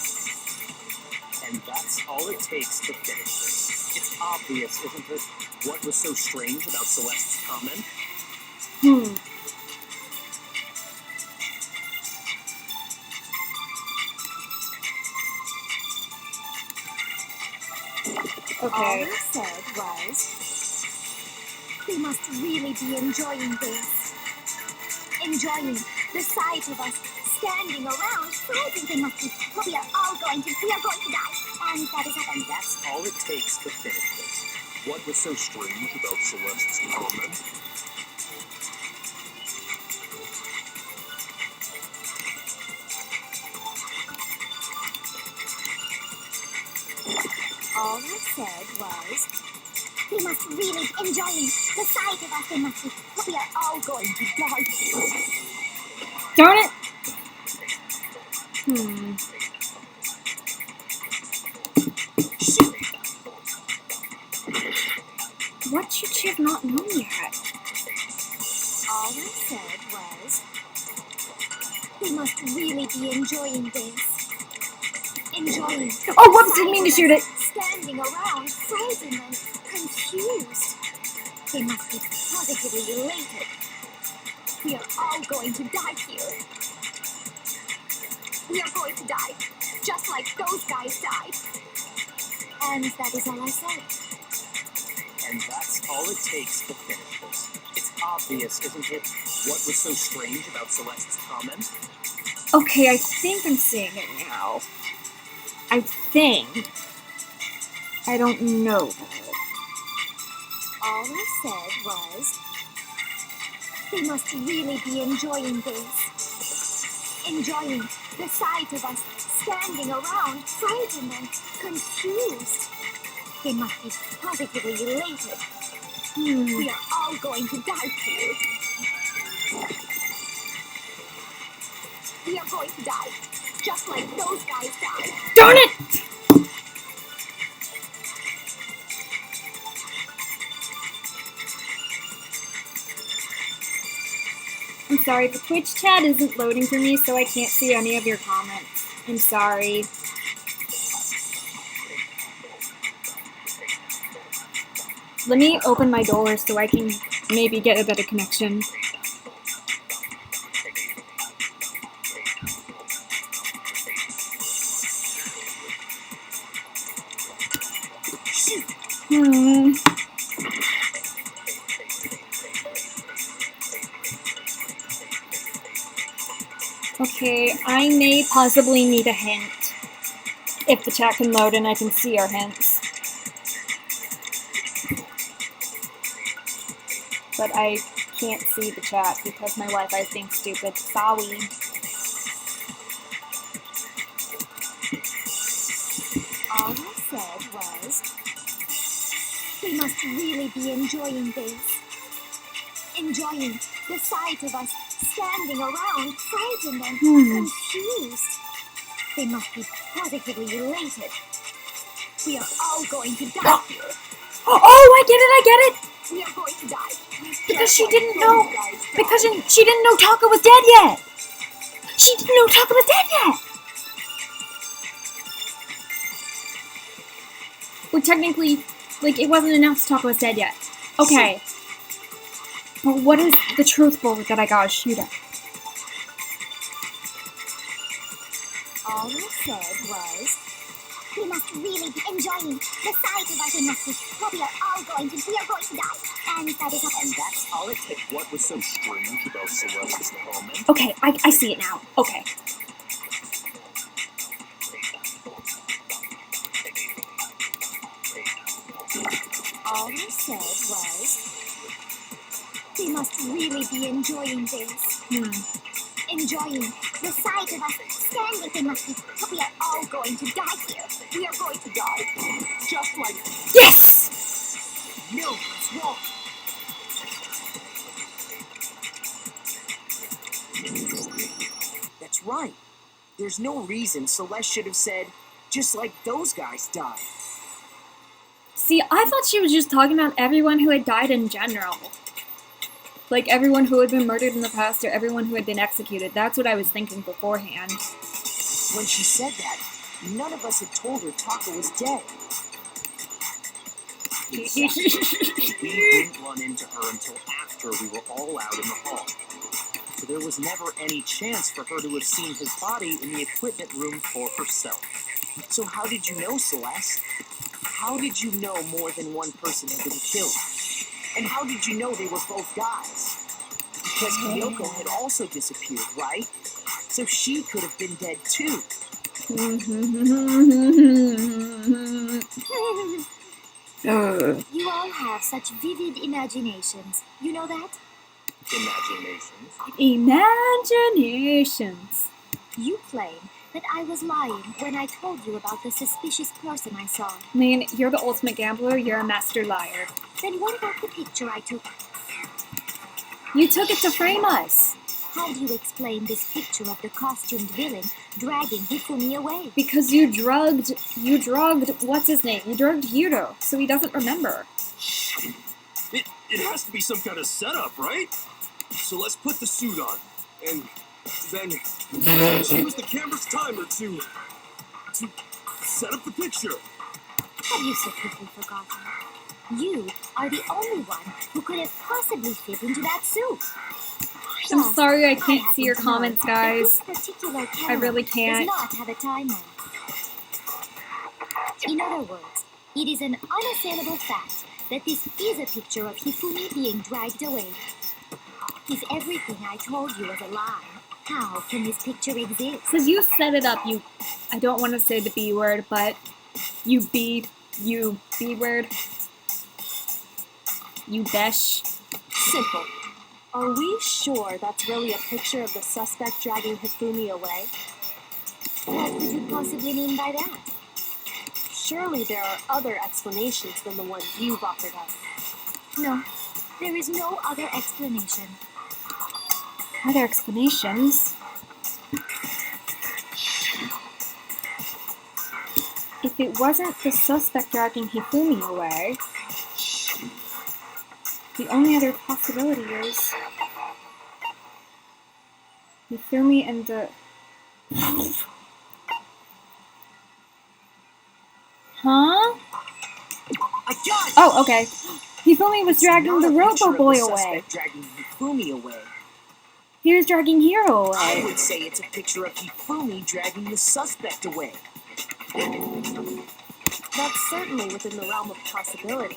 And that's all it takes to finish this. It's obvious, isn't it? What was so strange about Celeste's comment?
All
Okay.
he said was, we must really be enjoying this. Enjoying the sight of us standing around, frozen. They must be. We are going to die. And that is
And that's all it takes to finish this.
What was so strange about Celeste's comment?
all he said was, we must really be enjoying the sight of us. They must be. We are all going to die.
Darn it! What should she have not known yet?
All he said was, we must really be enjoying this. Enjoying.
Oh, whoops! Didn't mean to shoot it.
Standing around, frozen and confused. They must be positively elated. We are all going to die here. We are going to die, just like those guys died. And that is all I said.
And that's all it takes to finish this. It's obvious, isn't it? What was so strange about Celeste's comment?
Okay, I think I'm seeing it now. I think. I don't know though.
All I said was, we must really be enjoying this. Enjoying the sight of us standing around, frightened and confused. They must be positively elated. We are all going to die here. We are going to die, just like those guys died.
Darn it! I'm sorry, the Twitch chat isn't loading for me, so I can't see any of your comments. I'm sorry. Let me open my door so I can maybe get a better connection. Okay, I may possibly need a hint. If the chat can load and I can see our hints. But I can't see the chat because my Wi-Fi is being stupid. Sorry.
All I said was, we must really be enjoying this. Enjoying the sight of us standing around, frightened and confused. They must be positively elated. We are all going to die here.
Oh, I get it!
We are going to die.
Because she didn't know. Because she didn't know Taka was dead yet. She didn't know Taka was dead yet. Well, technically, like, it wasn't announced Taka was dead yet. Okay. But what is the truth bullet that I gotta shoot at?
All I said was, we must really be enjoying the sight of us. We must be. We are going to die. And that is all.
And that's all it takes.
What was so strange about Celeste's comment?
Okay, I see it now. Okay.
All I said was, we must really be enjoying this. Enjoying the sight of us standing. They must be. We are all going to die here. We are going to die. Just like.
Yes!
No, it's wrong. That's right. There's no reason Celeste should have said, just like those guys died.
See, I thought she was just talking about everyone who had died in general. Like, everyone who had been murdered in the past or everyone who had been executed. That's what I was thinking beforehand.
When she said that, none of us had told her Taka was dead.
Exactly. We didn't run into her until after we were all out in the hall. So there was never any chance for her to have seen his body in the equipment room for herself.
So how did you know, Celeste? How did you know more than one person had been killed? And how did you know they were both guys? Because Kyoko had also disappeared, right? So she could have been dead too.
You all have such vivid imaginations. You know that?
Imaginations.
You claim that I was lying when I told you about the suspicious person I saw.
Man, you're the ultimate gambler. You're a master liar.
Then what about the picture I took?
You took it to frame us.
How do you explain this picture of the costumed villain dragging Hifumi away?
Because you drugged, what's his name? You drugged Hiro, so he doesn't remember.
It has to be some kind of setup, right? So let's put the suit on, and then use the camera's timer to set up the picture.
Have you so quickly forgotten? You are the only one who could have possibly fit into that suit.
I'm sorry I can't
happen
see your
to know
comments,
that
guys.
This particular
I
camera
really
does
can't.
not have a timer. In other words, it is an unassailable fact that this is a picture of Hifumi being dragged away. If everything I told you was a lie, how can this picture exist?
Because you set it up, I don't want to say the B word, but you B word. You besh.
Simple. Are we sure that's really a picture of the suspect dragging Hifumi away?
What could you possibly mean by that?
Surely there are other explanations than the one you've offered us.
No, there is no other explanation.
Other explanations? If it wasn't the suspect dragging Hifumi away, the only other possibility is Hifumi and the... Huh? Oh, okay. Hifumi was dragging the Robo Boy away.
Dragging Hifumi away.
He was dragging Hiro
I
away.
would say it's a picture of Hifumi dragging the suspect away.
That's certainly within the realm of possibility.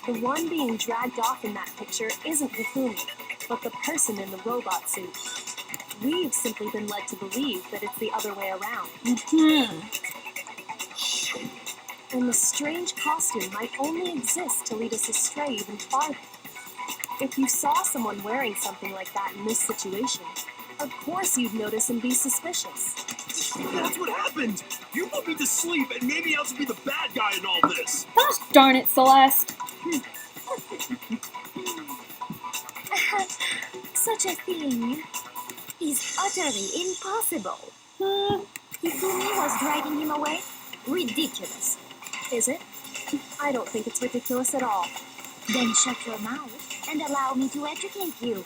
The one being dragged off in that picture isn't Hifumi, but the person in the robot suit. We've simply been led to believe that it's the other way around. And the strange costume might only exist to lead us astray even farther. If you saw someone wearing something like that in this situation, of course you'd notice and be suspicious.
That's what happened! You put me to sleep and made me out to be the bad guy in all this!
Gosh darn it, Celeste.
Such a thing is utterly impossible. Hifumi was dragging him away? Ridiculous.
Is it? I don't think it's ridiculous at all.
Then shut your mouth and allow me to educate you.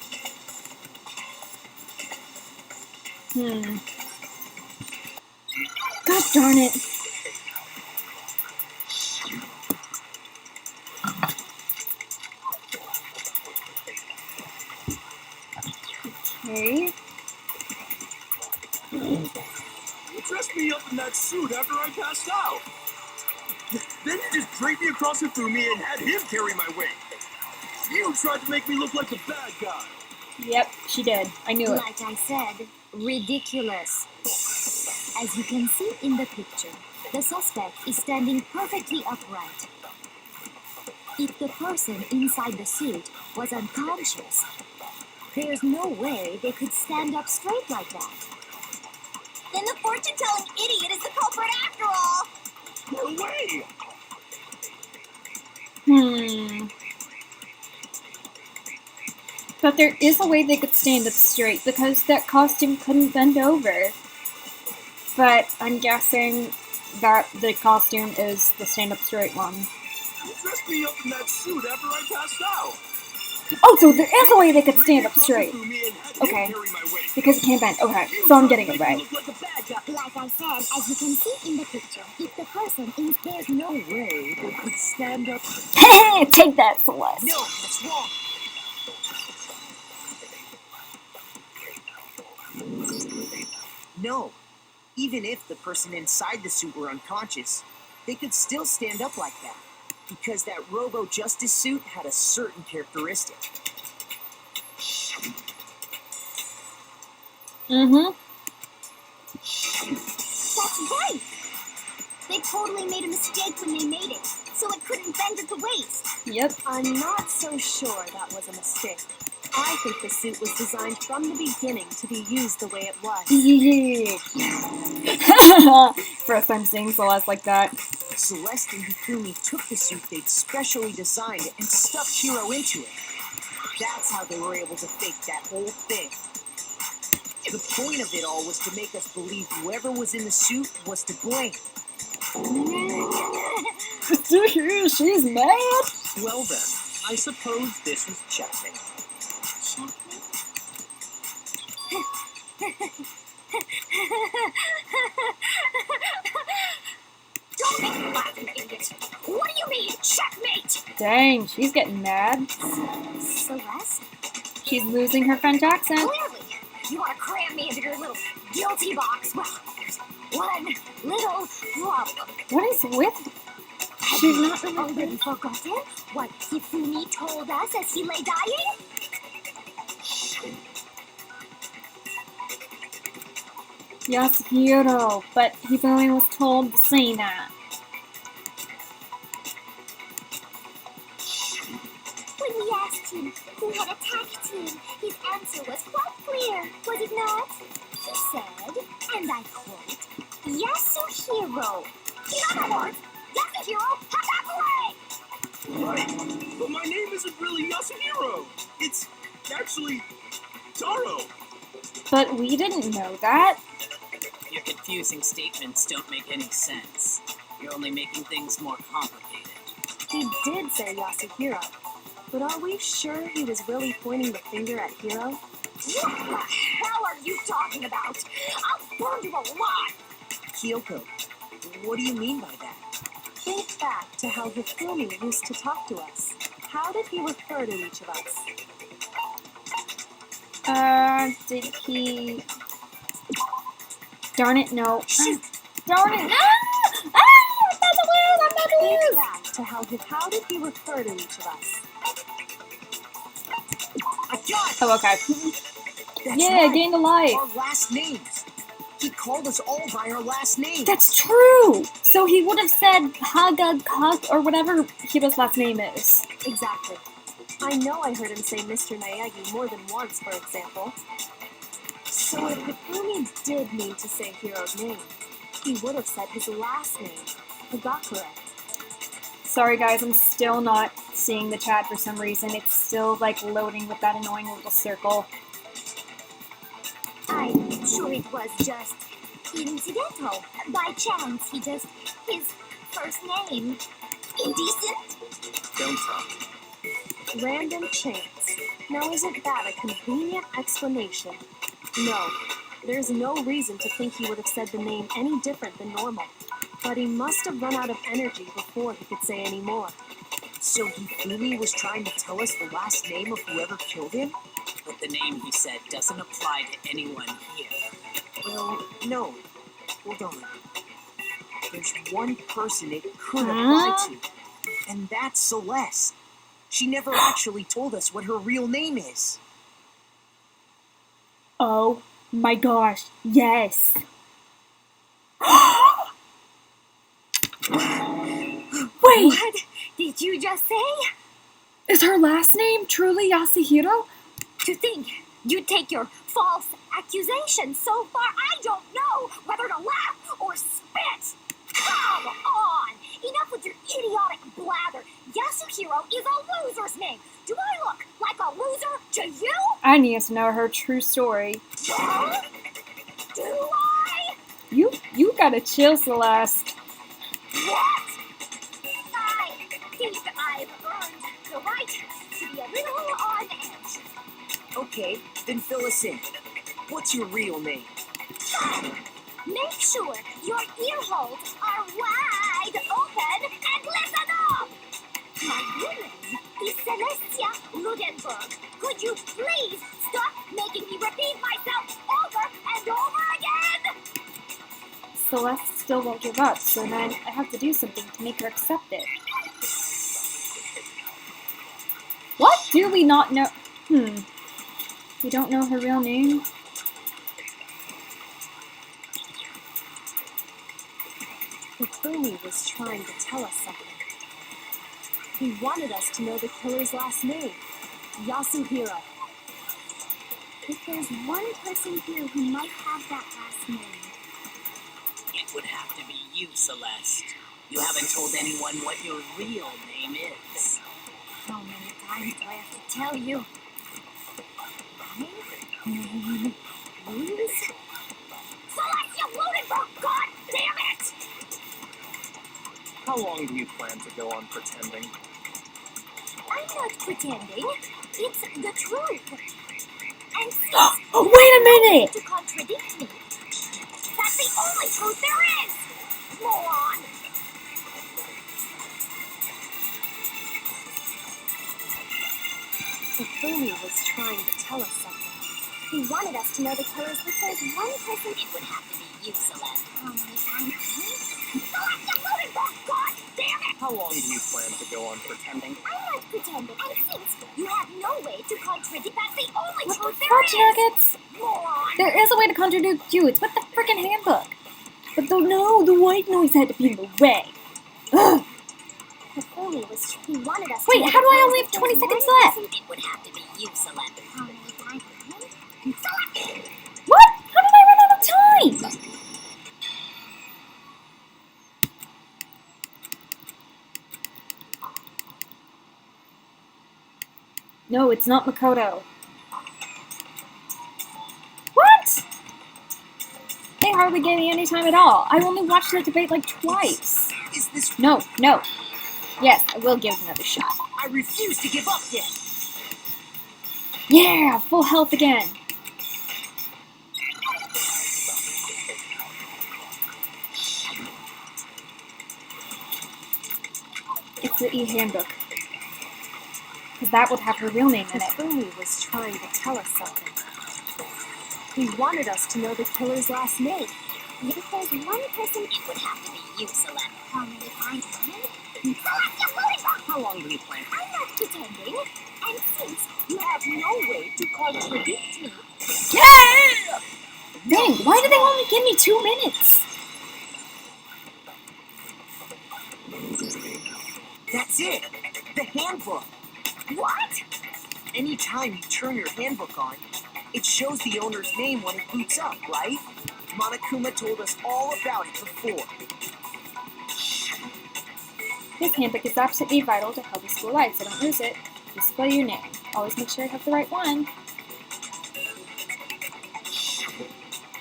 Gosh darn it. Okay.
You dressed me up in that suit after I passed out. Then you just draped me across Hifumi and had him carry my weight. You tried to make me look like the bad guy.
Yep, she did. I knew it.
Like I said, ridiculous. As you can see in the picture, the suspect is standing perfectly upright. If the person inside the suit was unconscious, there's no way they could stand up straight like that.
Then the fortune-telling idiot is the culprit after all!
No way!
But there is a way they could stand up straight because that costume couldn't bend over. But I'm guessing that the costume is the stand up straight one.
You dressed me up in that suit after I passed out.
Oh, so there is a way they could stand up straight. Okay. Because it can't bend. Okay, so I'm getting it right.
Like I said, as you can see in the picture, if the person is there's no
way they could stand up.
Take that, Celeste.
No, that's wrong. No. Even if the person inside the suit were unconscious, they could still stand up like that. Because that Robo-Justice suit had a certain characteristic.
That's right! They totally made a mistake when they made it, so it couldn't bend at the waist.
Yep.
I'm not so sure that was a mistake. I think the suit was designed from the beginning to be used the way it was.
First time seeing Celeste like that.
Celeste and Hifumi took the suit they'd specially designed and stuffed Hiro into it. That's how they were able to fake that whole thing. The point of it all was to make us believe whoever was in the suit was to blame.
She's mad.
Well then, I suppose this is checkmate.
Don't make me laugh, you idiot! What do you mean, checkmate?
Dang, she's getting mad.
Celeste?
She's losing her French accent.
Clearly, you want to cram me into your little guilty box. Well, there's one little problem.
What is with? She's not
already forgotten what Hifumi told us as he lay dying?
Yasuhiro, but Hifumi was told to say that.
When we asked him who had attacked him, his answer was quite clear, was it not? He said, and I quote, Yasuhiro. In other words, Yasuhiro, attack away!
Right, but my name isn't really Yasuhiro. It's actually Taro.
But we didn't know that.
Your confusing statements don't make any sense. You're only making things more complicated.
He did say Yasuhiro, but are we sure he was really pointing the finger at Hiro?
What the hell are you talking about? I'll burn you alive!
Kyoko, what do you mean by that?
Think back to how Hifumi used to talk to us. How did he refer to each of us?
Did he... Darn it, no.
Shoot!
Darn it! I'm about to
Think
lose!
back to how did he refer to each of us?
I got it!
Oh, okay.
That's
Yeah,
right.
gained a life.
Our last names. He called us all by our last names.
That's true! So he would have said Haga Kak or whatever Hiro's last name is.
Exactly. I know I heard him say Mr. Naegi more than once, for example. So if Hifumi did mean to say Hiro's name, he would have said his last name, Hagakure.
Sorry guys, I'm still not seeing the chat for some reason. It's still like loading with that annoying little circle.
I'm sure it was just incidental. By chance, his first name. Indecent?
Don't talk.
Random chance. Now isn't that a convenient explanation? No, there's no reason to think he would have said the name any different than normal. But he must have run out of energy before he could say any more.
So Hifumi was trying to tell us the last name of whoever killed him?
But the name he said doesn't apply to anyone here.
Well, no. Hold on. There's one person it could apply to, and that's Celeste. She never actually told us what her real name is.
Oh my gosh, yes! Wait!
What did you just say?
Is her last name truly Yasuhiro?
To think you'd take your false accusation so far, I don't know whether to laugh or spit. Come on! Enough with your idiotic blather. Yasuhiro is a loser's name. Do I look like a loser to you?
I need to know her true story.
Huh? Do I?
You gotta chill, Celeste.
What? I think I've earned the right to be a little on edge.
Okay, then fill us in. What's your real name?
Make sure your ear holes are wide open and listen up! My real name is Celestia Ludenberg. Could you please stop making me repeat myself over and over again?
Celeste still won't give up, so then I have to do something to make her accept it. What do we not know? We don't know her real name?
Hifumi was trying to tell us something. He wanted us to know the killer's last name, Yasuhiro.
If there's one person here who might have that last name,
It would have to be you, Celeste. You haven't told anyone what your real name is.
how many times do I have to tell you? My name is Celestia Ludenberg! God damn it!
How long do you plan to go on pretending?
I'm not pretending. It's the truth. And since
Oh, wait a minute!
to contradict me, that's the only truth there is! Moron!
Hifumi was trying to tell us something.
He wanted us to know the killers if there's one person
It would have to be you, Celeste.
how many times? Celestia Ludenberg! God damn it!
How long do you plan to go on pretending?
I'm not pretending. And since you have no way to contradict, that's the only
What the
truth there
fudge
is!
nuggets?
Moron!
There is a way to contradict you. It's with the freaking handbook. But the white noise had to be in the way. Ugh.
Hifumi was. He wanted us
Wait,
to know
how do
the
I only
killers
have
if
20
there's
seconds
one
left?
person-
It would have to be you, Celeste.
How many times? Celeste!
What? How did I run out of time? No, it's not Makoto. What? They hardly gave me any time at all. I only watched the debate like twice.
Is this...
No. Yes, I will give it another shot.
I refuse to give up yet!
Yeah, full health again. It's the e-handbook. Because that would have her real name in it.
Hifumi was trying to tell us something. He wanted us to know the killer's last name.
If there's one person,
It would have to be you, Celeste.
how many times? Celestia Ludenberg!
How long do you plan?
I'm not pretending. And since you have no way to contradict me,
Yeah! Dang, why did they only give me 2 minutes?
That's it! The handbook!
what?
Anytime you turn your handbook on, it shows the owner's name when it boots up, right? Monokuma told us all about it before.
This handbook is absolutely vital to healthy school life, so don't lose it. Display your name. Always make sure you have the right one.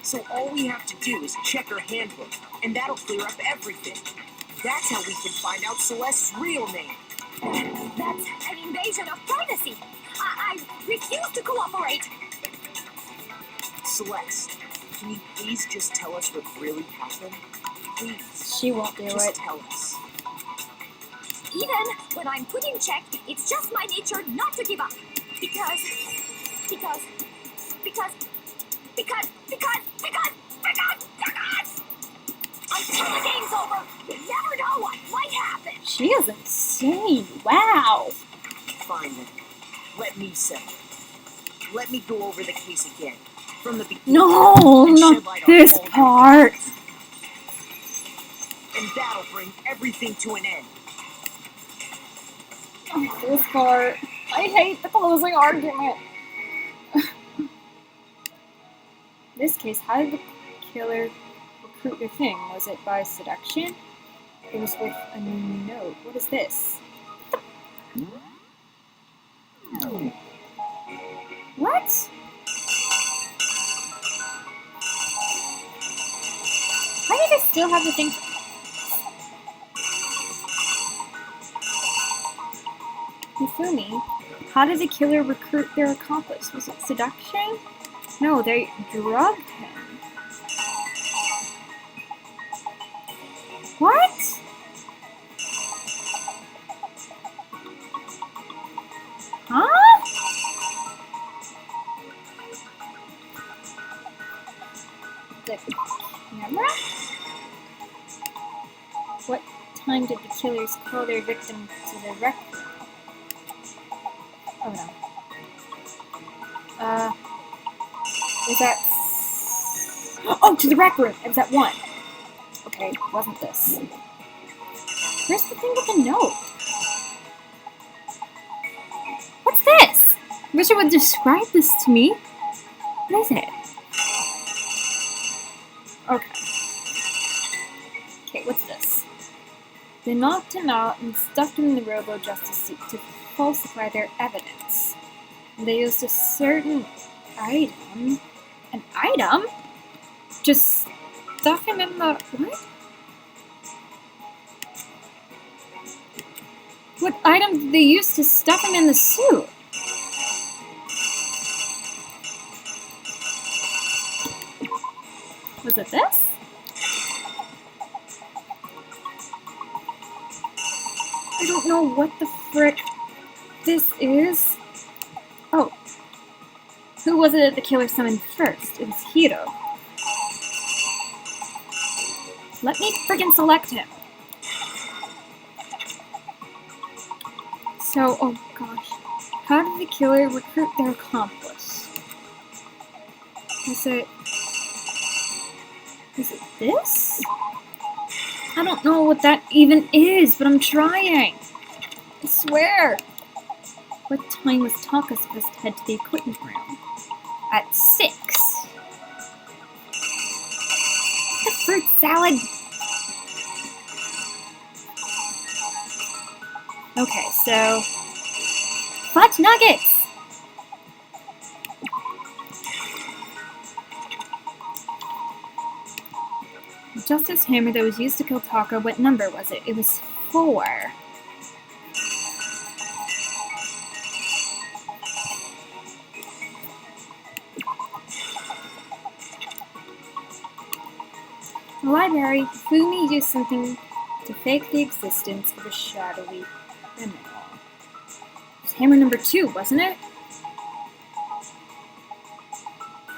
So all we have to do is check her handbook, and that'll clear up everything. That's how we can find out Celeste's real name.
That's an invasion of privacy. I refuse to cooperate.
Celeste, can you please just tell us what really happened? Please,
She won't do
just
it.
tell us.
Even when I'm put in check, it's just my nature not to give up. Because until the game's over, you never know what might happen.
She is insane. Wow.
Fine then. Let me settle it. Let me go over the case again. From the beginning.
No,
and
not
shed light on
this
all your
part.
things. And that'll bring everything to an end.
This part. I hate the closing argument. In this case, how did the killer recruit your thing? Was it by seduction? It was with a note. What is this? What? Why did I still have the thing? Hifumi, How did the killer recruit their accomplice? Was it seduction? No, they drugged him. What? Huh? The camera? What time did the killers call their victim to the rec room? Oh no. Was that... Oh, to the rec room! It was at 1. Okay, wasn't this. Where's the thing with the note? What's this? I wish it would describe this to me. What is it? Okay. Okay, what's this? They knocked him out and stuffed him in the robo-justice suit to falsify their evidence. They used a certain item. An item? Just stuff him in the... What? What item did they use to stuff him in the suit? Was it this? I don't know what the frick this is. Oh. Who was it that the killer summoned first? It was Hiro. Let me friggin' select him. So, oh gosh. How did the killer recruit their accomplice? Is it this? I don't know what that even is, but I'm trying. I swear. What time was Taka supposed to head to the equipment room? At 6. The fruit salad. Okay, so fudge nuggets. The justice hammer that was used to kill Taka, what number was it? It was 4. In the library, Fumi used something to fake the existence of a shadowy criminal. It was hammer number 2, wasn't it?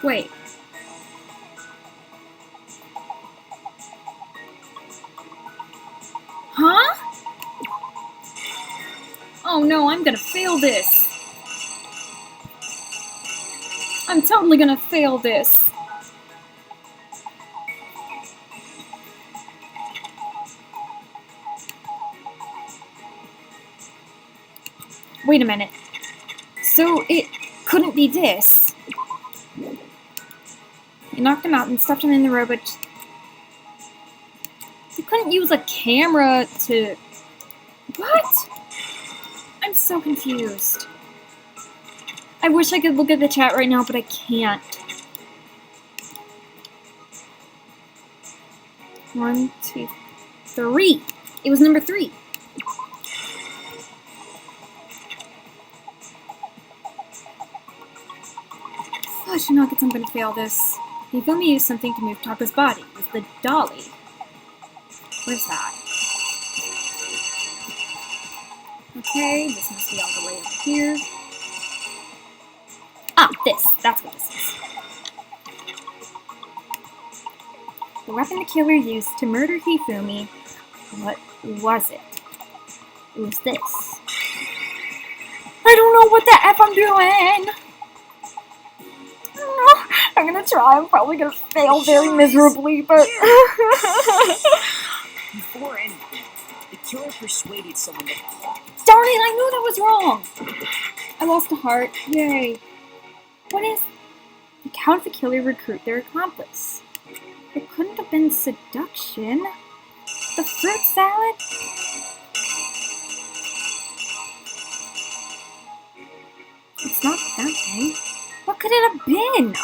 Wait. Huh? Oh no, I'm gonna fail this. I'm totally gonna fail this. Wait a minute. So it couldn't be this. You knocked him out and stuffed him in the robot. You couldn't use a camera to... What? I'm so confused. I wish I could look at the chat right now, but I can't. 1, 2, 3. It was number 3. Fudge nuggets, I'm gonna fail this. They've only used something to move Taka's body. It was the dolly. Where's that? Okay, this must be all the way over here. Ah, this. That's what this is. The weapon the killer used to murder Hifumi. What was it? It was this. I don't know what the F I'm doing! I'm gonna try. I'm probably gonna fail very miserably, but...
Before anything, the killer persuaded someone to...
Darn it, I knew that was wrong! I lost a heart. Yay. What is... How did the killer recruit their accomplice? It couldn't have been seduction. The fruit salad? It's not that thing. What could it have been?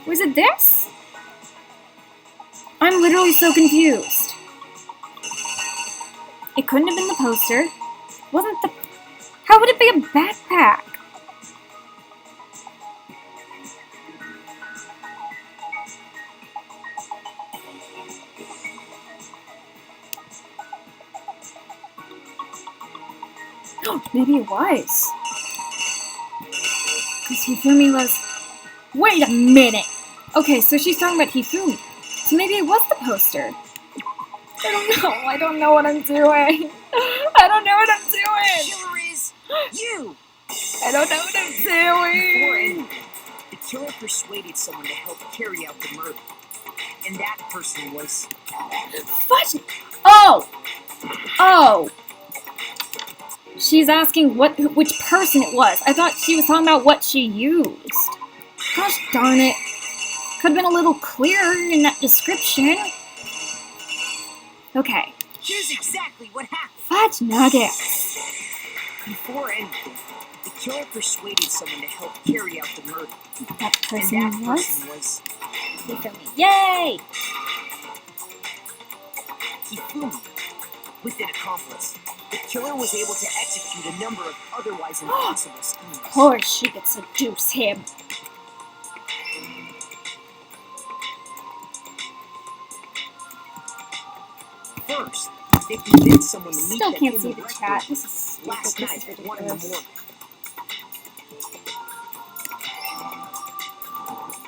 Was it this? I'm literally so confused. It couldn't have been the poster. Wasn't the... How would it be a backpack? Maybe it was. Because Hifumi was... Wait a minute! Okay, so she's talking about Hifumi. So maybe it was the poster. I don't know. I don't know what I'm doing. I don't know what I'm doing.
Killer is you!
I don't know what I'm
Before
doing.
anything, the killer persuaded someone to help carry out the murder. And that person was...
What? Oh! Oh! She's asking which person it was. I thought she was talking about what she used. Gosh darn it. Could have been a little clearer in that description. Okay.
Here's exactly what happened.
Fudge nuggets.
Before anything, the killer persuaded someone to help carry out the murder.
That
And
person
that
was?
person was...
Hifumi. Yay!
Hifumi. With an accomplice, the killer was able to execute a number of otherwise impossible schemes.
Of course she could seduce him.
First, they convinced someone to meet
Still
them
can't
in
see
the
the
restaurant
chat. This is stupid.
last
This
night
is
at 1 in the
ridiculous.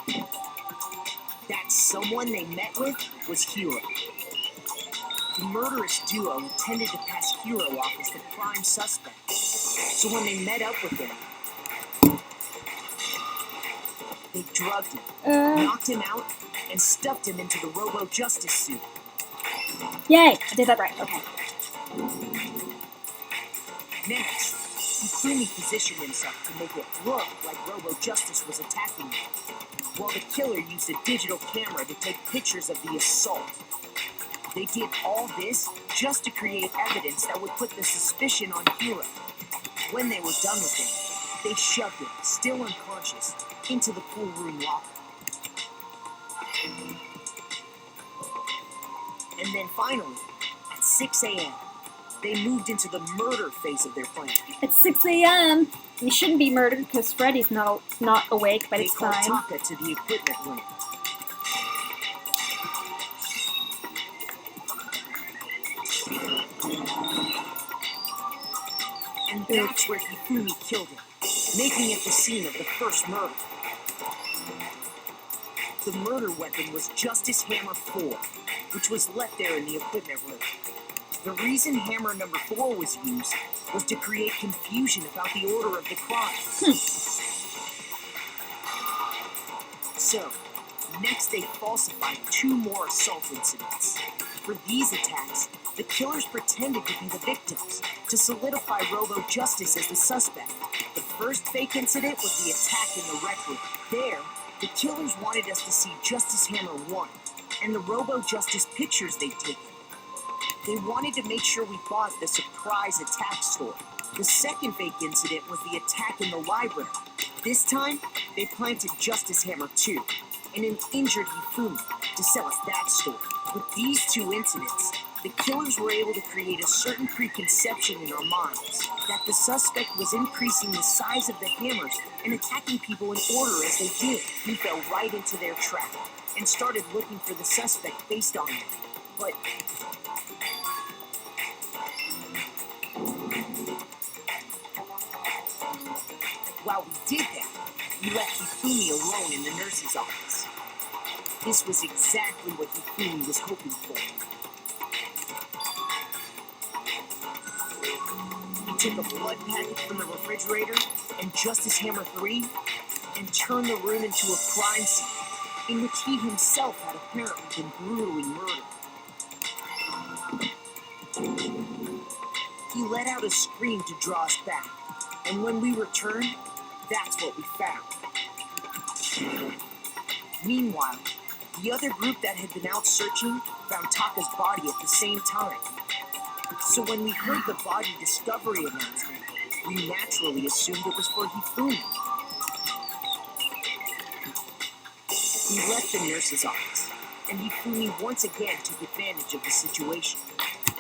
morning. That someone they met with was Hiro. The murderous duo intended to pass Hiro off as the prime suspect. So when they met up with him, they drugged him, knocked him out, and stuffed him into the Robo-Justice suit.
Yay! I did that right. Okay.
Next, Hifumi positioned himself to make it look like Robo-Justice was attacking him, while the killer used a digital camera to take pictures of the assault. They did all this just to create evidence that would put the suspicion on Hiro. When they were done with him, they shoved him, still unconscious, into the pool room locker. And then finally, at 6 a.m., they moved into the murder phase of their plan.
It's 6 a.m. You shouldn't be murdered because Freddy's not awake by
They
this
called
time.
Taka to the equipment room. And that's where Hifumi killed him, making it the scene of the first murder. The murder weapon was Justice Hammer 4, which was left there in the equipment room. The reason hammer number 4 was used was to create confusion about the order of the crimes. So, next they falsified 2 more assault incidents. For these attacks, the killers pretended to be the victims, to solidify Robo-Justice as the suspect. The first fake incident was the attack in the rec room. There, the killers wanted us to see Justice Hammer 1, and the Robo-Justice pictures they'd taken. They wanted to make sure we bought the surprise attack store. The second fake incident was the attack in the library. This time, they planted Justice Hammer 2 and an injured Hifumi to sell us that store. With these 2 incidents, the killers were able to create a certain preconception in our minds that the suspect was increasing the size of the hammers and attacking people in order as they did. We fell right into their trap and started looking for the suspect based on it. But while we did that, we left Hifumi alone in the nurse's office. This was exactly what Hifumi was hoping for. He took a blood packet from the refrigerator and Justice Hammer 3 and turned the room into a crime scene in which he himself had apparently been brutally murdered. He let out a scream to draw us back, and when we returned, that's what we found. Meanwhile, the other group that had been out searching found Taka's body at the same time. So when we heard the body discovery announcement, we naturally assumed it was for Hifumi. We left the nurse's office, and Hifumi once again took advantage of the situation.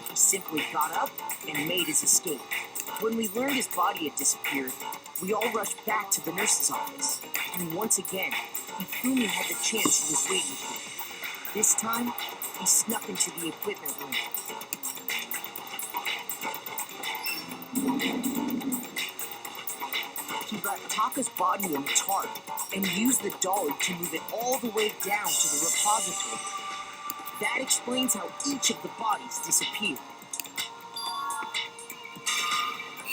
He simply got up and made his escape. When we learned his body had disappeared, we all rushed back to the nurse's office. And once again, Ifumi had the chance he was waiting for. This time, he snuck into the equipment room. He wrapped Taka's body in a tarp and used the dolly to move it all the way down to the repository. That explains how each of the bodies disappeared.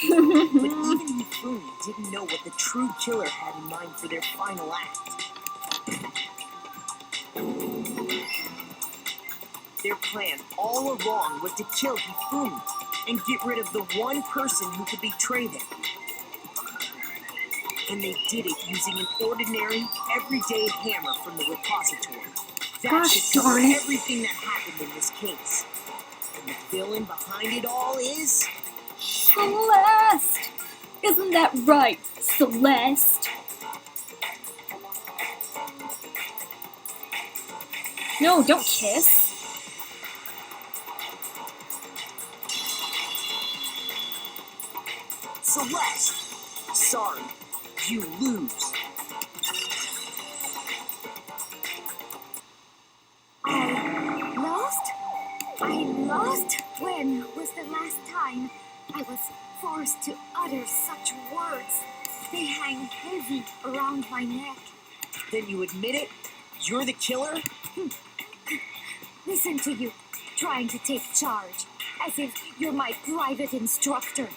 But even Hifumi didn't know what the true killer had in mind for their final act. Their plan all along was to kill Hifumi and get rid of the one person who could betray them. And they did it using an ordinary, everyday hammer from the repository. That should cover everything that happened in this case. And the villain behind it all is...
Celeste! Isn't that right, Celeste? No, don't kiss.
Celeste! Sorry, you lose.
Lost? I lost? When was the last time I was forced to utter such words? They hang heavy around my neck.
Then you admit it? You're the killer?
Listen to you, trying to take charge, as if you're my private instructor.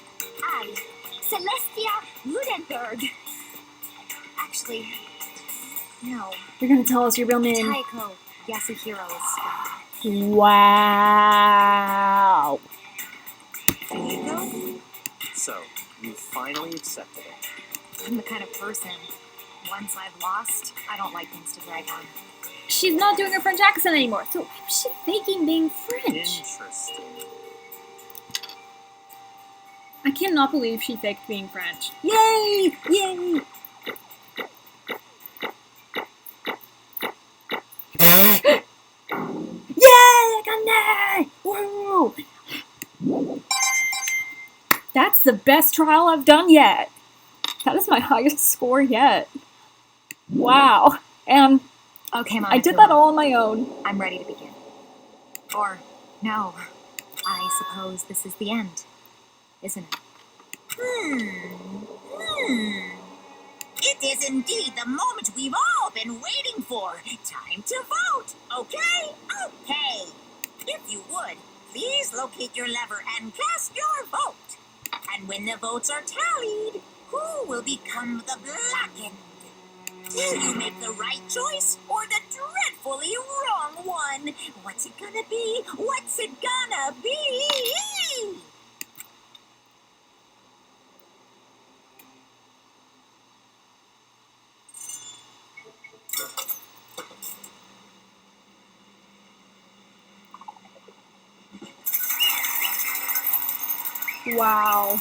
I, Celestia Ludenberg. Actually, no.
You're gonna tell us your real name.
Taiko Yasuhiro is spelled.
Wow.
Taiko?
So, you finally accepted it.
I'm the kind of person, once I've lost, I don't like things to drag on.
She's not doing her French accent anymore, so why was she faking being French?
Interesting.
I cannot believe she faked being French. Yay! Yay! Yay! I got an A! Woo! That's the best trial I've done yet. That is my highest score yet. Wow. And
Okay, Mom.
I did that all on my own.
I'm ready to begin. Or, no. I suppose this is the end, isn't it?
It is indeed the moment we've all been waiting for. Time to vote, okay? Okay. If you would, please locate your lever and cast your vote. And when the votes are tallied, who will become the blackened? Will you make the right choice or the dreadfully wrong one? What's it gonna be? What's it gonna be?
Wow.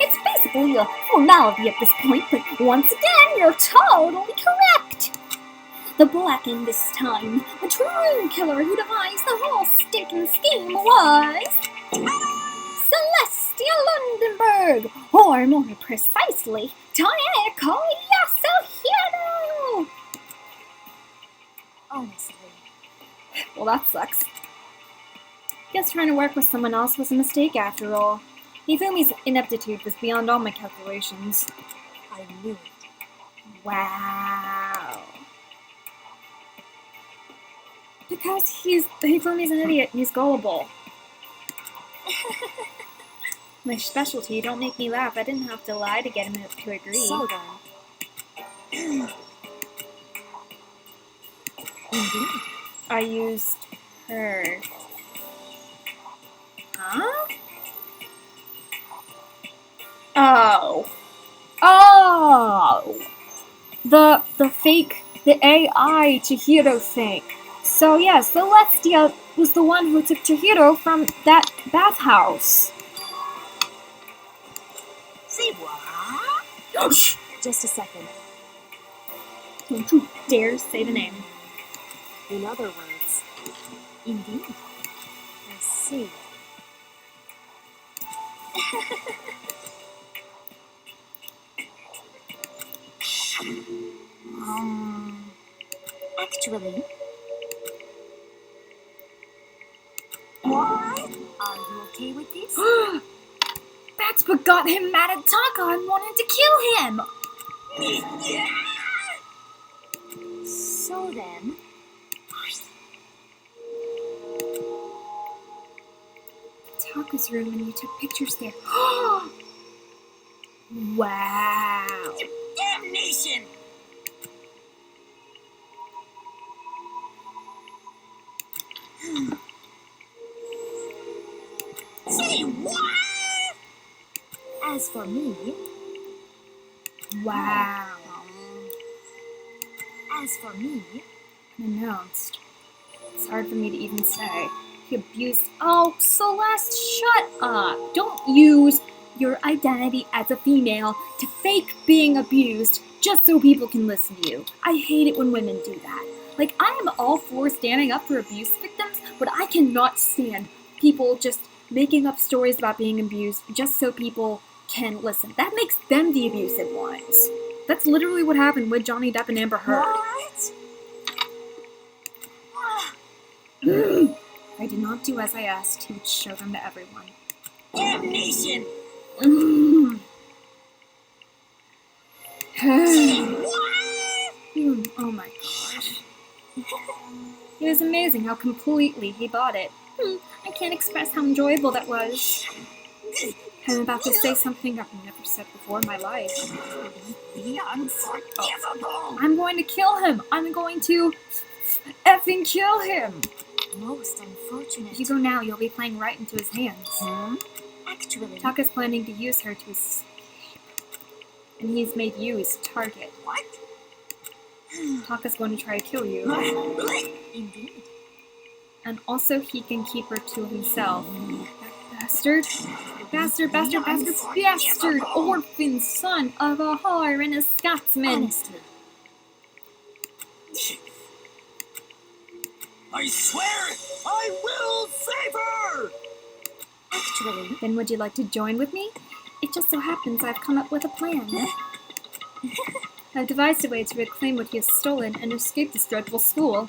It's basically a formality at this point, but once again, you're totally correct. The blackened this time, the true killer who devised the whole stinking scheme was... Celestia Lundenberg, or more precisely, Taeko Yasuhiro!
Honestly.
Well, that sucks. Guess trying to work with someone else was a mistake after all. Hifumi's ineptitude was beyond all my calculations.
I knew it.
Wow. Because Hifumi's an idiot, he's gullible. My specialty, don't make me laugh. I didn't have to lie to get him to agree.
So then. Indeed.
I used her. Huh? Oh! The fake, the AI Chihiro thing. So yes, Celestia was the one who took Chihiro from that bathhouse.
Say what?
Oh, shh!
Just a second.
Don't you dare say the name.
In other words, Indeed. I see. Actually,
What?
are you okay with this?
That's what got him mad at Taka and wanted to kill him!
So then,
Taka's room and you took pictures there. Wow.
Damnation! Say what?
as for me,
Wow.
as for me,
Unannounced. It's hard for me to even say. He abused. Oh, Celeste, shut up! Don't use your identity as a female to fake being abused just so people can listen to you. I hate it when women do that. Like, I am all for standing up for abuse victims, but I cannot stand people just making up stories about being abused just so people can listen. That makes them the abusive ones. That's literally what happened with Johnny Depp and Amber Heard.
What?
If I did not do as I asked, he would show them to everyone.
Damnation!
Say
What?
Oh my gosh. It was amazing how completely he bought it. I can't express how enjoyable that was. I'm about to say something I've never said before in my life.
The unforgivable!
I'm going to kill him! I'm going to effing kill him!
most unfortunate.
If you go now, you'll be playing right into his hands.
Actually,
Taka's planning to use her to escape. And he's made you his target.
What?
Taka's going to try to kill you.
indeed.
And also he can keep her to himself. That bastard. Bastard, bastard, bastard, bastard! Orphan son of a whore and a Scotsman!
Honestly,
I swear I will save her!
actually,
Then would you like to join with me? It just so happens I've come up with a plan. I've devised a way to reclaim what he has stolen and escape this dreadful school.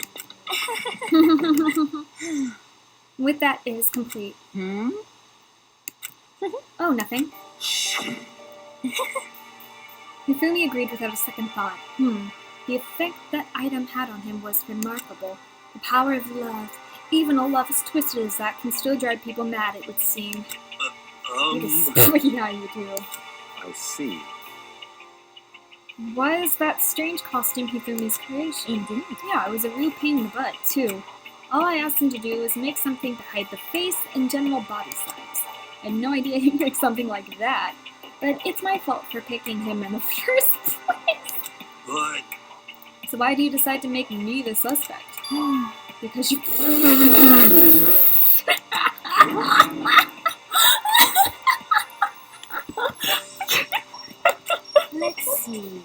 With that, it is complete. Oh, nothing. Hifumi agreed without a second thought. The effect that item had on him was remarkable. The power of love, even a love as twisted as that, can still drive people mad, it would seem. Yeah, you do.
I see.
Was that strange costume Hifumi's creation?
indeed.
Yeah, it was a real pain in the butt, too. All I asked him to do was make something to hide the face and general body size. I had no idea he'd make something like that. But it's my fault for picking him in the first place.
But
So why do you decide to make me the suspect? Because you...
Let's see.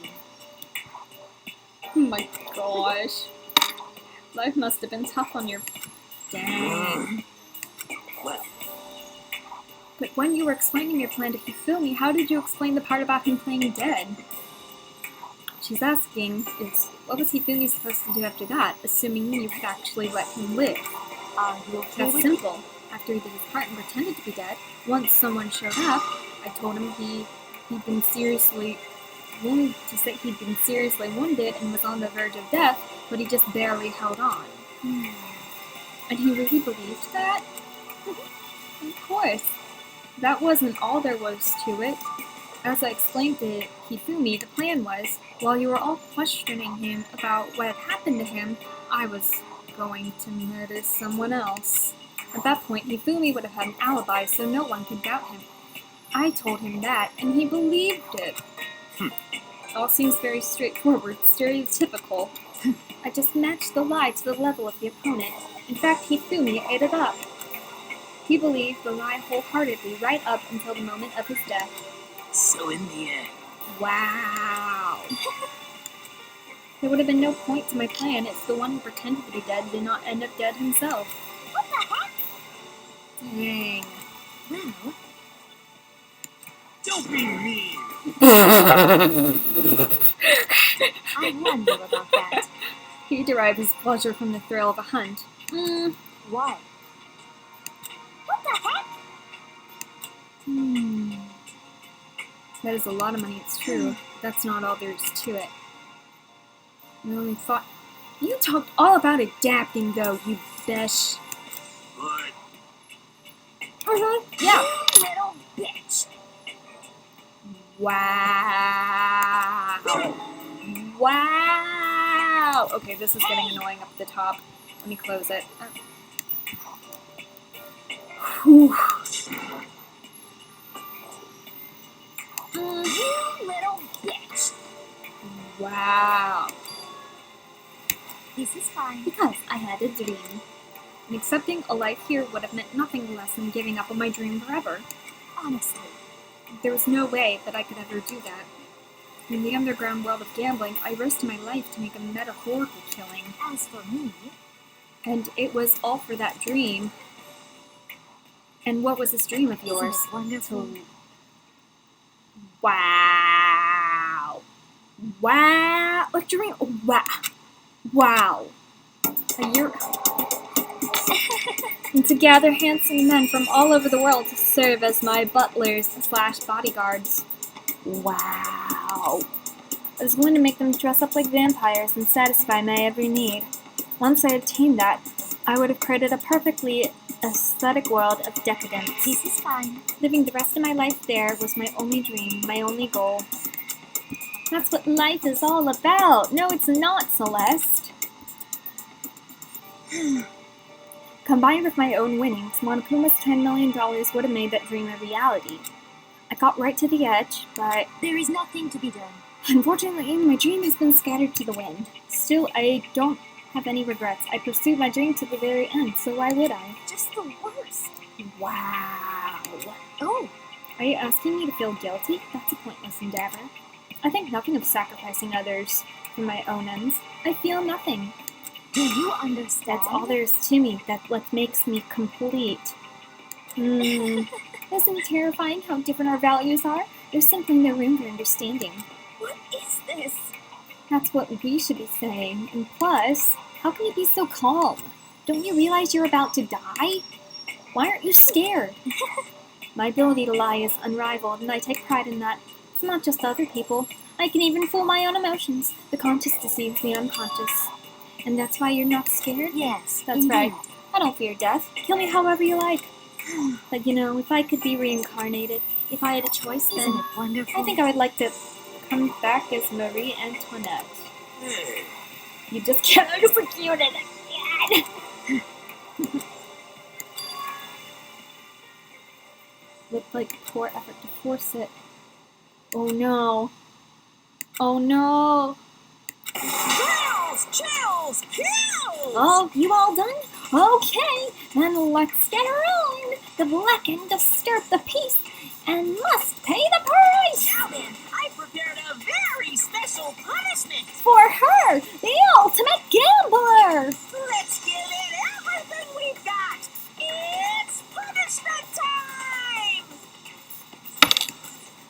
Oh my gosh. Life must have been tough on your... Dang.
well,
But when you were explaining your plan to Hifumi, how did you explain the part about him playing dead? She's asking is, what was Hifumi supposed to do after that, assuming you had actually let him live?
Are you okay
That's
with
simple. After he did his part and pretended to be dead, once someone showed up, I told him he'd been seriously wounded and was on the verge of death, but he just barely held on. And he really believed that? Of course. That wasn't all there was to it. As I explained to Hifumi, the plan was, while you were all questioning him about what had happened to him, I was going to murder someone else. At that point, Hifumi would have had an alibi, so no one could doubt him. I told him that, and he believed it. All seems very straightforward, stereotypical. I just matched the lie to the level of the opponent. In fact, Hifumi ate it up. He believed the lie wholeheartedly right up until the moment of his death.
So in the end,
Wow. There would have been no point to my plan if the one who pretended to be dead did not end up dead himself. Dang.
Well,
Don't be mean.
I wonder about that.
He derives his pleasure from the thrill of a hunt.
Why? What the heck?
That is a lot of money, it's true. That's not all there is to it. I only thought... You talked all about adapting, though, you besh.
But
Yeah.
You little bitch.
Wow. Wow. Okay, this is getting annoying up at the top. Let me close it. Whew.
You little bitch.
Wow.
This is fine.
Because I had a dream. And accepting a life here would have meant nothing less than giving up on my dream forever.
Honestly.
There was no way that I could ever do that. In the underground world of gambling, I risked my life to make a metaphorical killing.
As for me,
And it was all for that dream. And what was this dream of yours?
isn't it wonderful?
Wow. Wow. A dream. Wow. Wow. A year. And to gather handsome men from all over the world to serve as my butlers / bodyguards. Wow. I was going to make them dress up like vampires and satisfy my every need. Once I obtained that, I would have created a perfectly aesthetic world of decadence.
This is fine.
Living the rest of my life there was my only dream, my only goal. That's what life is all about. No, it's not, Celeste. Combined with my own winnings, Monokuma's $10 million would have made that dream a reality. I got right to the edge, but
There is nothing to be done.
unfortunately, my dream has been scattered to the wind. Still, I don't have any regrets. I pursued my dream to the very end, so why would I?
Just the worst.
Wow.
Oh,
Are you asking me to feel guilty? That's a pointless endeavor. I think nothing of sacrificing others for my own ends. I feel nothing.
do you understand?
That's all there is to me. That's what makes me complete. Isn't it terrifying how different our values are? There's simply no room for understanding.
What is this?
That's what we should be saying. And plus, how can you be so calm? Don't you realize you're about to die? Why aren't you scared? My ability to lie is unrivaled, and I take pride in that. It's not just other people. I can even fool my own emotions. The conscious deceives the unconscious. And that's why you're not scared?
Yes,
That's
indeed.
right. I don't fear death. Kill me however you like. But you know, if I could be reincarnated, if I had a choice,
Isn't
then
it wonderful?
I think I would like to come back as Marie Antoinette.
hey,
You just can't execute it again! With like poor effort to force it. Oh no. Oh no.
Chills! Chills! Chills!
Oh, you all done? Okay, then let's get her on. The blackened disturb the peace and must pay the price.
Now then, I prepared a very special punishment.
For her, the ultimate gambler.
Let's give it everything we've got. It's punishment time!
I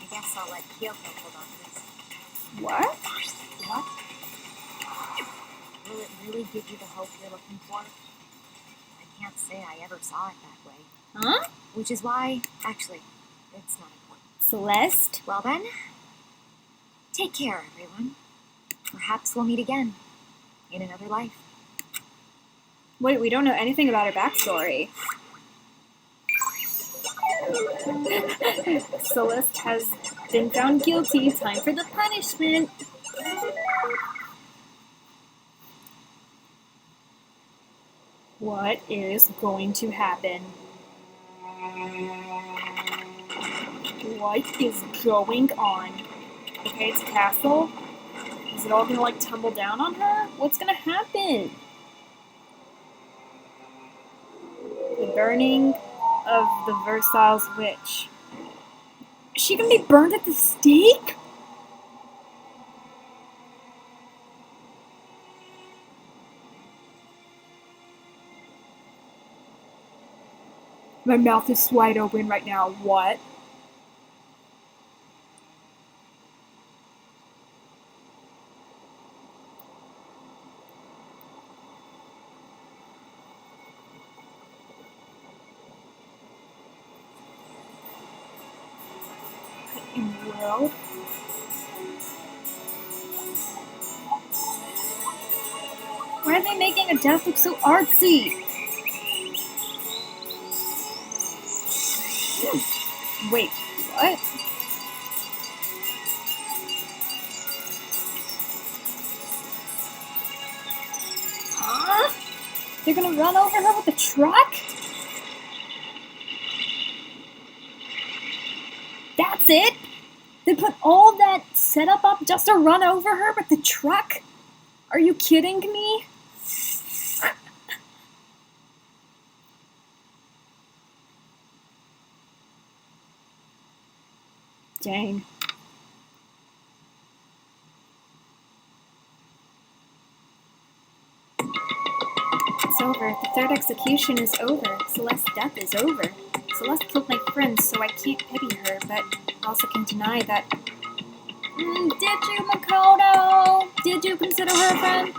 guess I'll let Kyoko hold on to this.
What?
What? Will it really give you the hope you're looking for? I can't say I ever saw it that way.
Huh?
Which is why, actually, it's not important.
Celeste?
Well then, take care, everyone. Perhaps we'll meet again. In another life.
Wait, we don't know anything about her backstory. Celeste has been found guilty. Time for the punishment. What is going to happen? What is going on? Okay, it's a castle. Is it all gonna like tumble down on her? What's gonna happen? The burning of the Versailles witch. Is she gonna be burned at the stake? My mouth is wide open right now. What? In the world? Why are they making a death look so artsy? Wait, what? Huh? They're gonna run over her with a truck? That's it? They put all that setup up just to run over her with the truck? Are you kidding me? Dang. It's over. The third execution is over. Celeste's death is over. Celeste killed my friend, so I can't pity her, but I also can deny that... did you, Makoto? Did you consider her a friend?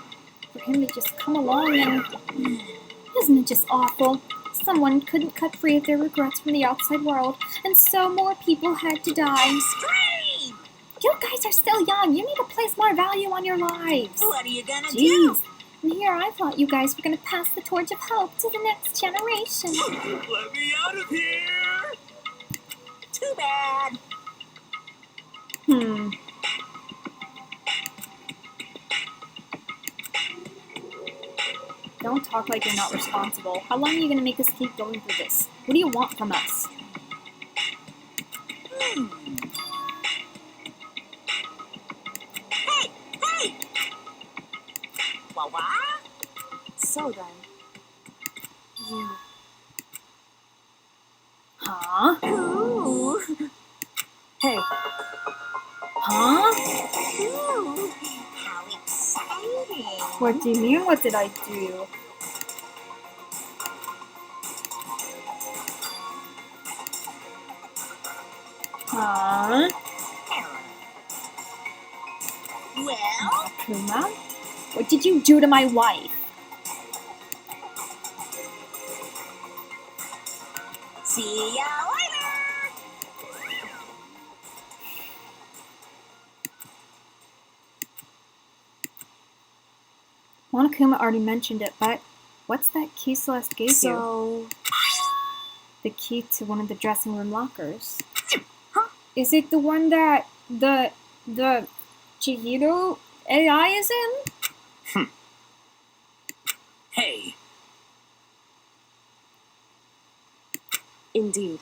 For him to just come along and... Isn't it just awful? Someone couldn't cut free of their regrets from the outside world, and so more people had to die.
Scream!
You guys are still young. You need to place more value on your lives.
What are you gonna
Jeez. And here I thought you guys were going to pass the torch of hope to the next generation.
Let me out of here!
Too bad.
Don't talk like you're not responsible. How long are you going to make us keep going through this? What do you want from us?
Hey! Hey! What?
So then, you...
Huh?
Ooh.
Hey,
Huh?
Ooh. How exciting.
What do you mean, what did I do? Huh?
Well,
Kuma? What did you do to my wife?
see ya later.
Monokuma already mentioned it, but what's that key Celeste gave you?
so...
The key to one of the dressing room lockers. Huh? Is it the one that the Chihiro AI is in?
Hey,
Indeed.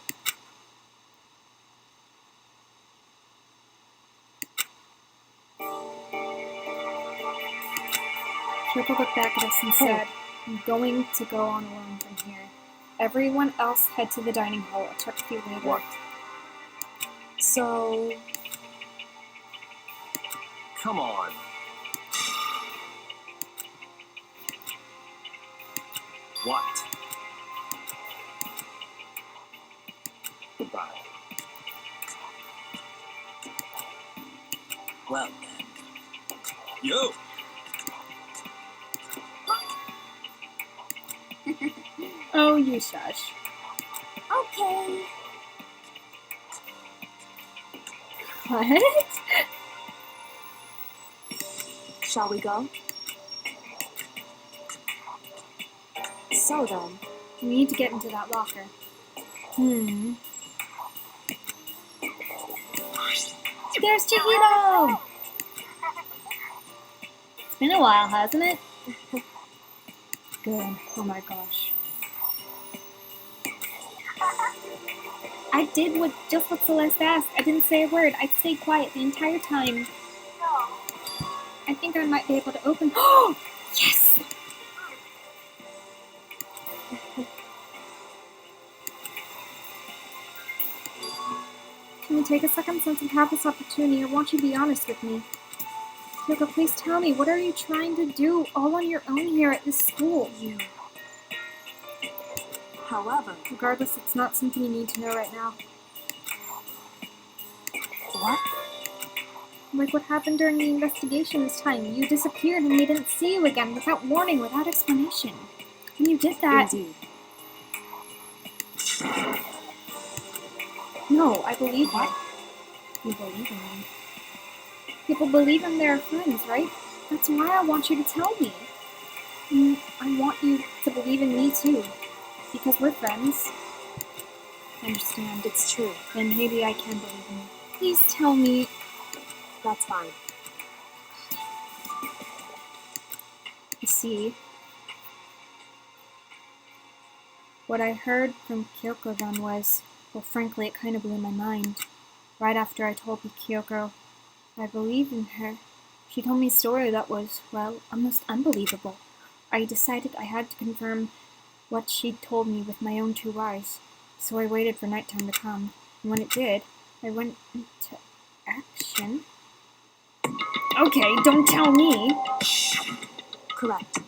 Kyoko looked back at us and said, I'm going to go on alone from here. Everyone else head to the dining hall. I'll check with you later.
What?
So...
Come on. What? Goodbye.
well then.
Yo!
Oh, you shush.
Okay.
What?
Shall we go? So then,
We need to get into that locker. There's Chihiro! It's been a while, hasn't it? Good. Oh my gosh. I did just what Celeste asked. I didn't say a word. I stayed quiet the entire time. I think I might be able to open. Oh! Yes! Can we take a second since we have this opportunity? I want you to be honest with me. Kyoko, please tell me, what are you trying to do all on your own here at this school?
However,
Regardless, it's not something you need to know right now.
what?
Like what happened during the investigation this time. You disappeared and we didn't see you again without warning, without explanation. When you did that...
Indeed.
No, I believe you. You believe in me. People believe in their friends, right? That's why I want you to tell me. And I want you to believe in me too. Because we're friends. I understand.
It's true.
Then maybe I can believe in you. Please tell me.
That's fine.
You see, what I heard from Kyoko then was, well, frankly, it kind of blew my mind. Right after I told Kyoko I believe in her, she told me a story that was, well, almost unbelievable. I decided I had to confirm what she'd told me with my own 2 eyes. So I waited for nighttime to come, and when it did, I went into action. Okay, don't tell me!
Correct.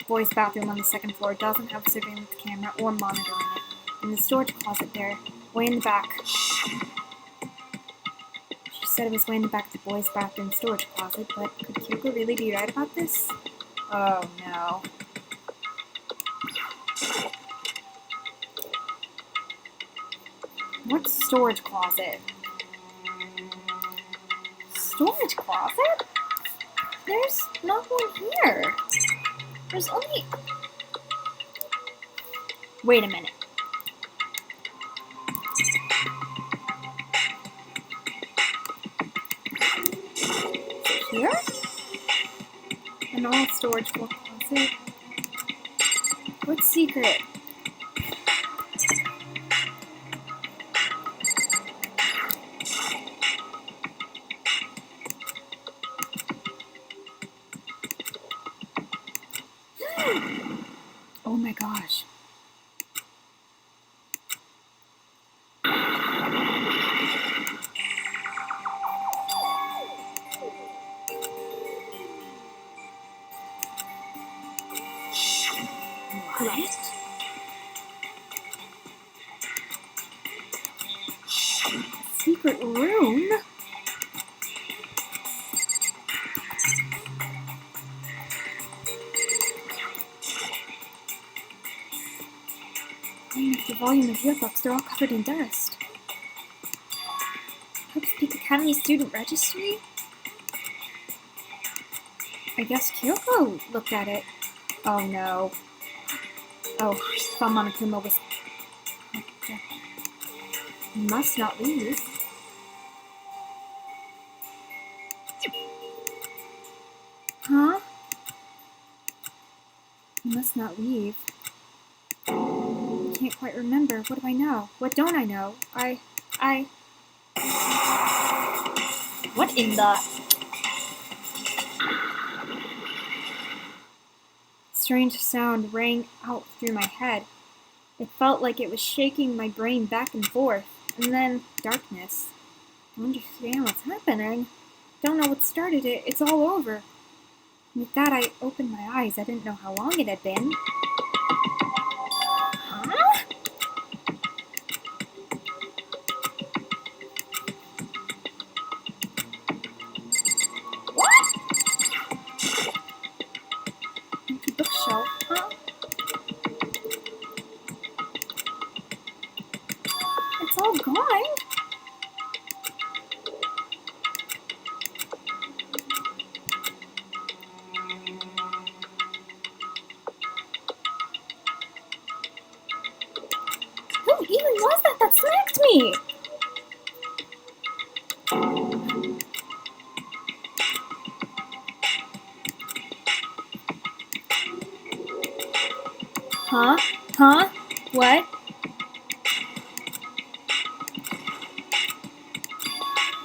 Boys' bathroom on the 2nd floor doesn't have a surveillance camera or monitor in it. In the storage closet there, way in the back. She said it was way in the back of the boys' bathroom storage closet, but could Kyoko really be right about this? Oh no. What's storage closet? Storage closet? There's not one here. There's only... Wait a minute. Here? An all storage closet. What's secret? Oh my gosh. What? Secret room? The volume of yearbooks, they're all covered in dust. Hope Peak Academy student registry? I guess Kyoko looked at it. Oh no. Oh, she thought Monokuma was... You must not leave. Huh? You must not leave. I can't quite remember. What do I know? What don't I know? What in the... Strange sound rang out through my head. It felt like it was shaking my brain back and forth. And then, darkness. Don't understand what's happening. Don't know what started it. It's all over. With that, I opened my eyes. I didn't know how long it had been. Huh? What? Empty bookshelf, huh? It's all gone. Who even was that smacked me? Huh? Huh? What?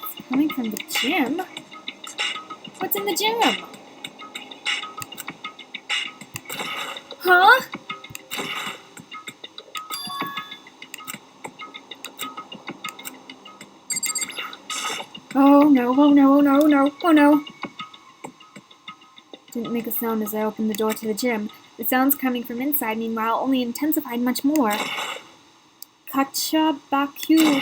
It's coming from the gym? What's in the gym? Huh? Oh no, oh no, oh no, oh no, oh no. Didn't make a sound as I opened the door to the gym. The sounds coming from inside, meanwhile, only intensified much more. Kacha Bakyu.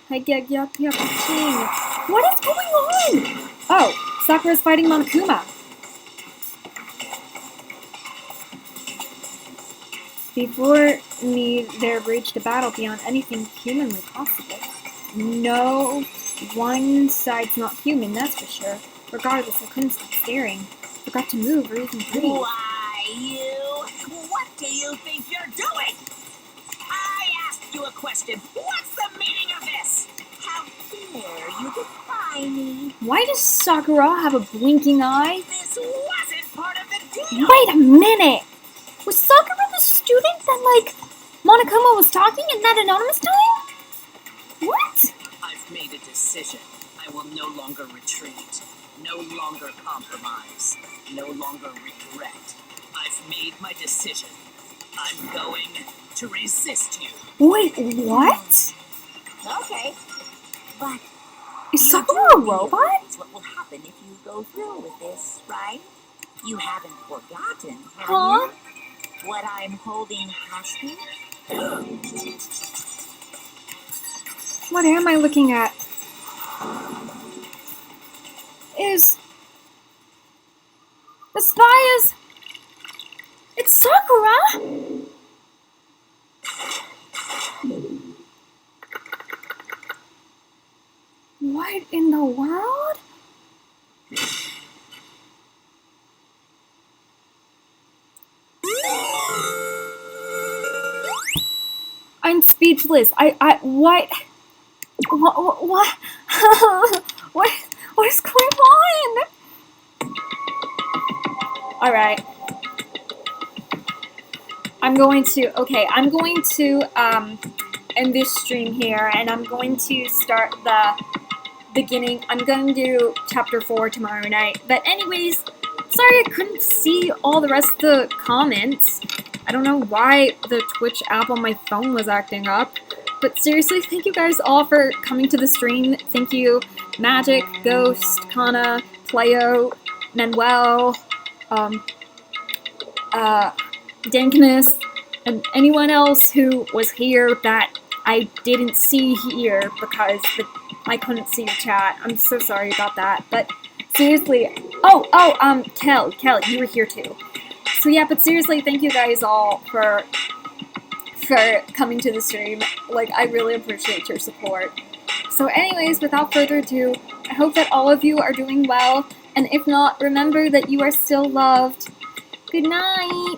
What is going on? Oh, Sakura's fighting Monokuma. Before me, there raged a battle beyond anything humanly possible. No, one side's not human, that's for sure. Regardless, I couldn't stop staring. Forgot to move or even breathe.
Why, you? What do you think you're doing? I asked you a question. What's the meaning of this?
How dare you defy me?
Why does Sakura have a blinking eye?
This wasn't part of the deal.
Wait a minute! Was Sakura the student that, like, Monokuma was talking in that anonymous time? What?
I've made a decision. I will no longer retreat. No longer compromise. No longer regret. I've made my decision. I'm going to resist you.
Wait, what?
Okay. But
Is Sakura a robot?
that's what will happen if you go through with this, right? You haven't forgotten, have
Huh?
you? What I'm holding hostage?
What am I looking at? The spy is... It's Sakura! What in the world? I'm speechless. What? What is going on? Alright. I'm going to end this stream here, and I'm going to start the beginning. I'm going to do chapter 4 tomorrow night. But anyways, sorry I couldn't see all the rest of the comments. I don't know why the Twitch app on my phone was acting up. But seriously, thank you guys all for coming to the stream. Thank you, Magic, Ghost, Kana, Playo, Manuel, Dankanus, and anyone else who was here that I didn't see here because I couldn't see your chat. I'm so sorry about that. But seriously, Kel, you were here too. So yeah, but seriously, thank you guys all for coming to the stream. Like, I really appreciate your support. So anyways, without further ado, I hope that all of you are doing well, and if not, remember that you are still loved. Good night!